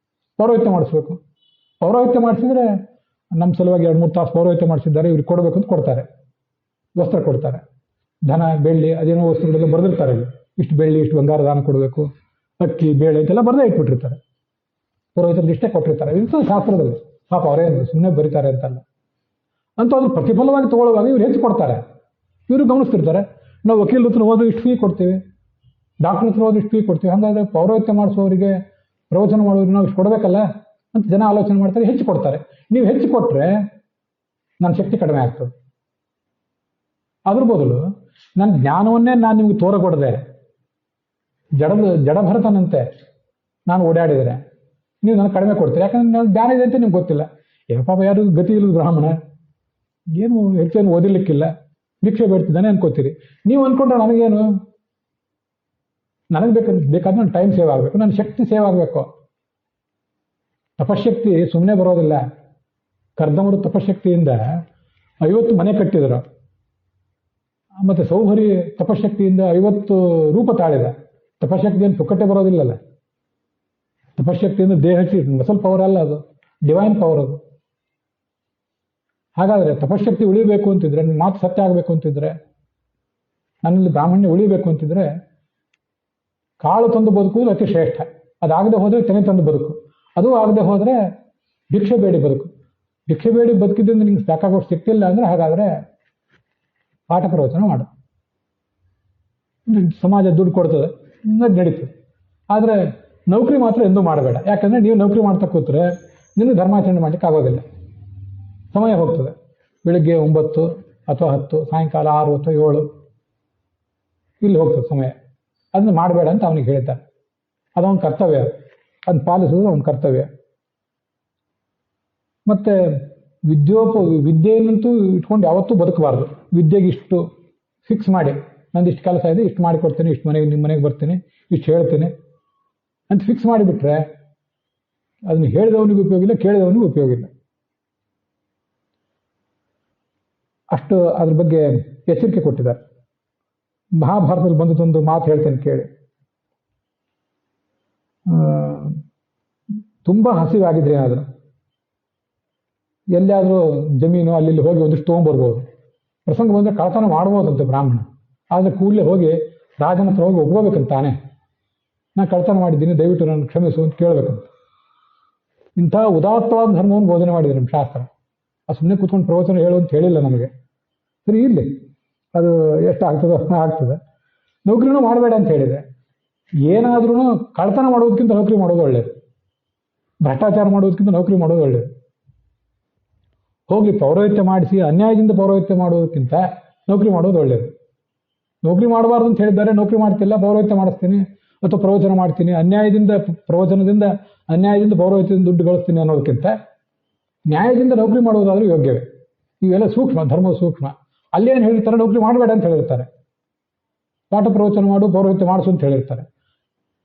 ಪೌರೋಹಿತ್ಯ ಮಾಡಿಸ್ಬೇಕು. ಪೌರೋಹಿತ್ಯ ಮಾಡಿಸಿದ್ರೆ ನಮ್ಮ ಸಲುವಾಗಿ 2-3 ತಾಸು ಪೌರೋಹಿತ್ಯ ಮಾಡಿಸಿದ್ದಾರೆ, ಇವ್ರಿಗೆ ಕೊಡಬೇಕು ಅಂತ ಕೊಡ್ತಾರೆ, ವಸ್ತ್ರ ಕೊಡ್ತಾರೆ, ಧನ ಬೆಳ್ಳಿ ಅದೇನೋ ವಸ್ತುಗಳೆಲ್ಲ ಬರೆದಿರ್ತಾರೆ. ಇಷ್ಟು ಬೆಳ್ಳಿ ಇಷ್ಟು ಬಂಗಾರ ದಾನ ಕೊಡಬೇಕು, ಅಕ್ಕಿ ಬೇಳೆ ಅಂತೆಲ್ಲ ಬರೆದೇ ಇಟ್ಬಿಟ್ಟಿರ್ತಾರೆ. ಪುರೋಹಿತರಿಗೆ ಇಷ್ಟೇ ಕೊಟ್ಟಿರ್ತಾರೆ. ಇದು ಶಾಸ್ತ್ರದಲ್ಲಿ ಪಾಪ ಅವರೇನು ಸುಮ್ಮನೆ ಬರೀತಾರೆ ಅಂತಲ್ಲ. ಅಂತ ಅದ್ರ ಪ್ರತಿಫಲವಾಗಿ ತಗೊಳ್ಳುವಾಗ ಇವ್ರು ಹೆಚ್ಚು ಕೊಡ್ತಾರೆ. ಇವರು ಗಮನಿಸ್ತಿರ್ತಾರೆ, ನಾವು ವಕೀಲ ಹತ್ರ ಹೋದ್ರೆ ಇಷ್ಟು ಫೀ ಕೊಡ್ತೀವಿ, ಡಾಕ್ಟರ್ ಹತ್ರ ಹೋದ್ರೆ ಇಷ್ಟು ಫೀ ಕೊಡ್ತೀವಿ. ಹಾಗಾದರೆ ಪೌರೋಹಿತ್ಯ ಮಾಡಿಸೋರಿಗೆ ಪ್ರವಚನ ಮಾಡೋರು ನಾವು ಇಷ್ಟು ಕೊಡಬೇಕಲ್ಲ ಅಂತ ಜನ ಆಲೋಚನೆ ಮಾಡ್ತಾರೆ, ಹೆಚ್ಚು ಕೊಡ್ತಾರೆ. ನೀವು ಹೆಚ್ಚು ಕೊಟ್ಟರೆ ನನ್ನ ಶಕ್ತಿ ಕಡಿಮೆ ಆಗ್ತದೆ. ಅದ್ರ ಬದಲು ನನ್ನ ಜ್ಞಾನವನ್ನೇ ನಾನು ನಿಮ್ಗೆ ತೋರಗೊಡದೆ ಜಡಭರತನಂತೆ ನಾನು ಓಡಾಡಿದರೆ ನೀವು ನನಗೆ ಕಡಿಮೆ ಕೊಡ್ತೀರಿ. ಯಾಕಂದ್ರೆ ನಾನು ಜ್ಞಾನ ಇದೆ ಅಂತ ನಿಮ್ಗೆ ಗೊತ್ತಿಲ್ಲ. ಪಾಪ ಯಾರು ಗತಿ ಇಲ್ಲದ ಬ್ರಾಹ್ಮಣ, ಏನು ಹೆಚ್ಚೇನು ಓದಿಲಿಕ್ಕಿಲ್ಲ, ಭಿಕ್ಷೆ ಬೇಡ್ತಿದ್ದಾನೆ ಅನ್ಕೋತೀರಿ. ನೀವು ಅಂದ್ಕೊಂಡ್ರೆ ನನಗೇನು, ನನಗೆ ಬೇಕಾದ್ರೆ ನನ್ನ ಟೈಮ್ ಸೇವ್ ಆಗಬೇಕು, ನನ್ನ ಶಕ್ತಿ ಸೇವ್ ಆಗಬೇಕು. ತಪಶಕ್ತಿ ಸುಮ್ಮನೆ ಬರೋದಿಲ್ಲ. ಕರ್ದಮರು ತಪಶಕ್ತಿಯಿಂದ 50 ಮನೆ ಕಟ್ಟಿದರು. ಮತ್ತೆ ಸೌಭರಿ ತಪಶಕ್ತಿಯಿಂದ 50 ರೂಪ ತಾಳಿದ. ತಪಶಕ್ತಿಯನ್ನು ಪುಕ್ಕಟ್ಟೆ ಬರೋದಿಲ್ಲಲ್ಲ. ತಪಶಕ್ತಿಯಿಂದ ದೇಹಕ್ಕೆ ಮಸಲ್ ಪವರ್ ಅಲ್ಲ, ಅದು ಡಿವೈನ್ ಪವರ್ ಅದು. ಹಾಗಾದ್ರೆ ತಪಶಕ್ತಿ ಉಳಿಬೇಕು ಅಂತಿದ್ರೆ, ನನ್ನ ಮಾತು ಸತ್ಯ ಆಗಬೇಕು ಅಂತಿದ್ರೆ, ನನ್ನಲ್ಲಿ ಬ್ರಾಹ್ಮಣ್ಯ ಉಳಿಬೇಕು ಅಂತಿದ್ರೆ ಕಾಳು ತಂದು ಬದುಕುವುದು ಅತಿ ಶ್ರೇಷ್ಠ. ಅದಾಗದೆ ಹೋದರೆ ತೆನೆ ತಂದು ಬದುಕು. ಅದು ಆಗದೆ ಹೋದರೆ ಭಿಕ್ಷೆ ಬೇಡಿ ಬದುಕು. ಭಿಕ್ಷೆ ಬೇಡಿ ಬದುಕಿದ್ರಿಂದ ನಿಮ್ಗೆ ಸಾಕಾಗೋಷ್ಟು ಸಿಕ್ತಿಲ್ಲ ಅಂದ್ರೆ ಹಾಗಾದ್ರೆ ಪಾಠ ಪ್ರವಚನ ಮಾಡು. ಸಮಾಜ ದುಡ್ಡು ಕೊಡ್ತದೆ, ನಡೀತದೆ. ಆದರೆ ನೌಕರಿ ಮಾತ್ರ ಎಂದೂ ಮಾಡಬೇಡ. ಯಾಕಂದ್ರೆ ನೀವು ನೌಕರಿ ಮಾಡ್ತಾ ಕೂತ್ರೆ ನಿಮಗೆ ಧರ್ಮಾಚರಣೆ ಮಾಡ್ಲಿಕ್ಕೆ ಆಗೋದಿಲ್ಲ. ಸಮಯ ಹೋಗ್ತದೆ. ಬೆಳಿಗ್ಗೆ 9 ಅಥವಾ 10, ಸಾಯಂಕಾಲ 6 ಅಥವಾ 7 ಇಲ್ಲಿ ಹೋಗ್ತದೆ ಸಮಯ. ಅದನ್ನು ಮಾಡಬೇಡ ಅಂತ ಅವನಿಗೆ ಹೇಳ್ತಾರೆ. ಅದವನ ಕರ್ತವ್ಯ, ಅದನ್ನ ಪಾಲಿಸುವುದು ಅವನ ಕರ್ತವ್ಯ. ಮತ್ತೆ ವಿದ್ಯೆಯನ್ನಂತೂ ಇಟ್ಕೊಂಡು ಯಾವತ್ತೂ ಬದುಕಬಾರ್ದು. ವಿದ್ಯೆಗೆ ಇಷ್ಟು ಫಿಕ್ಸ್ ಮಾಡಿ, ನಂದು ಇಷ್ಟು ಕೆಲಸ ಇದೆ, ಇಷ್ಟು ಮಾಡಿಕೊಡ್ತೀನಿ, ಇಷ್ಟು ಮನೆಗೆ ನಿಮ್ಮ ಮನೆಗೆ ಬರ್ತೀನಿ, ಇಷ್ಟು ಹೇಳ್ತೀನಿ ಅಂತ ಫಿಕ್ಸ್ ಮಾಡಿಬಿಟ್ರೆ ಅದನ್ನು ಹೇಳಿದವನಿಗೂ ಉಪಯೋಗ ಇಲ್ಲ, ಕೇಳಿದವನಿಗೂ ಉಪಯೋಗ ಇಲ್ಲ. ಅಷ್ಟು ಅದ್ರ ಬಗ್ಗೆ ಎಚ್ಚರಿಕೆ ಕೊಟ್ಟಿದ್ದಾರೆ. ಮಹಾಭಾರತದಲ್ಲಿ ಬಂದದೊಂದು ಮಾತು ಹೇಳ್ತೇನೆ ಕೇಳಿ. ತುಂಬಾ ಹಸಿವಾಗಿದ್ರೆ ಏನಾದ್ರು ಎಲ್ಲಿಯಾದರೂ ಜಮೀನು ಅಲ್ಲಿ ಹೋಗಿ ಒಂದಿಷ್ಟು ತೊಗೊಂಡ್ಬರ್ಬೋದು. ಪ್ರಸಂಗ ಬಂದರೆ ಕಳತನ ಮಾಡ್ಬೋದಂತೆ ಬ್ರಾಹ್ಮಣ. ಆದರೆ ಕೂಡಲೇ ಹೋಗಿ ರಾಜನ ಹತ್ರ ಹೋಗಿ ಒಪ್ಕೋಬೇಕಂತಾನೆ, ನಾನು ಕಳತನ ಮಾಡಿದ್ದೀನಿ, ದಯವಿಟ್ಟು ನಾನು ಕ್ಷಮಿಸು ಅಂತ ಕೇಳಬೇಕಂತ. ಇಂಥ ಉದಾತ್ತವಾದ ಧರ್ಮವನ್ನು ಬೋಧನೆ ಮಾಡಿದೆ ನಮ್ಮ ಶಾಸ್ತ್ರ. ಅದು ಸುಮ್ಮನೆ ಕೂತ್ಕೊಂಡು ಪ್ರವಚನ ಹೇಳು ಅಂತ ಹೇಳಿಲ್ಲ ನಮಗೆ. ಸರಿ ಇರಲಿ, ಅದು ಎಷ್ಟು ಆಗ್ತದೋ ಆಗ್ತದೆ. ನೌಕರಿನೂ ಮಾಡಬೇಡ ಅಂತ ಹೇಳಿದೆ. ಏನಾದ್ರೂ ಕಳ್ತನ ಮಾಡೋದಕ್ಕಿಂತ ನೌಕರಿ ಮಾಡೋದು ಒಳ್ಳೇದು, ಭ್ರಷ್ಟಾಚಾರ ಮಾಡೋದಕ್ಕಿಂತ ನೌಕರಿ ಮಾಡೋದು ಒಳ್ಳೇದು. ಹೋಗಿ ಪೌರೋಹಿತ್ಯ ಮಾಡಿಸಿ ಅನ್ಯಾಯದಿಂದ ಪೌರೋಹಿತ್ಯ ಮಾಡೋದಕ್ಕಿಂತ ನೌಕರಿ ಮಾಡೋದು ಒಳ್ಳೇದು. ನೌಕರಿ ಮಾಡಬಾರ್ದು ಅಂತ ಹೇಳಿದ್ದಾರೆ, ನೌಕರಿ ಮಾಡ್ತಿಲ್ಲ, ಪೌರೋಹಿತ್ಯ ಮಾಡಿಸ್ತೀನಿ ಅಥವಾ ಪ್ರವಚನ ಮಾಡ್ತೀನಿ, ಪ್ರವಚನದಿಂದ ಅನ್ಯಾಯದಿಂದ ಪೌರೋಹಿತ್ಯದಿಂದ ದುಡ್ಡು ಗಳಿಸ್ತೀನಿ ಅನ್ನೋದಕ್ಕಿಂತ ನ್ಯಾಯದಿಂದ ನೌಕರಿ ಮಾಡೋದಾದ್ರೂ ಯೋಗ್ಯವೇ. ಇವೆಲ್ಲ ಸೂಕ್ಷ್ಮ, ಧರ್ಮ ಸೂಕ್ಷ್ಮ. ಅಲ್ಲೇನು ಹೇಳಿರ್ತಾರೆ, ನೌಕರಿ ಮಾಡಬೇಡ ಅಂತ ಹೇಳಿರ್ತಾರೆ, ಪಾಠ ಪ್ರವಚನ ಮಾಡು, ಪೌರೋಹಿತ್ಯ ಮಾಡಿಸು ಅಂತ ಹೇಳಿರ್ತಾರೆ.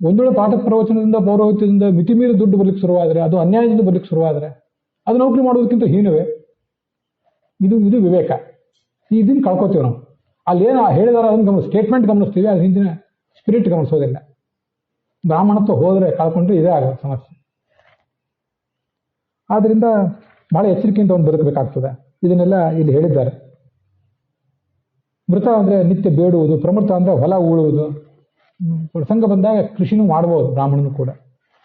ಒಂದು ವೇಳೆ ಪಾಠ ಪ್ರವಚನದಿಂದ ಪೌರೋಹಿತ್ಯದಿಂದ ಮಿತಿಮೀರಿ ದುಡ್ಡು ಬರ್ಲಿಕ್ಕೆ ಶುರುವಾದರೆ, ಅದು ಅನ್ಯಾಯದಿಂದ ಬರ್ಲಿಕ್ಕೆ ಶುರುವಾದರೆ ಅದು ನೌಕರಿ ಮಾಡೋದಕ್ಕಿಂತ ಹೀನವೇ. ಇದು ವಿವೇಕ. ಇದನ್ನು ಕಳ್ಕೊತೀವಿ ನಾವು. ಅಲ್ಲೇನು ಹೇಳಿದಾರೆ ಅದನ್ನು ಸ್ಟೇಟ್ಮೆಂಟ್ ಗಮನಿಸ್ತೀವಿ, ಅದು ಹಿಂದಿನ ಸ್ಪಿರಿಟ್ ಗಮನಿಸೋದಿಲ್ಲ. ಬ್ರಾಹ್ಮಣತ್ವ ಹೋದರೆ ಕಳ್ಕೊಂಡ್ರೆ ಇದೇ ಆಗೋದು ಸಮಸ್ಯೆ. ಆದ್ರಿಂದ ಬಹಳ ಎಚ್ಚರಿಕೆಯಿಂದ ಒಂದು ಬದುಕಬೇಕಾಗ್ತದೆ. ಇದನ್ನೆಲ್ಲ ಇಲ್ಲಿ ಹೇಳಿದ್ದಾರೆ. ಮೃತ ಅಂದರೆ ನಿತ್ಯ ಬೇಡುವುದು, ಪ್ರಮೃತ ಅಂದರೆ ಹೊಲ ಉಳುವುದು. ಪ್ರಸಂಗ ಬಂದಾಗ ಕೃಷಿನೂ ಮಾಡ್ಬೋದು ಬ್ರಾಹ್ಮಣನು ಕೂಡ,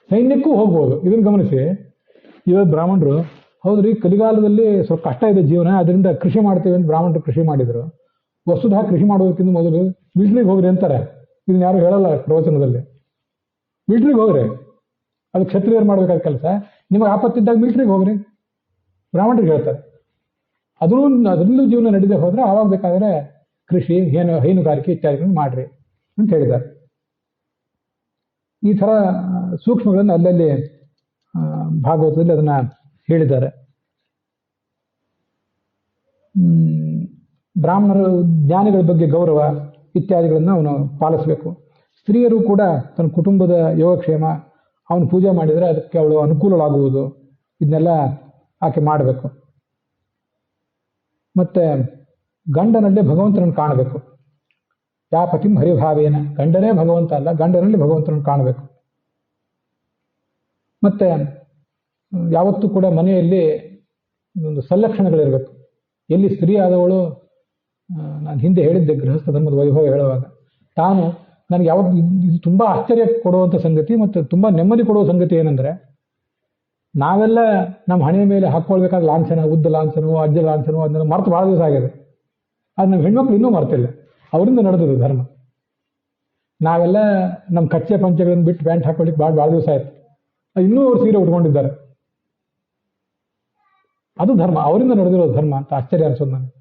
ಸೈನ್ಯಕ್ಕೂ ಹೋಗ್ಬೋದು. ಇದನ್ನು ಗಮನಿಸಿ. ಇವತ್ತು ಬ್ರಾಹ್ಮಣರು ಹೌದ್ರಿ, ಕಲಿಗಾಲದಲ್ಲಿ ಸ್ವಲ್ಪ ಕಷ್ಟ ಇದೆ ಜೀವನ, ಅದರಿಂದ ಕೃಷಿ ಮಾಡ್ತೀವಿ ಅಂತ ಬ್ರಾಹ್ಮಣರು ಕೃಷಿ ಮಾಡಿದ್ರು. ವಸ್ತುತಃ ಕೃಷಿ ಮಾಡೋದಕ್ಕಿಂತ ಮೊದಲು ಮಿಲಿಟ್ರಿಗೆ ಹೋಗ್ರಿ ಅಂತಾರೆ. ಇದನ್ನ ಯಾರು ಹೇಳಲ್ಲ ಪ್ರವಚನದಲ್ಲಿ. ಮಿಲಿಟ್ರಿಗೆ ಹೋಗ್ರಿ, ಅದು ಕ್ಷತ್ರಿಯರು ಮಾಡಬೇಕಾದ ಕೆಲಸ. ನಿಮಗೆ ಆಪತ್ತಿದ್ದಾಗ ಮಿಲಿಟ್ರಿಗೆ ಹೋಗ್ರಿ ಬ್ರಾಹ್ಮಣರಿಗೆ ಹೇಳ್ತಾರೆ. ಅದರಲ್ಲೂ ಜೀವನ ನಡೀದೆ ಹೋದ್ರೆ ಆವಾಗ ಬೇಕಾದರೆ ಕೃಷಿ, ಹೈನುಗಾರಿಕೆ ಇತ್ಯಾದಿಗಳನ್ನು ಮಾಡ್ರಿ ಅಂತ ಹೇಳಿದ್ದಾರೆ. ಈ ಥರ ಸೂಕ್ಷ್ಮಗಳನ್ನು ಅಲ್ಲಲ್ಲಿ ಭಾಗವತದಲ್ಲಿ ಅದನ್ನ ಹೇಳಿದ್ದಾರೆ. ಬ್ರಾಹ್ಮಣರು ಜ್ಞಾನಿಗಳ ಬಗ್ಗೆ ಗೌರವ ಇತ್ಯಾದಿಗಳನ್ನು ಅವನು ಪಾಲಿಸಬೇಕು. ಸ್ತ್ರೀಯರು ಕೂಡ ತನ್ನ ಕುಟುಂಬದ ಯೋಗಕ್ಷೇಮ, ಅವನು ಪೂಜೆ ಮಾಡಿದರೆ ಅದಕ್ಕೆ ಅವಳು ಅನುಕೂಲವಾಗುವುದು, ಇದನ್ನೆಲ್ಲ ಆಕೆ ಮಾಡಬೇಕು. ಮತ್ತೆ ಗಂಡನಲ್ಲಿ ಭಗವಂತನನ್ನು ಕಾಣಬೇಕು. ಯಾ ಪತಿಂ ಹರಿಭಾವೇನ, ಗಂಡನೇ ಭಗವಂತ ಅಲ್ಲ, ಗಂಡನಲ್ಲಿ ಭಗವಂತನನ್ನು ಕಾಣಬೇಕು. ಮತ್ತೆ ಯಾವತ್ತೂ ಕೂಡ ಮನೆಯಲ್ಲಿ ಒಂದು ಸಂಲಕ್ಷಣಗಳಿರಬೇಕು. ಎಲ್ಲಿ ಸ್ತ್ರೀ ಆದವಳು, ನಾನು ಹಿಂದೆ ಹೇಳಿದ್ದೆ ಗೃಹಸ್ಥ ಧರ್ಮದ ವೈಭವ ಹೇಳುವಾಗ, ತಾನು ನನಗೆ ಯಾವತ್ತು ಇದು ತುಂಬ ಆಶ್ಚರ್ಯ ಕೊಡುವಂಥ ಸಂಗತಿ ಮತ್ತು ತುಂಬ ನೆಮ್ಮದಿ ಕೊಡುವ ಸಂಗತಿ ಏನಂದರೆ, ನಾವೆಲ್ಲ ನಮ್ಮ ಹಣೆಯ ಮೇಲೆ ಹಾಕ್ಕೊಳ್ಬೇಕಾದ ಲಾಂಛನ, ಉದ್ದ ಲಾಂಛನವೋ ಅಜ್ಜ ಲಾಂಛನವೋ ಅದನ್ನೆಲ್ಲ ಮರೆತು ಭಾಳ ದಿವಸ ಆಗಿದೆ. ಅದು ನಮ್ಮ ಹೆಣ್ಮಕ್ಳು ಇನ್ನೂ ಮರ್ತಿಲ್ಲ, ಅವರಿಂದ ನಡೆದದು ಧರ್ಮ. ನಾವೆಲ್ಲ ನಮ್ಮ ಕಚ್ಚೆ ಪಂಚೆಗಳನ್ನು ಬಿಟ್ಟು ಪ್ಯಾಂಟ್ ಹಾಕೊಳ್ಳಿಕ್ಕೆ ಭಾಳ ದಿವಸ ಆಯ್ತು. ಇನ್ನೂ ಅವರು ಸೀರೆ ಉಟ್ಕೊಂಡಿದ್ದಾರೆ. ಅದು ಧರ್ಮ, ಅವರಿಂದ ನಡೆದಿರೋ ಧರ್ಮ ಅಂತ ಆಶ್ಚರ್ಯ ಅನ್ಸೋದು ನನಗೆ.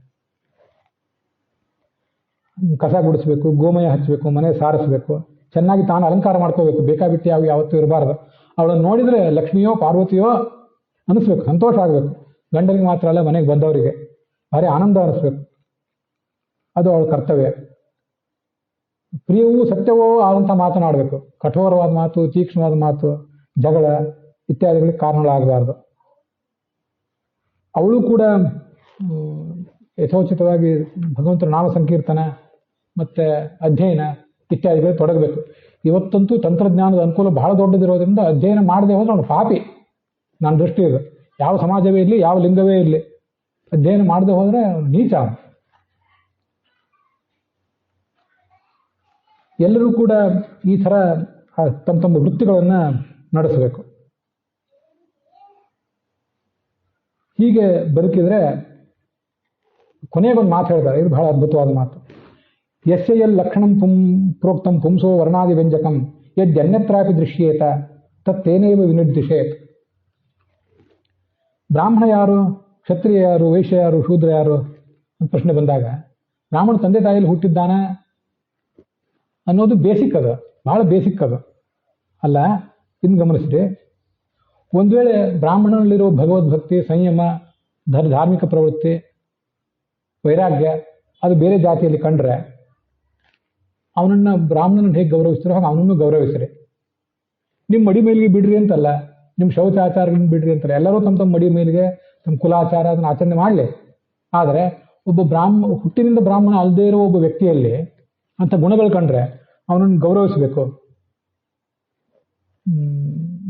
ಕಸ ಗುಡಿಸ್ಬೇಕು, ಗೋಮಯ ಹಚ್ಚಬೇಕು, ಮನೆ ಸಾರಿಸ್ಬೇಕು, ಚೆನ್ನಾಗಿ ತಾನು ಅಲಂಕಾರ ಮಾಡ್ಕೋಬೇಕು, ಬೇಕಾಬಿಟ್ಟಿ ಯಾವತ್ತೂ ಇರಬಾರ್ದು. ಅವಳನ್ನು ನೋಡಿದ್ರೆ ಲಕ್ಷ್ಮಿಯೋ ಪಾರ್ವತಿಯೋ ಅನಿಸ್ಬೇಕು, ಸಂತೋಷ ಆಗಬೇಕು. ಗಂಡನಿಗೆ ಮಾತ್ರ ಅಲ್ಲ, ಮನೆಗೆ ಬಂದವರಿಗೆ ಭಾರಿ ಆನಂದ ಅನಿಸ್ಬೇಕು. ಅದು ಅವಳ ಕರ್ತವ್ಯ. ಪ್ರಿಯವೂ ಸತ್ಯವೋ ಆದಂಥ ಮಾತನಾಡಬೇಕು. ಕಠೋರವಾದ ಮಾತು, ತೀಕ್ಷ್ಣವಾದ ಮಾತು, ಜಗಳ ಇತ್ಯಾದಿಗಳಿಗೆ ಕಾರಣಗಳಾಗಬಾರ್ದು. ಅವಳು ಕೂಡ ಯಥೋಚಿತವಾಗಿ ಭಗವಂತನ ನಾಮ ಸಂಕೀರ್ತನ ಮತ್ತು ಅಧ್ಯಯನ ಇತ್ಯಾದಿಗಳು ತೊಡಗಬೇಕು. ಇವತ್ತಂತೂ ತಂತ್ರಜ್ಞಾನದ ಅನುಕೂಲ ಬಹಳ ದೊಡ್ಡದಿರೋದ್ರಿಂದ ಅಧ್ಯಯನ ಮಾಡದೆ ಹೋದ್ರೆ ಅವನು ಪಾಪಿ, ನನ್ನ ದೃಷ್ಟಿ ಇದೆ. ಯಾವ ಸಮಾಜವೇ ಇರಲಿ, ಯಾವ ಲಿಂಗವೇ ಇರಲಿ, ಅಧ್ಯಯನ ಮಾಡದೆ ಹೋದರೆ ಅವನು ನೀಚ. ಎಲ್ಲರೂ ಕೂಡ ಈ ಥರ ತಮ್ಮ ತಮ್ಮ ವೃತ್ತಿಗಳನ್ನು ನಡೆಸಬೇಕು. ಹೀಗೆ ಬದುಕಿದ್ರೆ ಕೊನೆಗೊಂದು ಮಾತು ಹೇಳ್ತಾರೆ, ಇದು ಬಹಳ ಅದ್ಭುತವಾದ ಮಾತು. ಯಸ್ಯ ಲಕ್ಷಣಂ ಪ್ರೋಕ್ತಂ ಪುಂಸೋ ವರ್ಣಾದಿ ವ್ಯಂಜಕಂ ಯದ್ಯನ್ಯತ್ರಾಪಿ ದೃಶ್ಯೇತ ತತ್ತೇನೈವ ವಿನಿರ್ದಿಶೇತ್. ಬ್ರಾಹ್ಮಣ ಯಾರು, ಕ್ಷತ್ರಿಯ ಯಾರು, ವೈಶ್ಯ ಯಾರು, ಶೂದ್ರ ಯಾರು ಅಂತ ಪ್ರಶ್ನೆ ಬಂದಾಗ ಬ್ರಾಹ್ಮಣ ತಂದೆ ತಾಯಿಯಲ್ಲಿ ಹುಟ್ಟಿದ್ದಾನ ಅನ್ನೋದು ಬೇಸಿಕ್, ಅದು ಬಹಳ ಬೇಸಿಕ್ ಅದು ಅಲ್ಲ. ಇನ್ನು ಗಮನಿಸಿದೆ, ಒಂದು ವೇಳೆ ಬ್ರಾಹ್ಮಣನಲ್ಲಿರೋ ಭಗವದ್ಭಕ್ತಿ, ಸಂಯಮ, ಧಾರ್ಮಿಕ ಪ್ರವೃತ್ತಿ, ವೈರಾಗ್ಯ ಅದು ಬೇರೆ ಜಾತಿಯಲ್ಲಿ ಕಂಡ್ರೆ ಅವನನ್ನು ಬ್ರಾಹ್ಮಣನ ಹೇಗೆ ಗೌರವಿಸ್ತಾರೋ ಹಾಗೆ ಅವನನ್ನು ಗೌರವಿಸ್ರಿ. ನಿಮ್ಮ ಮಡಿ ಮೇಲಿಗೆ ಬಿಡ್ರಿ ಅಂತಲ್ಲ, ನಿಮ್ಮ ಶೌಚಾಚಾರಗಳನ್ನು ಬಿಡ್ರಿ ಅಂತಲ್ಲ. ಎಲ್ಲರೂ ತಮ್ಮ ತಮ್ಮ ಮಡಿ ಮೇಲಿಗೆ ತಮ್ಮ ಕುಲಾಚಾರ ಅದನ್ನು ಆಚರಣೆ ಮಾಡಲಿ. ಆದರೆ ಒಬ್ಬ ಹುಟ್ಟಿನಿಂದ ಬ್ರಾಹ್ಮಣ ಅಲ್ಲದೇ ಇರೋ ಒಬ್ಬ ವ್ಯಕ್ತಿಯಲ್ಲಿ ಅಂಥ ಗುಣಗಳು ಕಂಡ್ರೆ ಅವನನ್ನು ಗೌರವಿಸಬೇಕು.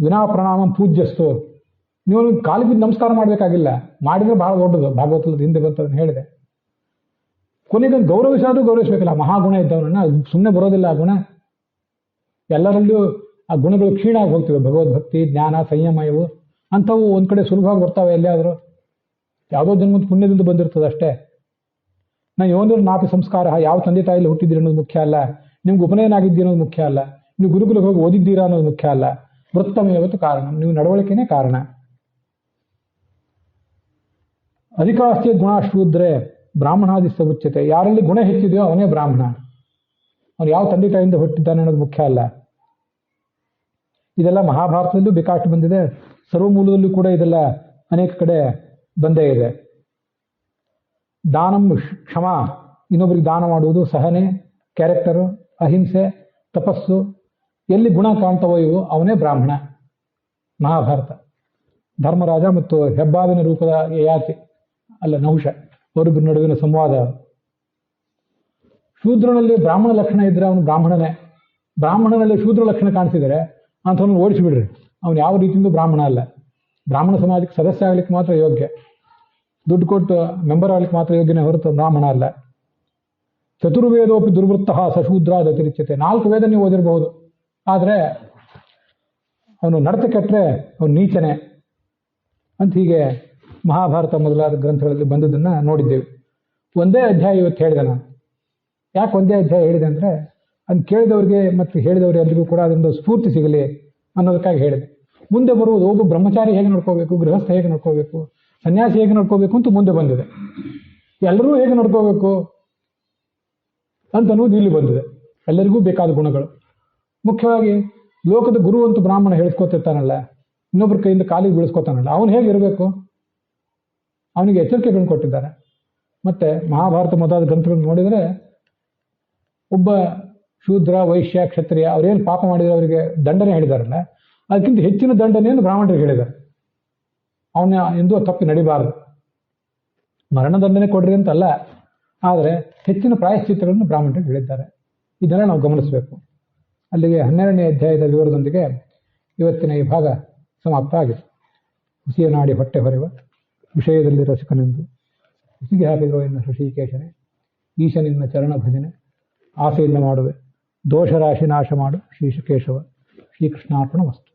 ವಿನಾ ಪ್ರಣಾಮಂ ಪೂಜ್ಯಸ್ತು. ನೀವು ಕಾಲಿಗೆ ಬಿದ್ದು ನಮಸ್ಕಾರ ಮಾಡಬೇಕಾಗಿಲ್ಲ, ಮಾಡಿದರೆ ಬಹಳ ದೊಡ್ಡದು. ಭಾಗವತದ ಹಿಂದೆ ಬಂತದನ್ನು ಹೇಳಿದೆ. ಕೊನೆಗೆ ಗೌರವಿಸೋದು ಗೌರವಿಸಬೇಕಲ್ಲ. ಮಹಾಗುಣ ಇದ್ದವನನ್ನ ಸುಮ್ಮನೆ ಬರೋದಿಲ್ಲ ಆ ಗುಣ. ಎಲ್ಲರಲ್ಲೂ ಆ ಗುಣಗಳು ಕ್ಷೀಣ ಆಗಿ ಹೋಗ್ತಿವೆ. ಭಗವದ್ಭಕ್ತಿ, ಜ್ಞಾನ, ಸಂಯಮ ಇವು ಅಂಥವು ಒಂದು ಕಡೆ ಸುಲಭವಾಗಿ ಬರ್ತಾವೆ. ಎಲ್ಲಿಯಾದರೂ ಯಾವುದೋ ಜನ್ಮದ ಪುಣ್ಯದಿಂದ ಬಂದಿರ್ತದೆ ಅಷ್ಟೇ. ನಾ ಯೋನಿರ್ ನಾಪಿ ಸಂಸ್ಕಾರ, ಯಾವ ತಂದೆ ತಾಯಿಯಲ್ಲಿ ಹುಟ್ಟಿದ್ದೀರಿ ಅನ್ನೋದು ಮುಖ್ಯ ಅಲ್ಲ. ನಿಮ್ಗೆ ಉಪನಯನ ಆಗಿದ್ದೀರಿ ಅನ್ನೋದು ಮುಖ್ಯ ಅಲ್ಲ. ನೀವು ಗುರುಕುಲಕ್ಕೆ ಹೋಗಿ ಓದಿದ್ದೀರಾ ಅನ್ನೋದು ಮುಖ್ಯ ಅಲ್ಲ. ವೃತ್ತಮೇವತ್ತು ಕಾರಣ, ನೀವು ನಡವಳಿಕೆನೇ ಕಾರಣ. ಅಧಿಕಾಸ್ತಿ ಗುಣಾಶೂದ್ರೆ ಬ್ರಾಹ್ಮಣಾದಿಸ್ತ ಉಚ್ಯತೆ. ಯಾರಲ್ಲಿ ಗುಣ ಹೆಚ್ಚಿದೆಯೋ ಅವನೇ ಬ್ರಾಹ್ಮಣ. ಅವನು ಯಾವ ತಂದೆ ತಾಯಿಯಿಂದ ಹುಟ್ಟಿದ್ದಾನೆ ಅನ್ನೋದು ಮುಖ್ಯ ಅಲ್ಲ. ಇದೆಲ್ಲ ಮಹಾಭಾರತದಲ್ಲೂ ಬೇಕಾಷ್ಟು ಬಂದಿದೆ. ಸರ್ವಮೂಲದಲ್ಲೂ ಕೂಡ ಇದೆಲ್ಲ ಅನೇಕ ಕಡೆ ಬಂದೇ ಇದೆ. ದಾನಂ ಕ್ಷಮ, ಇನ್ನೊಬ್ಬರಿಗೆ ದಾನ ಮಾಡುವುದು, ಸಹನೆ, ಕ್ಯಾರೆಕ್ಟರು, ಅಹಿಂಸೆ, ತಪಸ್ಸು, ಎಲ್ಲಿ ಗುಣ ಕಾಣ್ತವೋ ಇವು ಅವನೇ ಬ್ರಾಹ್ಮಣ. ಮಹಾಭಾರತ. ಧರ್ಮರಾಜ ಮತ್ತು ಹೆಬ್ಬಾವಿನ ರೂಪದ ಯಯಾತಿ ಅಲ್ಲ ನಹುಷ ಅವರಿಬ್ಬರ ನಡುವಿನ ಸಂವಾದ. ಶೂದ್ರನಲ್ಲಿ ಬ್ರಾಹ್ಮಣ ಲಕ್ಷಣ ಇದ್ದರೆ ಅವನು ಬ್ರಾಹ್ಮಣನೇ. ಬ್ರಾಹ್ಮಣನಲ್ಲಿ ಶೂದ್ರ ಲಕ್ಷಣ ಕಾಣಿಸಿದರೆ ಅಂಥವನ್ನ ಓಡಿಸಿಬಿಡ್ರಿ, ಅವನು ಯಾವ ರೀತಿಯಿಂದ ಬ್ರಾಹ್ಮಣ ಅಲ್ಲ. ಬ್ರಾಹ್ಮಣ ಸಮಾಜಕ್ಕೆ ಸದಸ್ಯ ಆಗ್ಲಿಕ್ಕೆ ಮಾತ್ರ ಯೋಗ್ಯ, ದುಡ್ಡು ಕೊಟ್ಟು ಮೆಂಬರ್ ಆಗ್ಲಿಕ್ಕೆ ಮಾತ್ರ ಯೋಗ್ಯನೇ ಹೊರತು ಬ್ರಾಹ್ಮಣ ಅಲ್ಲ. ಚತುರ್ವೇದೋಪಿ ದುರ್ವೃತ್ತ ಸಶೂದ್ರ ದತಿರಿಚ್ಯತೆ. 4 ವೇದ ನೀವು ಓದಿರಬಹುದು, ಆದರೆ ಅವನು ನಡತೆ ಕೆಟ್ಟರೆ ಅವನು ನೀಚನೆ ಅಂತ ಹೀಗೆ ಮಹಾಭಾರತ ಮೊದಲಾದ ಗ್ರಂಥಗಳಲ್ಲಿ ಬಂದದನ್ನು ನೋಡಿದ್ದೇವೆ. ಒಂದೇ ಅಧ್ಯಾಯ ಇವತ್ತು ಹೇಳಿದೆ ನಾನು. ಯಾಕೆ ಒಂದೇ ಅಧ್ಯಾಯ ಹೇಳಿದೆ ಅಂದರೆ ಅದನ್ನು ಕೇಳಿದವ್ರಿಗೆ ಮತ್ತು ಹೇಳಿದವ್ರಿಗೆ ಎಲ್ರಿಗೂ ಕೂಡ ಅದರಿಂದ ಸ್ಫೂರ್ತಿ ಸಿಗಲಿ ಅನ್ನೋದಕ್ಕಾಗಿ ಹೇಳಿದೆ. ಮುಂದೆ ಬರುವುದು ಒಬ್ಬ ಬ್ರಹ್ಮಚಾರಿ ಹೇಗೆ ನಡ್ಕೋಬೇಕು, ಗೃಹಸ್ಥ ಹೇಗೆ ನಡ್ಕೋಬೇಕು, ಸನ್ಯಾಸಿ ಹೇಗೆ ನಡ್ಕೋಬೇಕು ಅಂತ ಮುಂದೆ ಬಂದಿದೆ. ಎಲ್ಲರೂ ಹೇಗೆ ನಡ್ಕೋಬೇಕು ಅಂತನೂ ಇಲ್ಲಿ ಬಂದಿದೆ. ಎಲ್ಲರಿಗೂ ಬೇಕಾದ ಗುಣಗಳು. ಮುಖ್ಯವಾಗಿ ಲೋಕದ ಗುರು ಅಂತ ಬ್ರಾಹ್ಮಣ ಹೇಳಿಸ್ಕೊತಿರ್ತಾನಲ್ಲ, ಇನ್ನೊಬ್ಬರ ಕೈಯಿಂದ ಕಾಲಿಗೆ ಬೀಳಿಸ್ಕೊತಾನಲ್ಲ, ಅವನು ಹೇಗಿರಬೇಕು, ಅವನಿಗೆ ಎಚ್ಚರಿಕೆಗಳನ್ನು ಕೊಟ್ಟಿದ್ದಾರೆ. ಮತ್ತು ಮಹಾಭಾರತ ಮೊದಲಾದ ಗ್ರಂಥಗಳನ್ನು ನೋಡಿದರೆ ಒಬ್ಬ ಶೂದ್ರ, ವೈಶ್ಯ, ಕ್ಷತ್ರಿಯ ಅವರೇನು ಪಾಪ ಮಾಡಿದರೆ ಅವರಿಗೆ ದಂಡನೆ ಹೇಳಿದಾರಲ್ಲ, ಅದಕ್ಕಿಂತ ಹೆಚ್ಚಿನ ದಂಡನೆಯನ್ನು ಬ್ರಾಹ್ಮಣರಿಗೆ ಹೇಳಿದ್ದಾರೆ. ಅವನ ಎಂದೂ ತಪ್ಪಿ ನಡಿಬಾರದು. ಮರಣದಂಡನೆ ಕೊಡ್ರಿ ಅಂತಲ್ಲ, ಆದರೆ ಹೆಚ್ಚಿನ ಪ್ರಾಯಶ್ಚಿತ್ತಗಳನ್ನು ಬ್ರಾಹ್ಮಣರಿಗೆ ಹೇಳಿದ್ದಾರೆ. ಇದೆಲ್ಲ ನಾವು ಗಮನಿಸಬೇಕು. ಅಲ್ಲಿಗೆ 12ನೇ ಅಧ್ಯಾಯದ ವಿವರದೊಂದಿಗೆ ಇವತ್ತಿನ ಈ ಭಾಗ ಸಮಾಪ್ತ ಆಗಿದೆ. ಹುಸಿಯ ನಾಡಿ ಹೊಟ್ಟೆ ಹೊರೆವ ವಿಷಯದಲ್ಲಿ ರಸಿಕನೆಂದು ಹುಸಿಗೆ ಹಾಕಿರುವ ಇನ್ನು ಋಷಿಕೇಶನೇ, ಈಶನಿನ್ನ ಚರಣ ಭಜನೆ ಆಸೆಯಿಂದ ಮಾಡುವೆ, ದೋಷರಾಶಿ ನಾಶ ಮಾಡು ಶ್ರೀಕೇಶವ. ಶ್ರೀಕೃಷ್ಣಾರ್ಪಣ ವಸ್ತು.